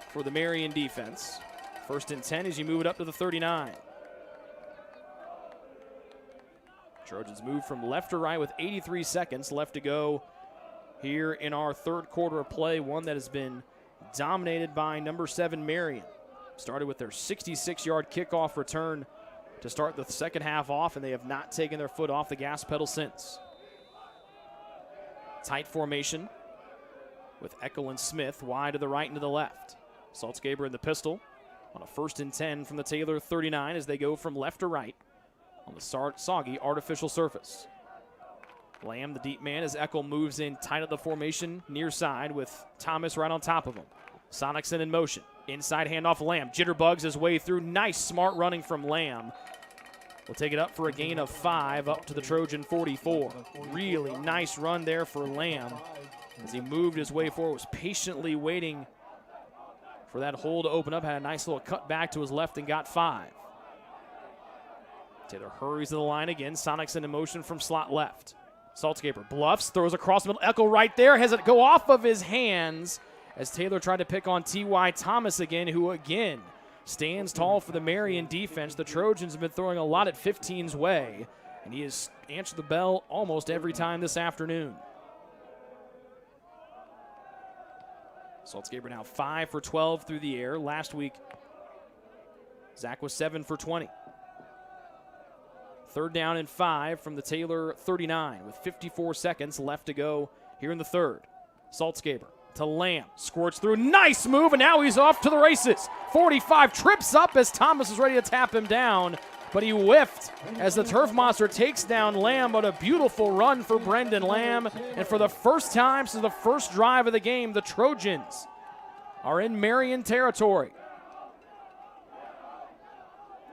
S3: for the Marian defense. 1st and 10 as you move it up to the 39. Trojans move from left to right with 83 seconds left to go here in our 3rd quarter of play, one that has been dominated by number 7 Marian. Started with their 66-yard kickoff return to start the second half off, and they have not taken their foot off the gas pedal since. Tight formation with Eckel and Smith wide to the right and to the left. Saltzgaber in the pistol on a 1st and 10 from the Taylor 39 as they go from left to right on the soggy artificial surface. Lamb, the deep man, as Eckel moves in tight at the formation near side with Thomas right on top of him. Sonicson in motion. Inside handoff Lamb. Jitterbugs his way through. Nice, smart running from Lamb. We'll take it up for a gain of 5 up to the Trojan 44. Really nice run there for Lamb as he moved his way forward. Was patiently waiting for that hole to open up. Had a nice little cut back to his left and got 5. Taylor hurries to the line again. Sonicson in motion from slot left. Saltzgaber bluffs, throws across the middle. Eckel right there, has it go off of his hands as Taylor tried to pick on T.Y. Thomas again, who again stands tall for the Marian defense. The Trojans have been throwing a lot at 15's way, and he has answered the bell almost every time this afternoon. Saltzgaber now 5 for 12 through the air. Last week, Zach was 7 for 20. 3rd down and 5 from the Taylor 39 with 54 seconds left to go here in the 3rd. Saltzgaber to Lamb, squirts through, nice move, and now he's off to the races. 45 trips up as Thomas is ready to tap him down but he whiffed as the Turf Monster takes down Lamb, but a beautiful run for Brendan Lamb. And for the first time since the first drive of the game, the Trojans are in Marian territory.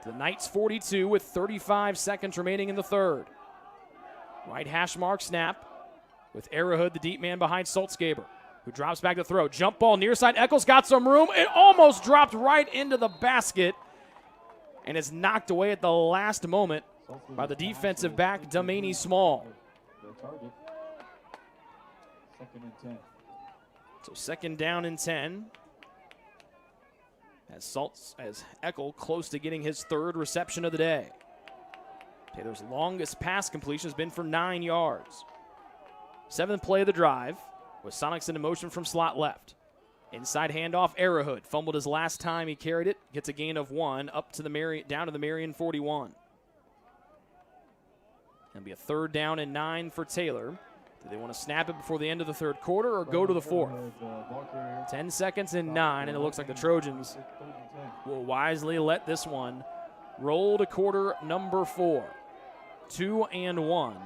S3: The Knights 42 with 35 seconds remaining in the third. Right hash mark snap with Arrowhood, the deep man behind Saltzgaber, who drops back to throw. Jump ball near side. Eccles got some room. It almost dropped right into the basket and is knocked away at the last moment by the defensive back, Delaney Small.
S4: Second and 10.
S3: So second down and 10. As Eckel close to getting his third reception of the day. Taylor's longest pass completion has been for 9 yards. Seventh play of the drive with Sonicson in motion from slot left. Inside handoff, Arrowhood fumbled his last time he carried it. Gets a gain of 1 up to down to the Marian 41. It'll be a third down and 9 for Taylor. Do they want to snap it before the end of the third quarter or go to the fourth? 10 seconds and 9, and it looks like the Trojans will wisely let this one roll to quarter number 4. 2 and 1.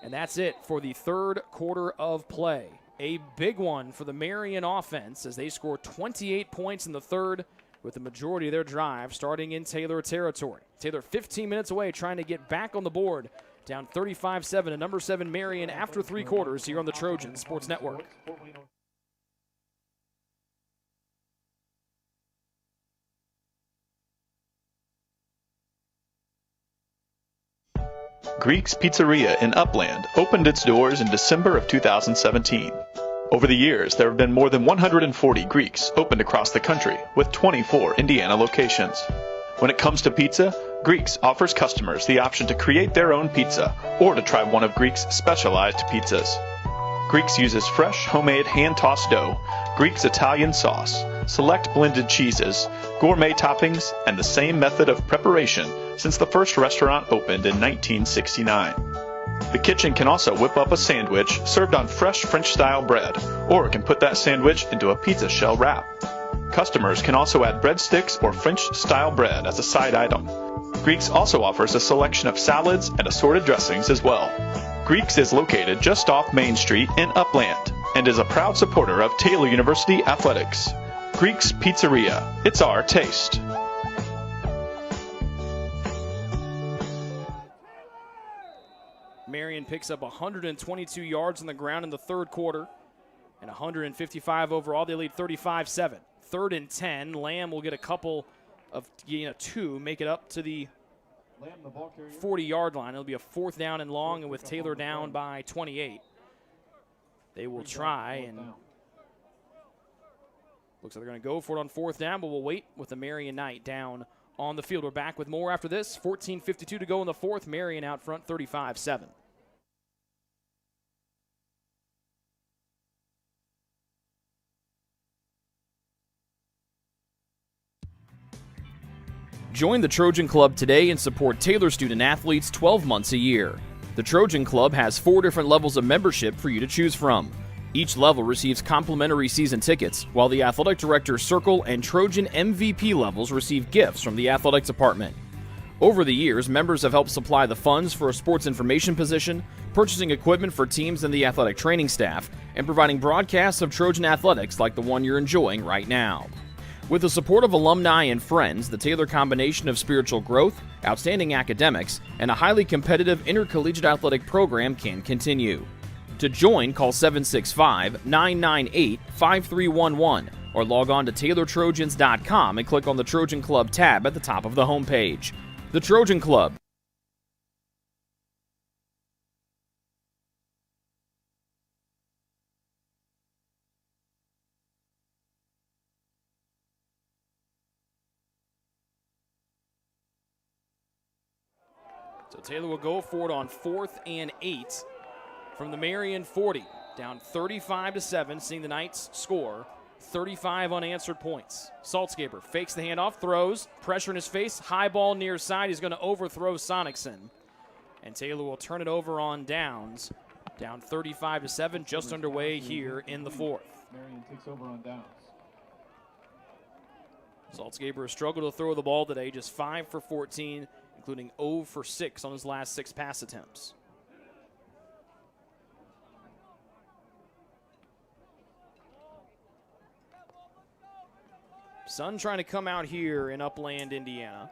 S3: And that's it for the third quarter of play. A big one for the Marian offense as they score 28 points in the third, with the majority of their drive starting in Taylor territory. Taylor 15 minutes away trying to get back on the board. Down 35-7 to number 7 Marian after 3 quarters here on the Trojan Sports Network.
S5: Greek's Pizzeria in Upland opened its doors in December of 2017. Over the years, there have been more than 140 Greeks opened across the country, with 24 Indiana locations. When it comes to pizza, Greeks offers customers the option to create their own pizza or to try one of Greek's specialized pizzas. Greeks uses fresh, homemade, hand-tossed dough, Greek's Italian sauce, select blended cheeses, gourmet toppings, and the same method of preparation since the first restaurant opened in 1969. The kitchen can also whip up a sandwich served on fresh French-style bread, or it can put that sandwich into a pizza shell wrap. Customers can also add breadsticks or French-style bread as a side item. Greeks also offers a selection of salads and assorted dressings as well. Greeks is located just off Main Street in Upland and is a proud supporter of Taylor University Athletics. Greek's Pizzeria. It's our taste.
S3: Marian picks up 122 yards on the ground in the third quarter and 155 overall. They lead 35-7. Third and 10. Lamb will get a couple of, 2, make it up to the 40-yard line. It'll be a fourth down and long, and with Taylor down by 28. They will try, and looks like they're going to go for it on fourth down, but we'll wait with the Marian Knight down on the field. We're back with more after this. 14:52 to go in the fourth. Marian out front, 35-7. Join the Trojan Club today and support Taylor student athletes 12 months a year. The Trojan Club has 4 different levels of membership for you to choose from. Each level receives complimentary season tickets, while the Athletic Director Circle and Trojan MVP levels receive gifts from the Athletics Department. Over the years, members have helped supply the funds for a sports information position, purchasing equipment for teams and the athletic training staff, and providing broadcasts of Trojan athletics like the one you're enjoying right now. With the support of alumni and friends, the Taylor combination of spiritual growth, outstanding academics, and a highly competitive intercollegiate athletic program can continue. To join, call 765-998-5311 or log on to TaylorTrojans.com and click on the Trojan Club tab at the top of the homepage. The Trojan Club. So Taylor will go for it on 4th and 8 from the Marian 40. Down 35-7, seeing the Knights score 35 unanswered points. Saltzgaber fakes the handoff, throws, pressure in his face, high ball near side. He's going to overthrow Sonicson. And Taylor will turn it over on downs. Down 35-7, just underway here in the fourth.
S4: Marian takes over on downs.
S3: Saltzgaber has struggled to throw the ball today, just 5 for 14. including 0 for 6 on his last 6 pass attempts. Sun trying to come out here in Upland, Indiana,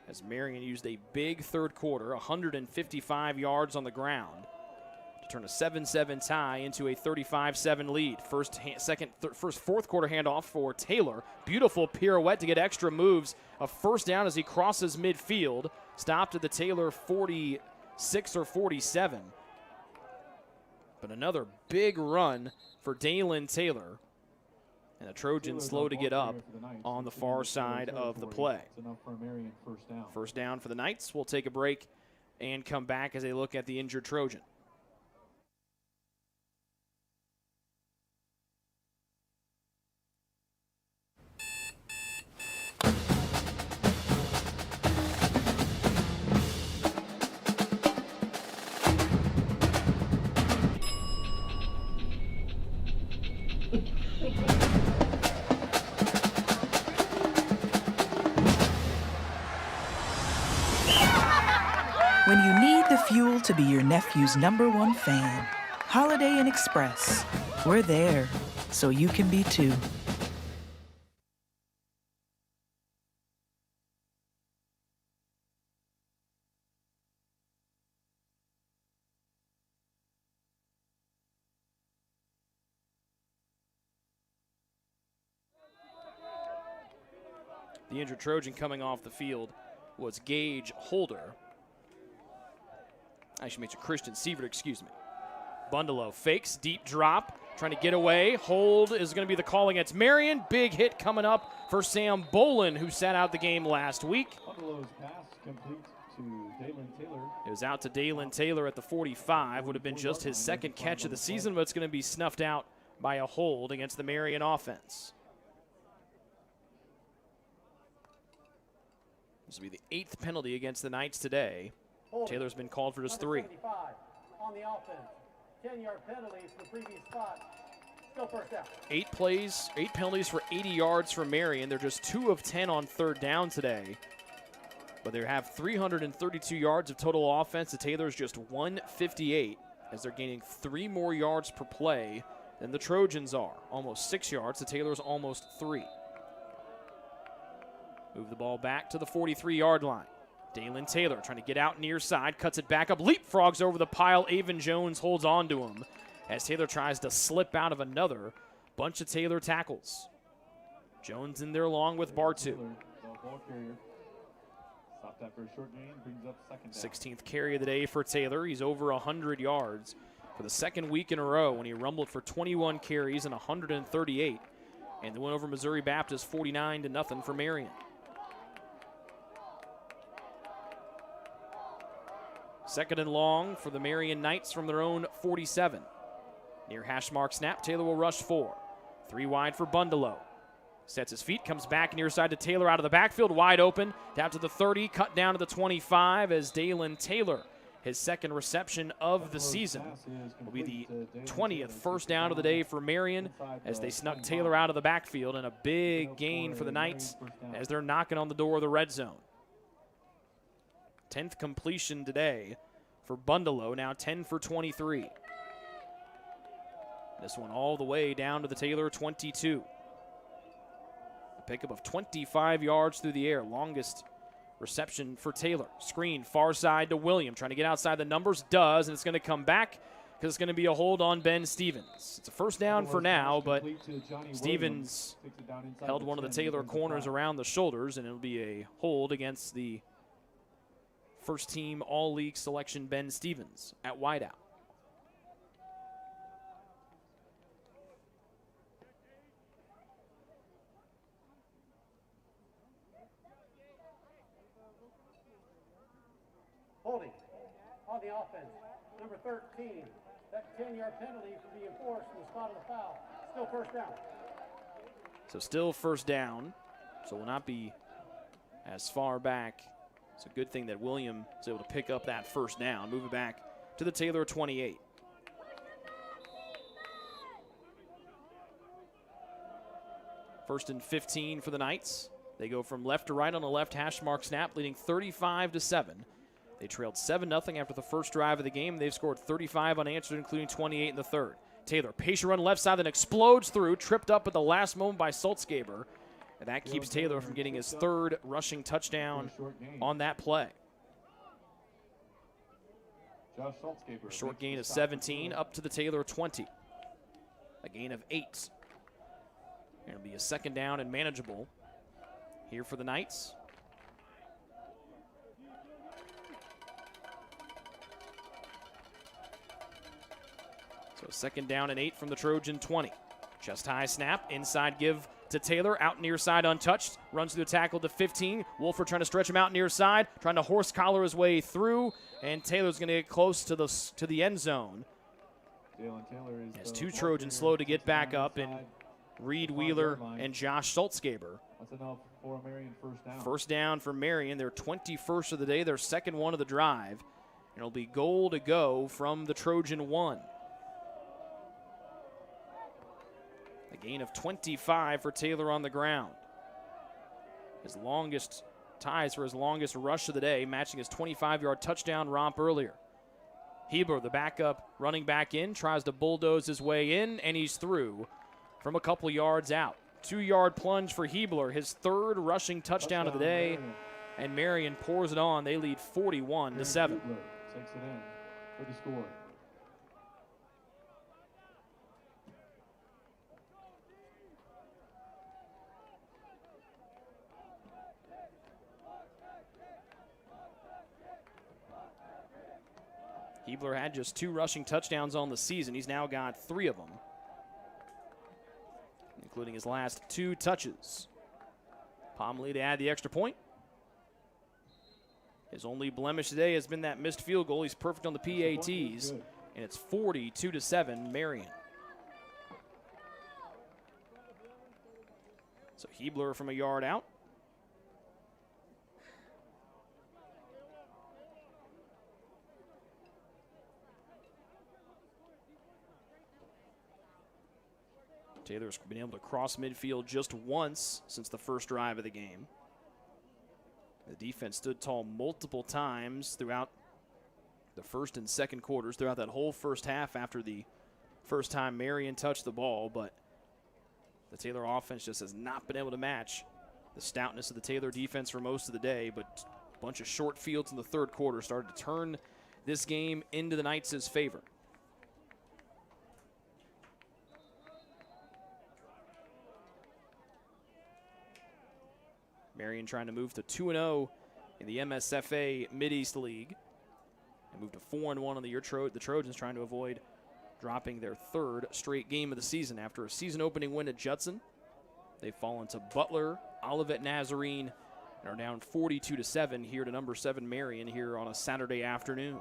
S3: as Marian used a big third quarter, 155 yards on the ground, to turn a 7-7 tie into a 35-7 lead. Fourth quarter handoff for Taylor. Beautiful pirouette to get extra moves. A first down as he crosses midfield. Stopped at the Taylor 46 or 47. But another big run for Dalen Taylor. And the Trojans slow to get up on the far side of the play. First down for the Knights. We'll take a break and come back as they look at the injured Trojan.
S8: When you need the fuel to be your nephew's #1 fan, Holiday Inn Express. We're there, so you can be too.
S3: The injured Trojan coming off the field was Gage Holder. I should mention Christian Sievert, excuse me. Bundelow fakes, deep drop, trying to get away. Hold is going to be the call against Marian. Big hit coming up for Sam Bolin, who sat out the game last week.
S4: Bundelow's pass complete to Dalen Taylor.
S3: It was out to Dalen Taylor at the 45. Would have been just his second catch of the season, but it's going to be snuffed out by a hold against the Marian offense. This will be the 8th penalty against the Knights today. Taylor's been called for just 3.
S6: On the offense, 10-yard penalty from the previous spot. Still first down.
S3: 8 plays, 8 penalties for 80 yards for Marian. They're just 2 of 10 on third down today. But they have 332 yards of total offense. The Taylor's just 158 as they're gaining 3 more yards per play than the Trojans are. Almost 6 yards. The Taylor's almost 3. Move the ball back to the 43-yard line. Dalen Taylor trying to get out near side, cuts it back up, leapfrogs over the pile. Avon Jones holds on to him as Taylor tries to slip out of another bunch of Taylor tackles. Jones in there along with Bartu. 16th carry of the day for Taylor. He's over 100 yards for the second week in a row when he rumbled for 21 carries and 138. And the win over Missouri Baptist 49-0 for Marian. Second and long for the Marian Knights from their own 47. Near hash mark snap, Taylor will rush 4. 3 wide for Bundelow. Sets his feet, comes back near side to Taylor out of the backfield, wide open, down to the 30, cut down to the 25 as Dalen Taylor, his second reception of the season, will be the 20th first down of the day for Marian as they snuck Taylor out of the backfield, and a big gain for the Knights as they're knocking on the door of the red zone. 10th completion today for Bundelow, now 10 for 23. This one all the way down to the Taylor 22. A pickup of 25 yards through the air, longest reception for Taylor. Screen far side to William, trying to get outside the numbers, does, and it's going to come back because it's going to be a hold on Ben Stevens. It's a first down for now, but Stevens held one of the Taylor corners around the shoulders, and it'll be a hold against the first team all-league selection Ben Stevens at wideout.
S6: Holding on the offense, number 13. That 10-yard penalty will be enforced in the spot of the foul. Still first down.
S3: So still first down. So will not be as far back. It's a good thing that William is able to pick up that first down, move it back to the Taylor 28. First and 15 for the Knights. They go from left to right on a left hash mark snap, leading 35-7. They trailed 7-0 after the first drive of the game. They've scored 35 unanswered, including 28 in the third. Taylor, patient run left side, then explodes through, tripped up at the last moment by Saltzgaber. And that keeps Taylor from getting his third rushing touchdown on that play. Short gain of 17, up to the Taylor 20. A gain of 8. It'll be a second down and manageable here for the Knights. So second down and 8 from the Trojan 20. Chest high snap, inside give to Taylor, out near side untouched, runs through the tackle to 15. Wolford trying to stretch him out near side, trying to horse collar his way through, and Taylor's going to get close to the end zone. As two Trojans slow to get back up, and Reed Wheeler and Josh Saltzgaber.
S4: That's enough for a Marian first down.
S3: First down for Marian, their 21st of the day, their second one of the drive. And it'll be goal to go from the Trojan 1. A gain of 25 for Taylor on the ground. His longest ties for his longest rush of the day, matching his 25-yard touchdown romp earlier. Hebler, the backup, running back in, tries to bulldoze his way in, and he's through from a couple yards out. 2-yard plunge for Hebler, his third rushing touchdown of the day, and Marian pours it on. They lead 41-7.
S4: Takes it in for the score.
S3: Hebler had just 2 rushing touchdowns on the season. He's now got 3 of them, including his last 2 touches. Pomelee to add the extra point. His only blemish today has been that missed field goal. He's perfect on the PATs, and it's 42-7 Marian. So Hebler from a yard out. Taylor's been able to cross midfield just once since the first drive of the game. The defense stood tall multiple times throughout the first and second quarters, throughout that whole first half after the first time Marian touched the ball, but the Taylor offense just has not been able to match the stoutness of the Taylor defense for most of the day, but a bunch of short fields in the third quarter started to turn this game into the Knights' favor. Marian trying to move to 2-0 in the MSFA Mid-East League and move to 4-1 on the year. The Trojans trying to avoid dropping their third straight game of the season after a season-opening win at Judson. They've fallen to Butler, Olivet Nazarene, and are down 42-7 here to number 7 Marian here on a Saturday afternoon.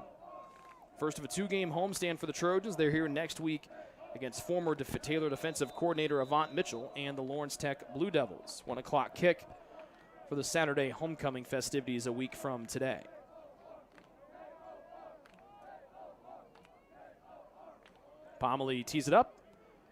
S3: First of a 2-game homestand for the Trojans. They're here next week against former Taylor defensive coordinator Avant Mitchell and the Lawrence Tech Blue Devils. 1 o'clock kick for the Saturday homecoming festivities a week from today. Pomelee tees it up,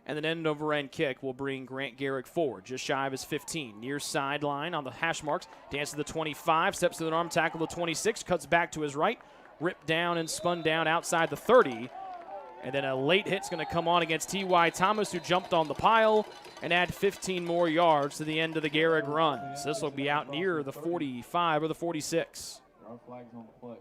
S3: and an end-over-end kick will bring Grant Garrick forward, just shy of his 15. Near sideline on the hash marks, dances to the 25, steps to the arm tackle the 26, cuts back to his right, ripped down and spun down outside the 30. And then a late hit's going to come on against T.Y. Thomas, who jumped on the pile and add 15 more yards to the end of the Garrick run. So this will be out near the 45 or the 46.
S4: There are flags on the play.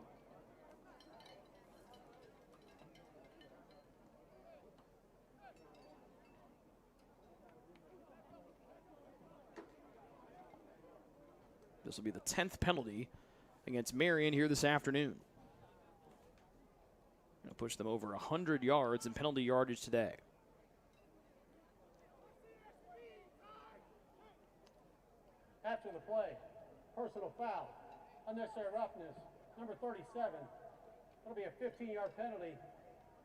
S3: This will be the 10th penalty against Marian here this afternoon. It'll push them over 100 yards in penalty yardage today.
S6: After the play, personal foul, unnecessary roughness, number 37. That'll be a 15-yard penalty.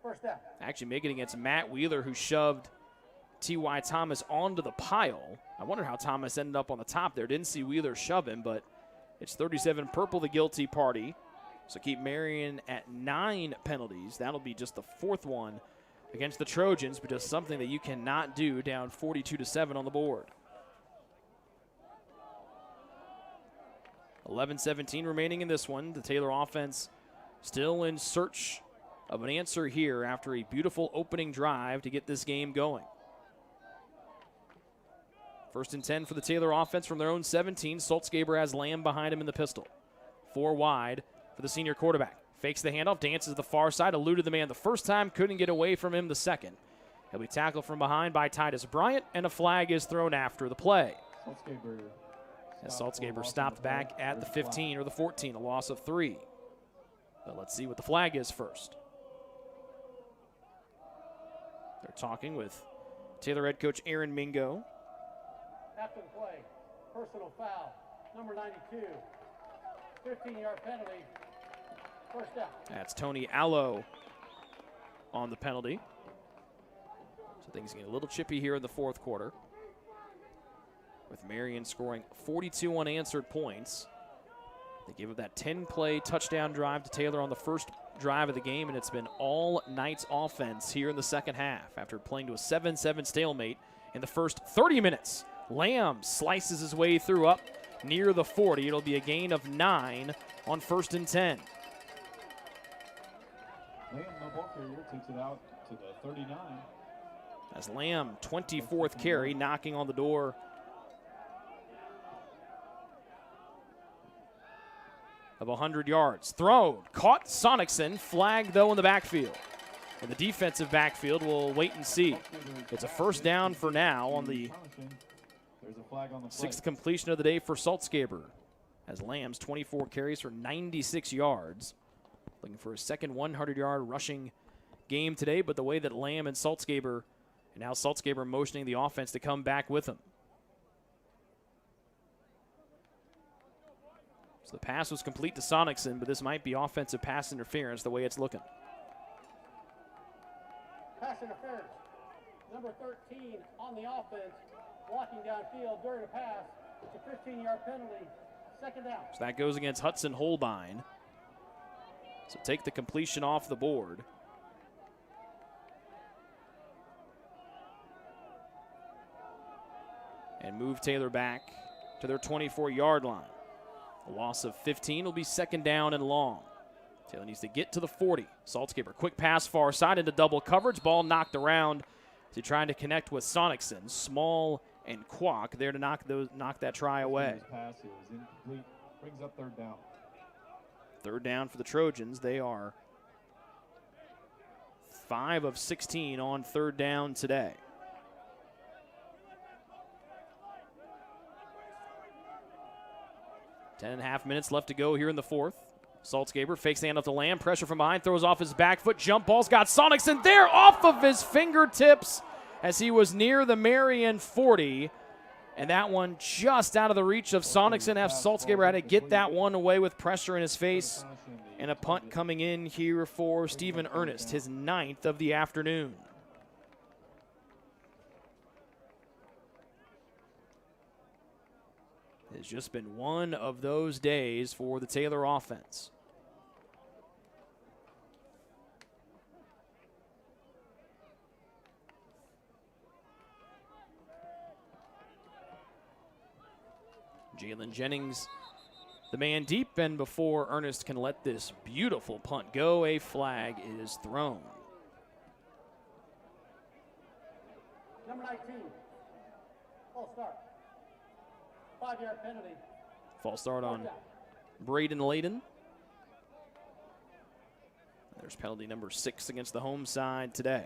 S6: First down.
S3: Actually making it against Matt Wheeler, who shoved T.Y. Thomas onto the pile. I wonder how Thomas ended up on the top there. Didn't see Wheeler shove him, but it's 37 purple, the guilty party. So keep Marian at 9 penalties. That'll be just the 4th one against the Trojans, but just something that you cannot do down 42-7 on the board. 11-17 remaining in this one. The Taylor offense still in search of an answer here after a beautiful opening drive to get this game going. 1st and 10 for the Taylor offense from their own 17. Saltzgaber has Lamb behind him in the pistol. 4 wide for the senior quarterback. Fakes the handoff, dances to the far side, eluded the man the first time, couldn't get away from him the second. He'll be tackled from behind by Titus Bryant, and a flag is thrown after the play. Saltzgaber stopped back at the 15 or the 14, a loss of 3. But let's see what the flag is first. They're talking with Taylor head coach Aaron Mingo.
S6: After the play, personal foul, number 92, 15-yard penalty, first down.
S3: That's Tony Allo on the penalty. So things get a little chippy here in the 4th quarter, with Marian scoring 42 unanswered points. They gave up that 10-play touchdown drive to Taylor on the first drive of the game, and it's been all night's offense here in the second half after playing to a 7-7 stalemate in the first 30 minutes. Lamb slices his way through up near the 40. It'll be a gain of 9 on 1st and 10.
S4: Lamb, no ball carrier, takes it out to the 39.
S3: As Lamb, 24th carry, knocking on the door of 100 yards. Thrown, caught Sonicson, flagged though in the backfield. And the defensive backfield will wait and see. It's a first down for now on the 6th completion of the day for Saltzgaber, as Lamb's 24 carries for 96 yards. Looking for a second 100-yard rushing game today, but the way that Lamb and Saltzgaber, and now Saltzgaber motioning the offense to come back with him. So the pass was complete to Sonicson, but this might be offensive pass interference the way it's looking.
S6: Pass interference, number 13 on the offense, blocking downfield during a pass. It's a 15-yard penalty, second down.
S3: So that goes against Hudson Holbein. So take the completion off the board. And move Taylor back to their 24-yard line. A loss of 15 will be second down and long. Taylor needs to get to the 40. Saltzgaber, quick pass far side into double coverage. Ball knocked around to trying to connect with Sonicson. Small and Kwok there to knock that try away.
S4: Pass is incomplete. Brings up third down.
S3: Third down for the Trojans. They are 5 of 16 on third down today. 10.5 minutes left to go here in the 4th. Saltzgaber fakes the hand off to Lamb. Pressure from behind. Throws off his back foot. Jump ball's got Sonicson there off of his fingertips as he was near the Marian 40. And that one just out of the reach of Sonicson. Saltzgaber had to get that one away with pressure in his face. And a punt coming in here for Stephen Ernest, his 9th of the afternoon. It's just been one of those days for the Taylor offense. Jalen Jennings, the man deep, and before Ernest can let this beautiful punt go, a flag is thrown.
S6: Number 19, false start. 5-yard penalty.
S3: False start on Braden Layden. There's penalty number 6 against the home side today.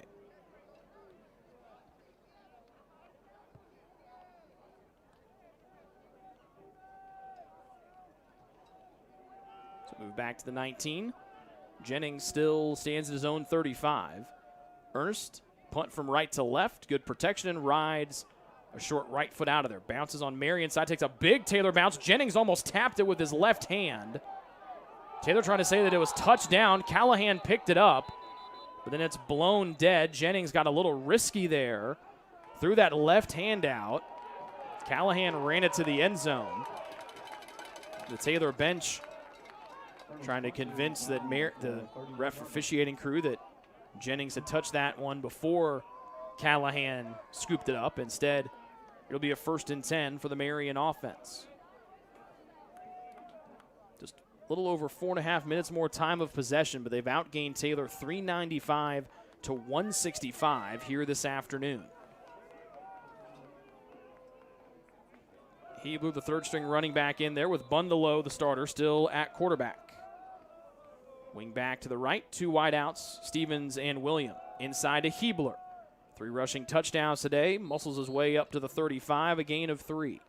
S3: So move back to the 19. Jennings still stands at his own 35. Ernst, punt from right to left. Good protection and rides a short right foot out of there. Bounces on Marian side, takes a big Taylor bounce. Jennings almost tapped it with his left hand. Taylor trying to say that it was touchdown. Callahan picked it up, but then it's blown dead. Jennings got a little risky there. Threw that left hand out. Callahan ran it to the end zone. The Taylor bench trying to convince that the ref officiating crew that Jennings had touched that one before Callahan scooped it up. Instead, it'll be a 1st and 10 for the Marian offense. little over 4.5 minutes more time of possession, but they've outgained Taylor 395 to 165 here this afternoon. Hebler, the third-string running back, in there with Bundelow, the starter, still at quarterback. Wing back to the right, 2 wideouts, Stevens and William. Inside to Hebler. 3 rushing touchdowns today, muscles his way up to the 35, a gain of 3.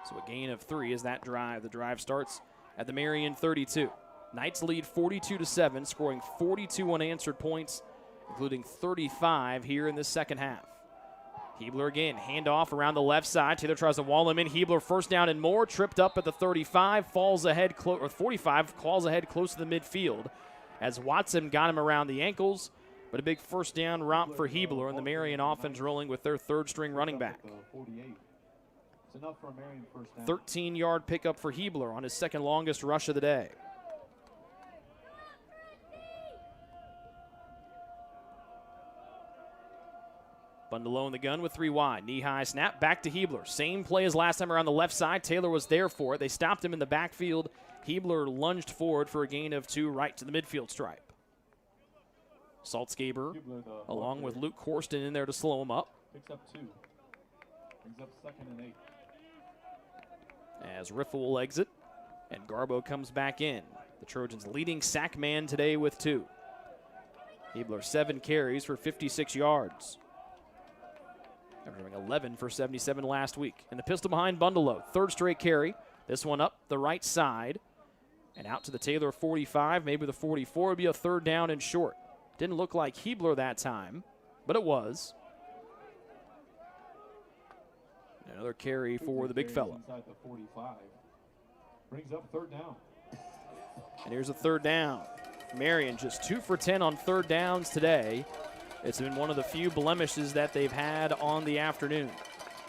S3: So a gain of 3 is that drive. The drive starts at the Marian 32. Knights lead 42-7, scoring 42 unanswered points, including 35 here in this second half. Hebler again, handoff around the left side. Taylor tries to wall him in. Hebler first down and more, tripped up at the 35, falls ahead, or 45, falls ahead close to the midfield as Watson got him around the ankles. But a big first down romp for Hebler, and the Marian offense rolling with their third-string running back. 13-yard pickup for Hebler on his second longest rush of the day. Bundelow in the gun with 3 wide. Knee-high snap, back to Hebler. Same play as last time around the left side. Taylor was there for it. They stopped him in the backfield. Hebler lunged forward for a gain of 2 right to the midfield stripe. Saltzgaber, along with Luke Corsten, in there to slow him up.
S4: Picks up 2. Brings up 2nd and 8.
S3: As Riffle will exit, and Garbo comes back in. The Trojans leading sack man today with 2. Hebler 7 carries for 56 yards. Averaging 11 for 77 last week. And the pistol behind Bundelow. 3rd straight carry. This one up the right side. And out to the Taylor 45, maybe the 44. Would be a 3rd down and short. Didn't look like Hebler that time, but it was. Another carry for the big fella.
S4: Inside the 45. Brings up 3rd down.
S3: And here's a 3rd down. Marian just 2 for 10 on 3rd downs today. It's been one of the few blemishes that they've had on the afternoon.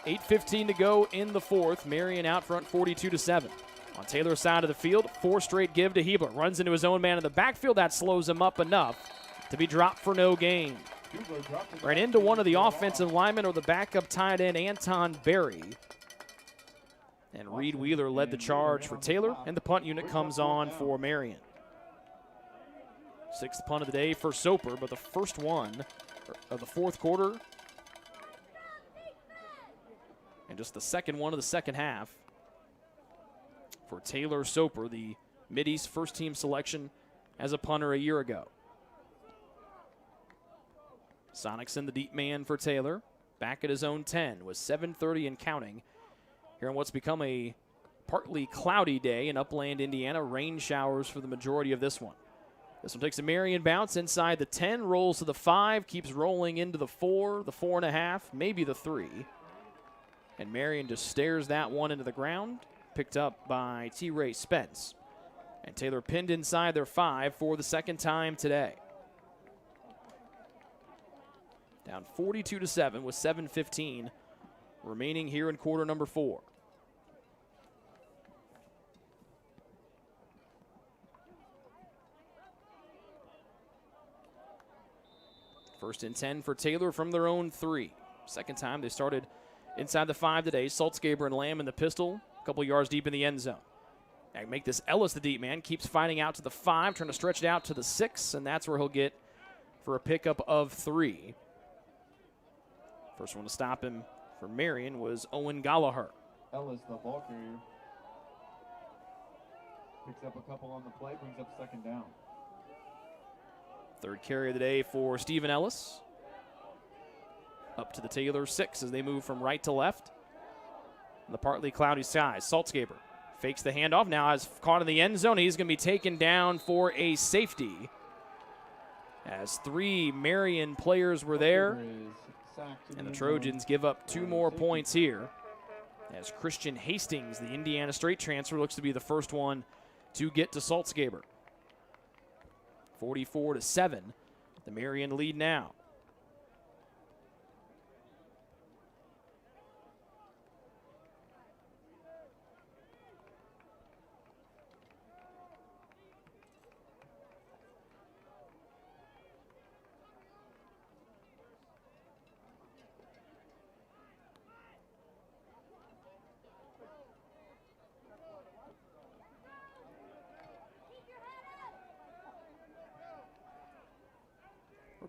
S3: 8:15 to go in the 4th. Marian out front 42-7. On Taylor's side of the field, 4 straight give to Hebler. Runs into his own man in the backfield. That slows him up enough to be dropped for no gain. Right into one of the offensive linemen, or the backup tight end, Anton Berry. And Reed Wheeler led the charge for Taylor, and the punt unit comes on for Marian. 6th punt of the day for Soper, but the first one of the 4th quarter. And just the second one of the second half for Taylor Soper, the Mid-East first-team selection as a punter a year ago. Sonicson, the deep man for Taylor, back at his own 10 with 7:30 and counting here on what's become a partly cloudy day in Upland, Indiana. Rain showers for the majority of this one. This one takes a Marian bounce inside the 10, rolls to the 5, keeps rolling into the 4, the 4.5, maybe the 3. And Marian just stares that one into the ground, picked up by T-Ray Spence. And Taylor pinned inside their 5 for the second time today. Down 42-7 with 7:15 remaining here in quarter number 4. First and 10 for Taylor from their own 3. Second time they started inside the 5 today. Saltzgaber and Lamb in the pistol, a couple yards deep in the end zone. Now make this Ellis the deep man, keeps fighting out to the 5, trying to stretch it out to the 6, and that's where he'll get for a pickup of 3. First one to stop him for Marian was Owen Gallagher.
S4: Ellis, the ball carrier, picks up a couple on the play, brings up 2nd down.
S3: 3rd carry of the day for Stephen Ellis. Up to the Taylor 6 as they move from right to left. In the partly cloudy skies, Saltzgaber fakes the handoff, now has caught in the end zone. He's going to be taken down for a safety. As 3 Marian players were there. And the Trojans give up 2 more points here. As Christian Hastings, the Indiana State transfer, looks to be the first one to get to Saltzgaber. 44-7, the Marian lead now.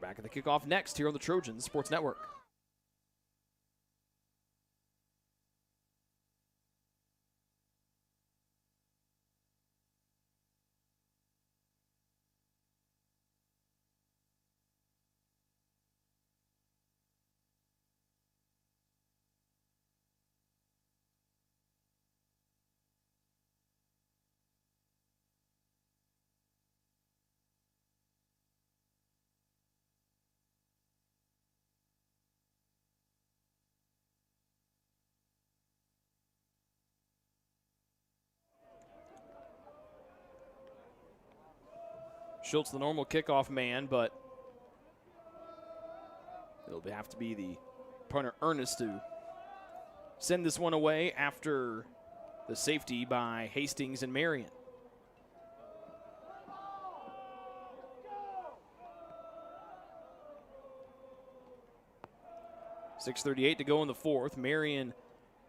S3: back at the kickoff next here on the Trojans Sports Network. Schultz, the normal kickoff man, but it'll have to be the punter Ernest to send this one away after the safety by Hastings and Marian. .6:38 to go in the fourth. Marian,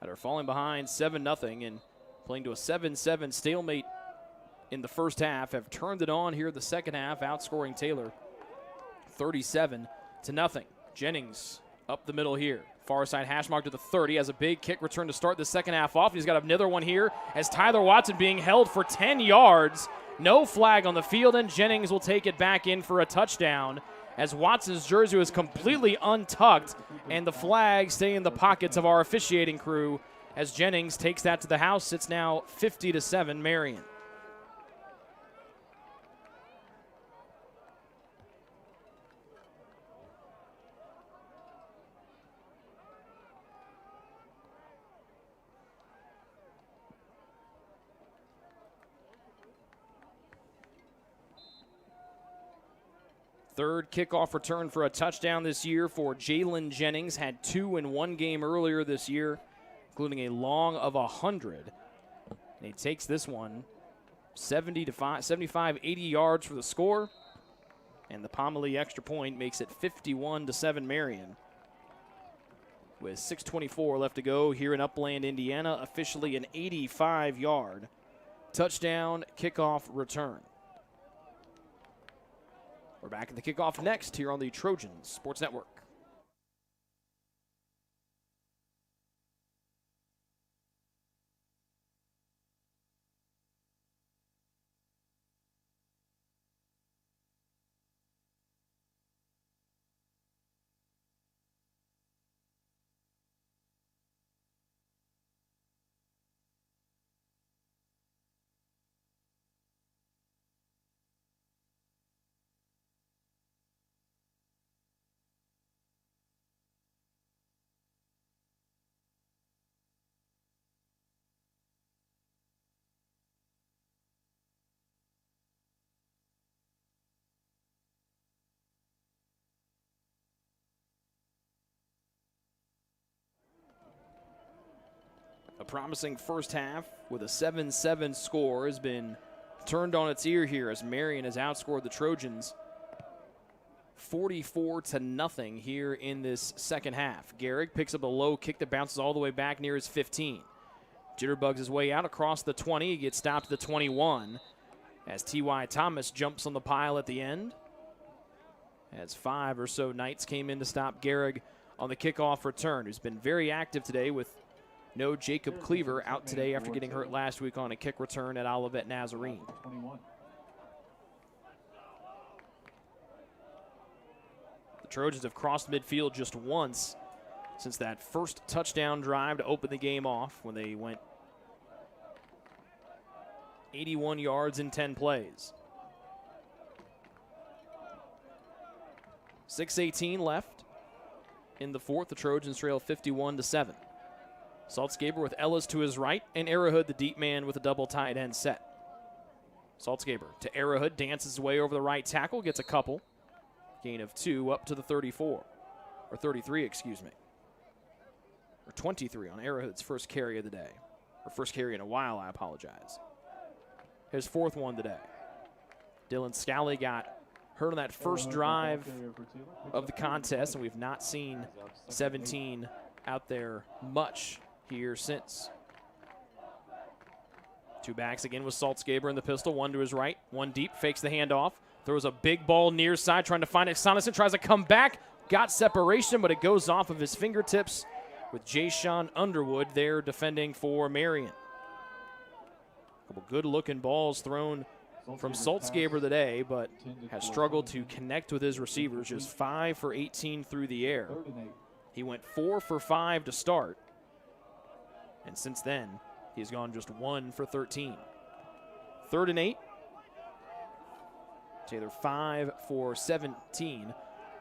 S3: after falling behind 7-0 and playing to a 7-7 stalemate in the first half, have turned it on here in the second half, outscoring Taylor 37-0. Jennings up the middle here. Far side hash mark to the 30, has a big kick return to start the second half off. He's got another one here as Tyler Watson being held for 10 yards. No flag on the field, and Jennings will take it back in for a touchdown as Watson's jersey was completely untucked, and the flag stay in the pockets of our officiating crew as Jennings takes that to the house. It's now 50-7 Marian. Third kickoff return for a touchdown this year for Jalen Jennings. Had 2 in one game earlier this year, including a long of 100. And he takes this one 75, 80 yards for the score. And the Pomalee extra point makes it 51-7 Marian. With 6:24 left to go here in Upland, Indiana. Officially an 85-yard touchdown kickoff return. We're back at the kickoff next here on the Trojans Sports Network. A promising first half with a 7-7 score has been turned on its ear here as Marian has outscored the Trojans 44-0 here in this second half. Garrick picks up a low kick that bounces all the way back near his 15. Jitterbugs his way out across the 20. He gets stopped at the 21 as T.Y. Thomas jumps on the pile at the end. As 5 or so Knights came in to stop Garrick on the kickoff return, who's been very active today with no Jacob Cleaver out today after getting hurt last week on a kick return at Olivet Nazarene. The Trojans have crossed midfield just once since that first touchdown drive to open the game off when they went 81 yards in 10 plays. 6:18 left in the fourth. The Trojans trail 51-7. Saltzgaber with Ellis to his right, and Arrowhood, the deep man, with a double tight end set. Saltzgaber to Arrowhood, dances his way over the right tackle, gets a couple. Gain of 2 up to the 34, or 33, excuse me. Or 23 on Arrowhood's first carry of the day. Or first carry in a while, I apologize. His fourth one today. Dylan Scally got hurt on that first drive of the contest, and we've not seen 17 out there much here since. Two backs again with Saltzgaber in the pistol, one to his right, one deep, fakes the handoff, Throws a big ball near side, trying to find it. Sonneson tries to come back. Got separation, but it goes off of his fingertips with Jayshon Underwood there defending for Marian. A couple good-looking balls thrown from Saltzgaber today, but has struggled to connect with his receivers. Just 5 for 18 through the air. He went 4 for 5 to start, and since then, he's gone just 1 for 13. 3rd and 8. Taylor 5 for 17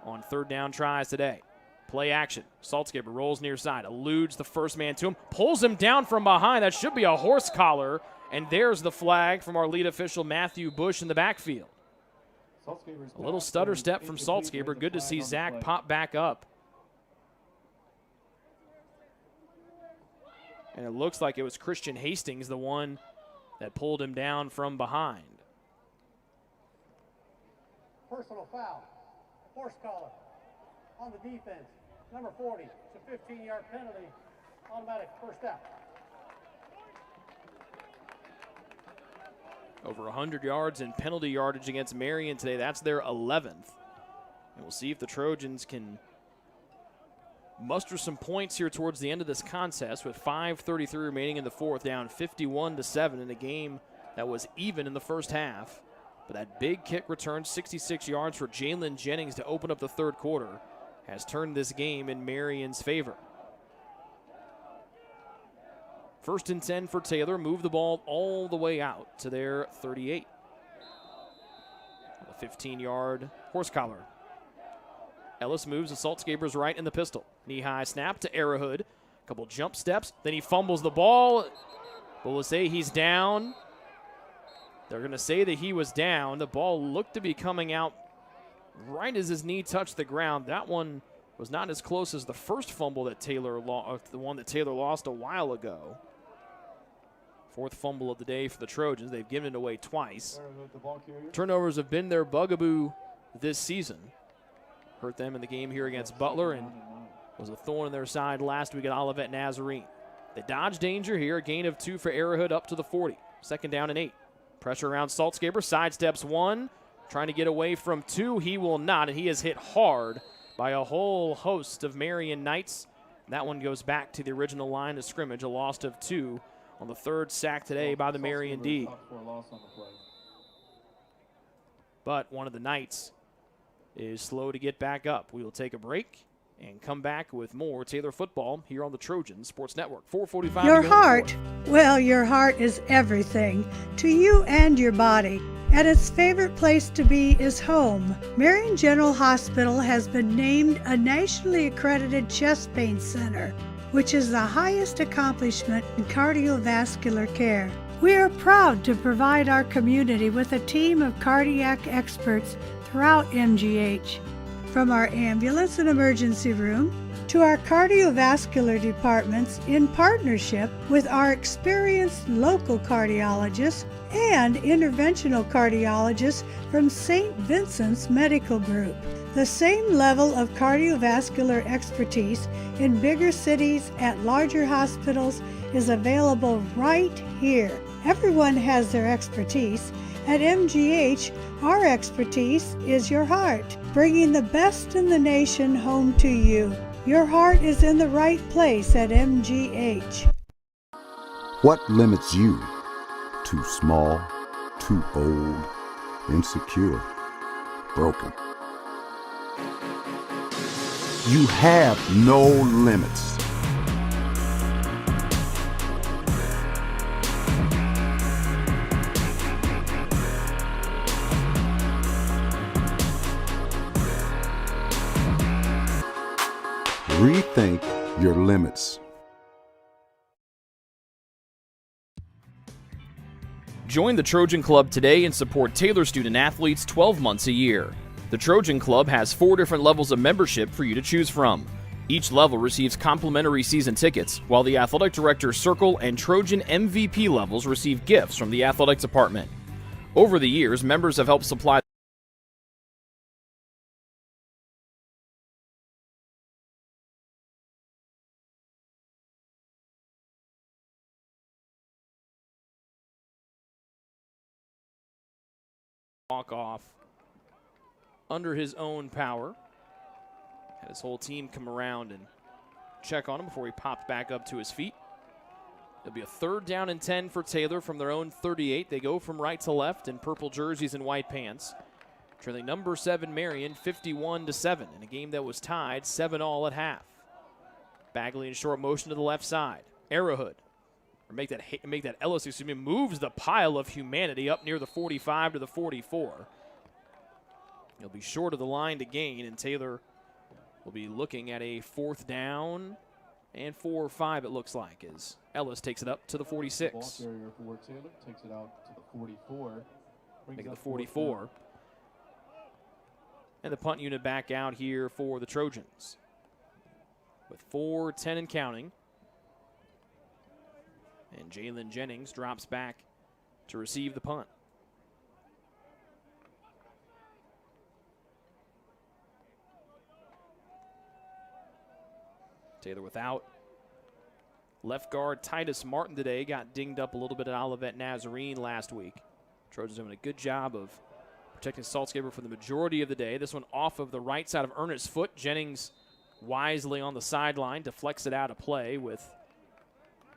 S3: on 3rd down tries today. Play action. Saltzgaber rolls near side, eludes the first man to him, pulls him down from behind. That should be a horse collar, and there's the flag from our lead official, Matthew Bush, in the backfield. A little stutter step from Saltzgaber. Good to see Zach pop back up. And it looks like it was Christian Hastings, the one that pulled him down from behind.
S6: Personal foul, horse collar on the defense, number 40. It's a 15-yard penalty, automatic first down.
S3: Over 100 yards in penalty yardage against Marian today. That's their 11th. And we'll see if the Trojans can muster some points here towards the end of this contest with 5:33 remaining in the 4th, down 51-7 in a game that was even in the first half. But that big kick return, 66 yards for Jalen Jennings to open up the 3rd quarter, has turned this game in Marian's favor. 1st and 10 for Taylor. Move the ball all the way out to their 38. A 15-yard horse collar. Ellis moves to Saltzgaber's right in the pistol. Knee-high snap to Arrowhead. A couple jump steps. Then he fumbles the ball. But we'll say he's down. They're going to say that he was down. The ball looked to be coming out right as his knee touched the ground. That one was not as close as the first fumble that Taylor lost, the one that Taylor lost a while ago. 4th fumble of the day for the Trojans. They've given it away twice. Turnovers have been their bugaboo this season. Hurt them in the game here against Butler and was a thorn in their side last week at Olivet Nazarene. They dodge danger here. A gain of 2 for Arrowhead up to the 40. 2nd down and 8. Pressure around Saltzgaber. Sidesteps 1. Trying to get away from 2. He will not, and he is hit hard by a whole host of Marian Knights. That one goes back to the original line of scrimmage. A loss of 2 on the 3rd sack today by the Marian D. But one of the Knights is slow to get back up. We will take a break and come back with more Taylor football here on the Trojan Sports Network. 4:45.
S10: Your heart, well, your heart is everything to you and your body, and its favorite place to be is home. Marian General Hospital has been named a nationally accredited chest pain center, which is the highest accomplishment in cardiovascular care. We are proud to provide our community with a team of cardiac experts throughout MGH. From our ambulance and emergency room to our cardiovascular departments in partnership with our experienced local cardiologists and interventional cardiologists from St. Vincent's Medical Group. The same level of cardiovascular expertise in bigger cities at larger hospitals is available right here. Everyone has their expertise. At MGH, our expertise is your heart, bringing the best in the nation home to you. Your heart is in the right place at MGH.
S11: What limits you? Too small, too old, insecure, broken. You have no limits. Rethink your limits.
S3: Join the Trojan Club today and support Taylor student athletes 12 months a year. The Trojan Club has 4 different levels of membership for you to choose from. Each level receives complimentary season tickets, while the Athletic Director Circle and Trojan MVP levels receive gifts from the Athletic Department. Over the years, members have helped supply walk off under his own power. Had his whole team come around and check on him before he popped back up to his feet. It'll be a 3rd down and 10 for Taylor from their own 38. They go from right to left in purple jerseys and white pants. Trailing number 7 Marian 51-7 in a game that was tied 7-all at half. Bagley in short motion to the left side. Arrowhood, or make that Ellis, moves the pile of humanity up near the 45 to the 44. He'll be short of the line to gain, and Taylor will be looking at a 4th down and 4 or 5, it looks like, as Ellis takes it up to the 46.
S4: Ball carrier for Taylor takes it out to the 44.
S3: Make it the 44. And the punt unit back out here for the Trojans. With 4:10 and counting. And Jalen Jennings drops back to receive the punt. Taylor without left guard Titus Martin today. Got dinged up a little bit at Olivet Nazarene last week. Trojans doing a good job of protecting Saltzgaber for the majority of the day. This one off of the right side of Ernest's foot. Jennings wisely on the sideline deflects it out of play with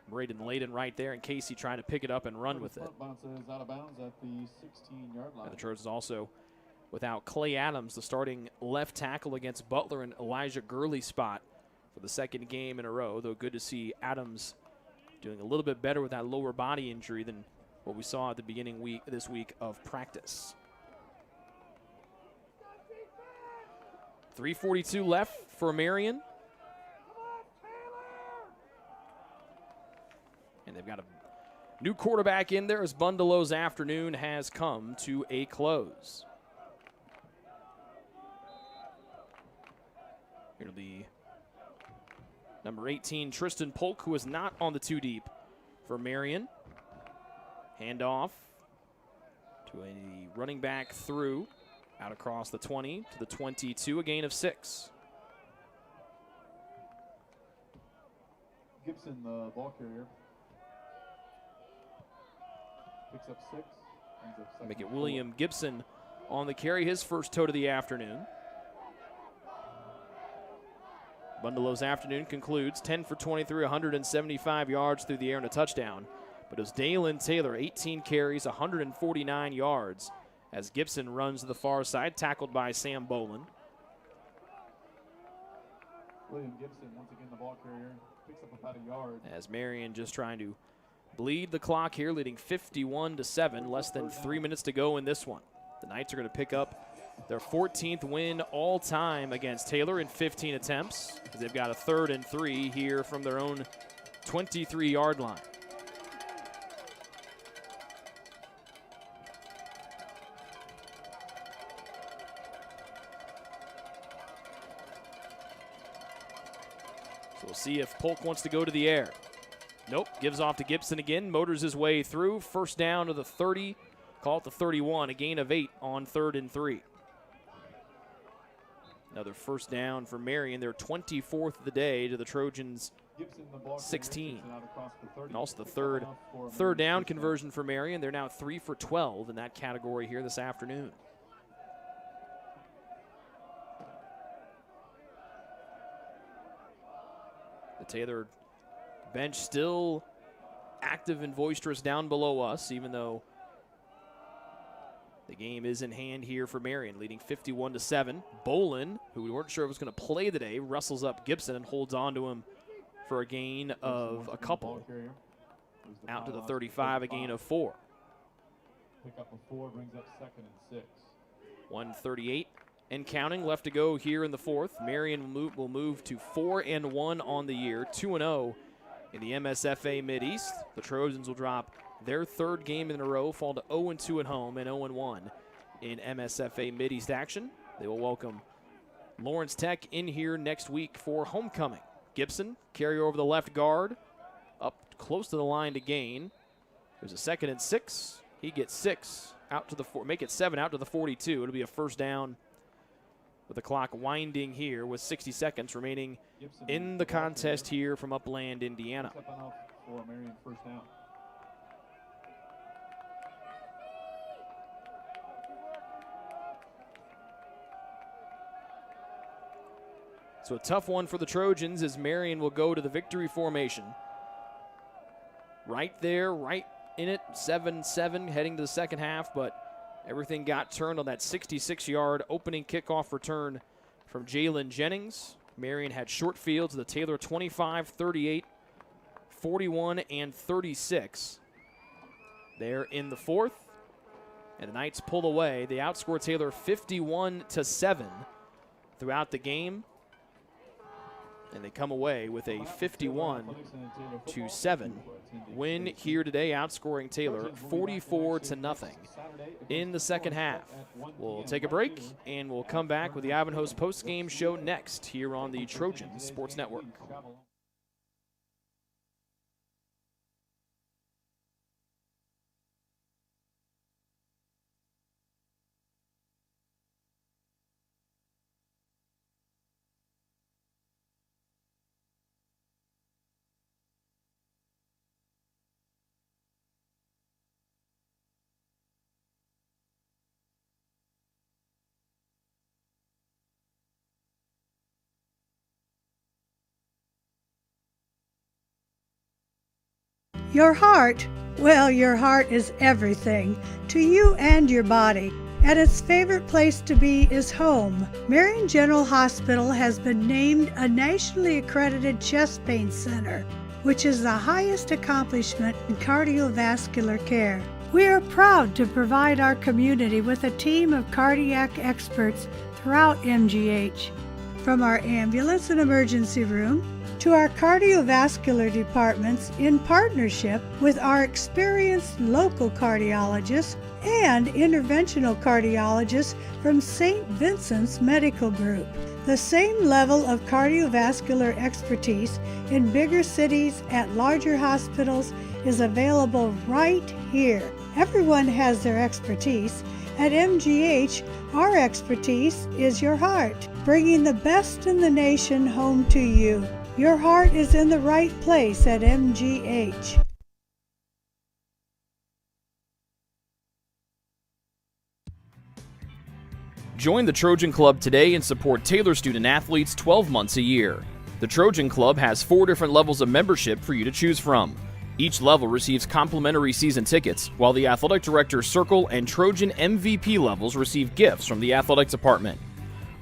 S3: Braden Layden right there, and Casey trying to pick it up and run with it.
S4: Bounces out of bounds at the 16-yard line.
S3: And the Trojans also without Clay Adams, the starting left tackle against Butler, and Elijah Gurley's spot for the 2nd game in a row, though good to see Adams doing a little bit better with that lower body injury than what we saw at the beginning this week of practice. 3:42 left for Marian. And they've got a new quarterback in there as Bundelow's afternoon has come to a close. It'll be number 18, Tristan Polk, who is not on the 2 deep for Marian. Handoff to a running back through, out across the 20 to the 22, a gain of 6.
S4: Gibson, the ball carrier, picks up 6.
S3: Make it William Gibson on the carry, his first tote of the afternoon. Bundelow's afternoon concludes 10 for 23, 175 yards through the air and a touchdown. But it was Dalen Taylor, 18 carries, 149 yards, as Gibson runs to the far side, tackled by Sam Bolin.
S4: William Gibson, once again the ball carrier, picks up about a yard.
S3: As Marian just trying to bleed the clock here, leading 51-7, less than 3 minutes to go in this one. The Knights are going to pick up their 14th win all time against Taylor in 15 attempts, as they've got a 3rd and 3 here from their own 23-yard line. So we'll see if Polk wants to go to the air. Nope, gives off to Gibson again, motors his way through. First down to the 30, call it the 31, a gain of 8 on 3rd and 3. Another first down for Marian, their 24th of the day to the Trojans' 16. And also the third down conversion for Marian. They're now 3 for 12 in that category here this afternoon. The Taylor bench still active and boisterous down below us, even though the game is in hand here for Marian, leading 51-7. Bolin, who we weren't sure was going to play today, wrestles up Gibson and holds on to him for a gain of a couple. Out to the 35, a gain of 4.
S4: Pick up a 4, brings up 2nd and 6.
S3: 1:38 and counting left to go here in the 4th. Marian will move to 4-1 on the year, 2-0 in the MSFA Mid-East. The Trojans will drop their 3rd game in a row, fall to 0-2 at home and 0-1 in MSFA Mid-East action. They will welcome Lawrence Tech in here next week for homecoming. Gibson, carry over the left guard, up close to the line to gain. There's a 2nd and 6. He gets 6 out to the 4, make it 7 out to the 42. It'll be a first down with the clock winding here with 60 seconds remaining in the contest here from Upland, Indiana.
S4: For Marian, first down.
S3: So a tough one for the Trojans as Marian will go to the victory formation. Right there, right in it, 7-7 heading to the second half, but everything got turned on that 66-yard opening kickoff return from Jalen Jennings. Marian had short field to the Taylor 25, 38, 41, and 36. They're in the fourth, and the Knights pull away. They outscore Taylor 51-7 throughout the game, and they come away with a 51-7 win here today, outscoring Taylor 44-0 in the second half. We'll take a break, and we'll come back with the Ivanhoe's post-game show next here on the Trojan Sports Network.
S10: Your heart, well, your heart is everything to you and your body, and its favorite place to be is home. Marian General Hospital has been named a nationally accredited chest pain center, which is the highest accomplishment in cardiovascular care. We are proud to provide our community with a team of cardiac experts throughout MGH. From our ambulance and emergency room to our cardiovascular departments in partnership with our experienced local cardiologists and interventional cardiologists from St. Vincent's Medical Group. The same level of cardiovascular expertise in bigger cities at larger hospitals is available right here. Everyone has their expertise. At MGH, our expertise is your heart, bringing the best in the nation home to you. Your heart is in the right place at MGH.
S3: Join the Trojan Club today and support Taylor student athletes 12 months a year. The Trojan Club has 4 different levels of membership for you to choose from. Each level receives complimentary season tickets, while the Athletic Director's Circle and Trojan MVP levels receive gifts from the Athletics Department.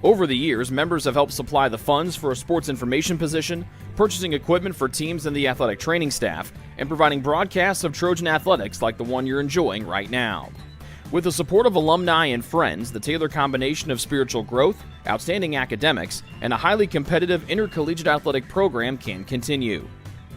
S3: Over the years, members have helped supply the funds for a sports information position, purchasing equipment for teams and the athletic training staff, and providing broadcasts of Trojan athletics like the one you're enjoying right now. With the support of alumni and friends, the Taylor combination of spiritual growth, outstanding academics, and a highly competitive intercollegiate athletic program can continue.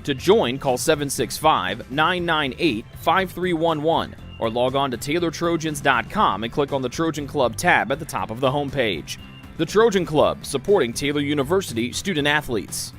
S3: To join, call 765-998-5311 or log on to TaylorTrojans.com and click on the Trojan Club tab at the top of the homepage. The Trojan Club, supporting Taylor University student athletes.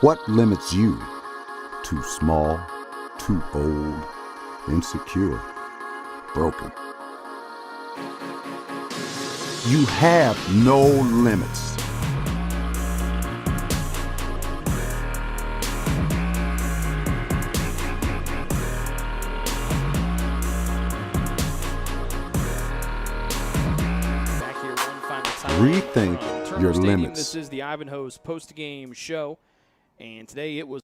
S11: What limits you? Too small, too old, insecure, broken. You have no limits.
S3: Back here one final time.
S11: Rethink
S3: Turner
S11: your
S3: Stadium.
S11: limits.
S3: This is the Ivanhoe's post-game show, and today it was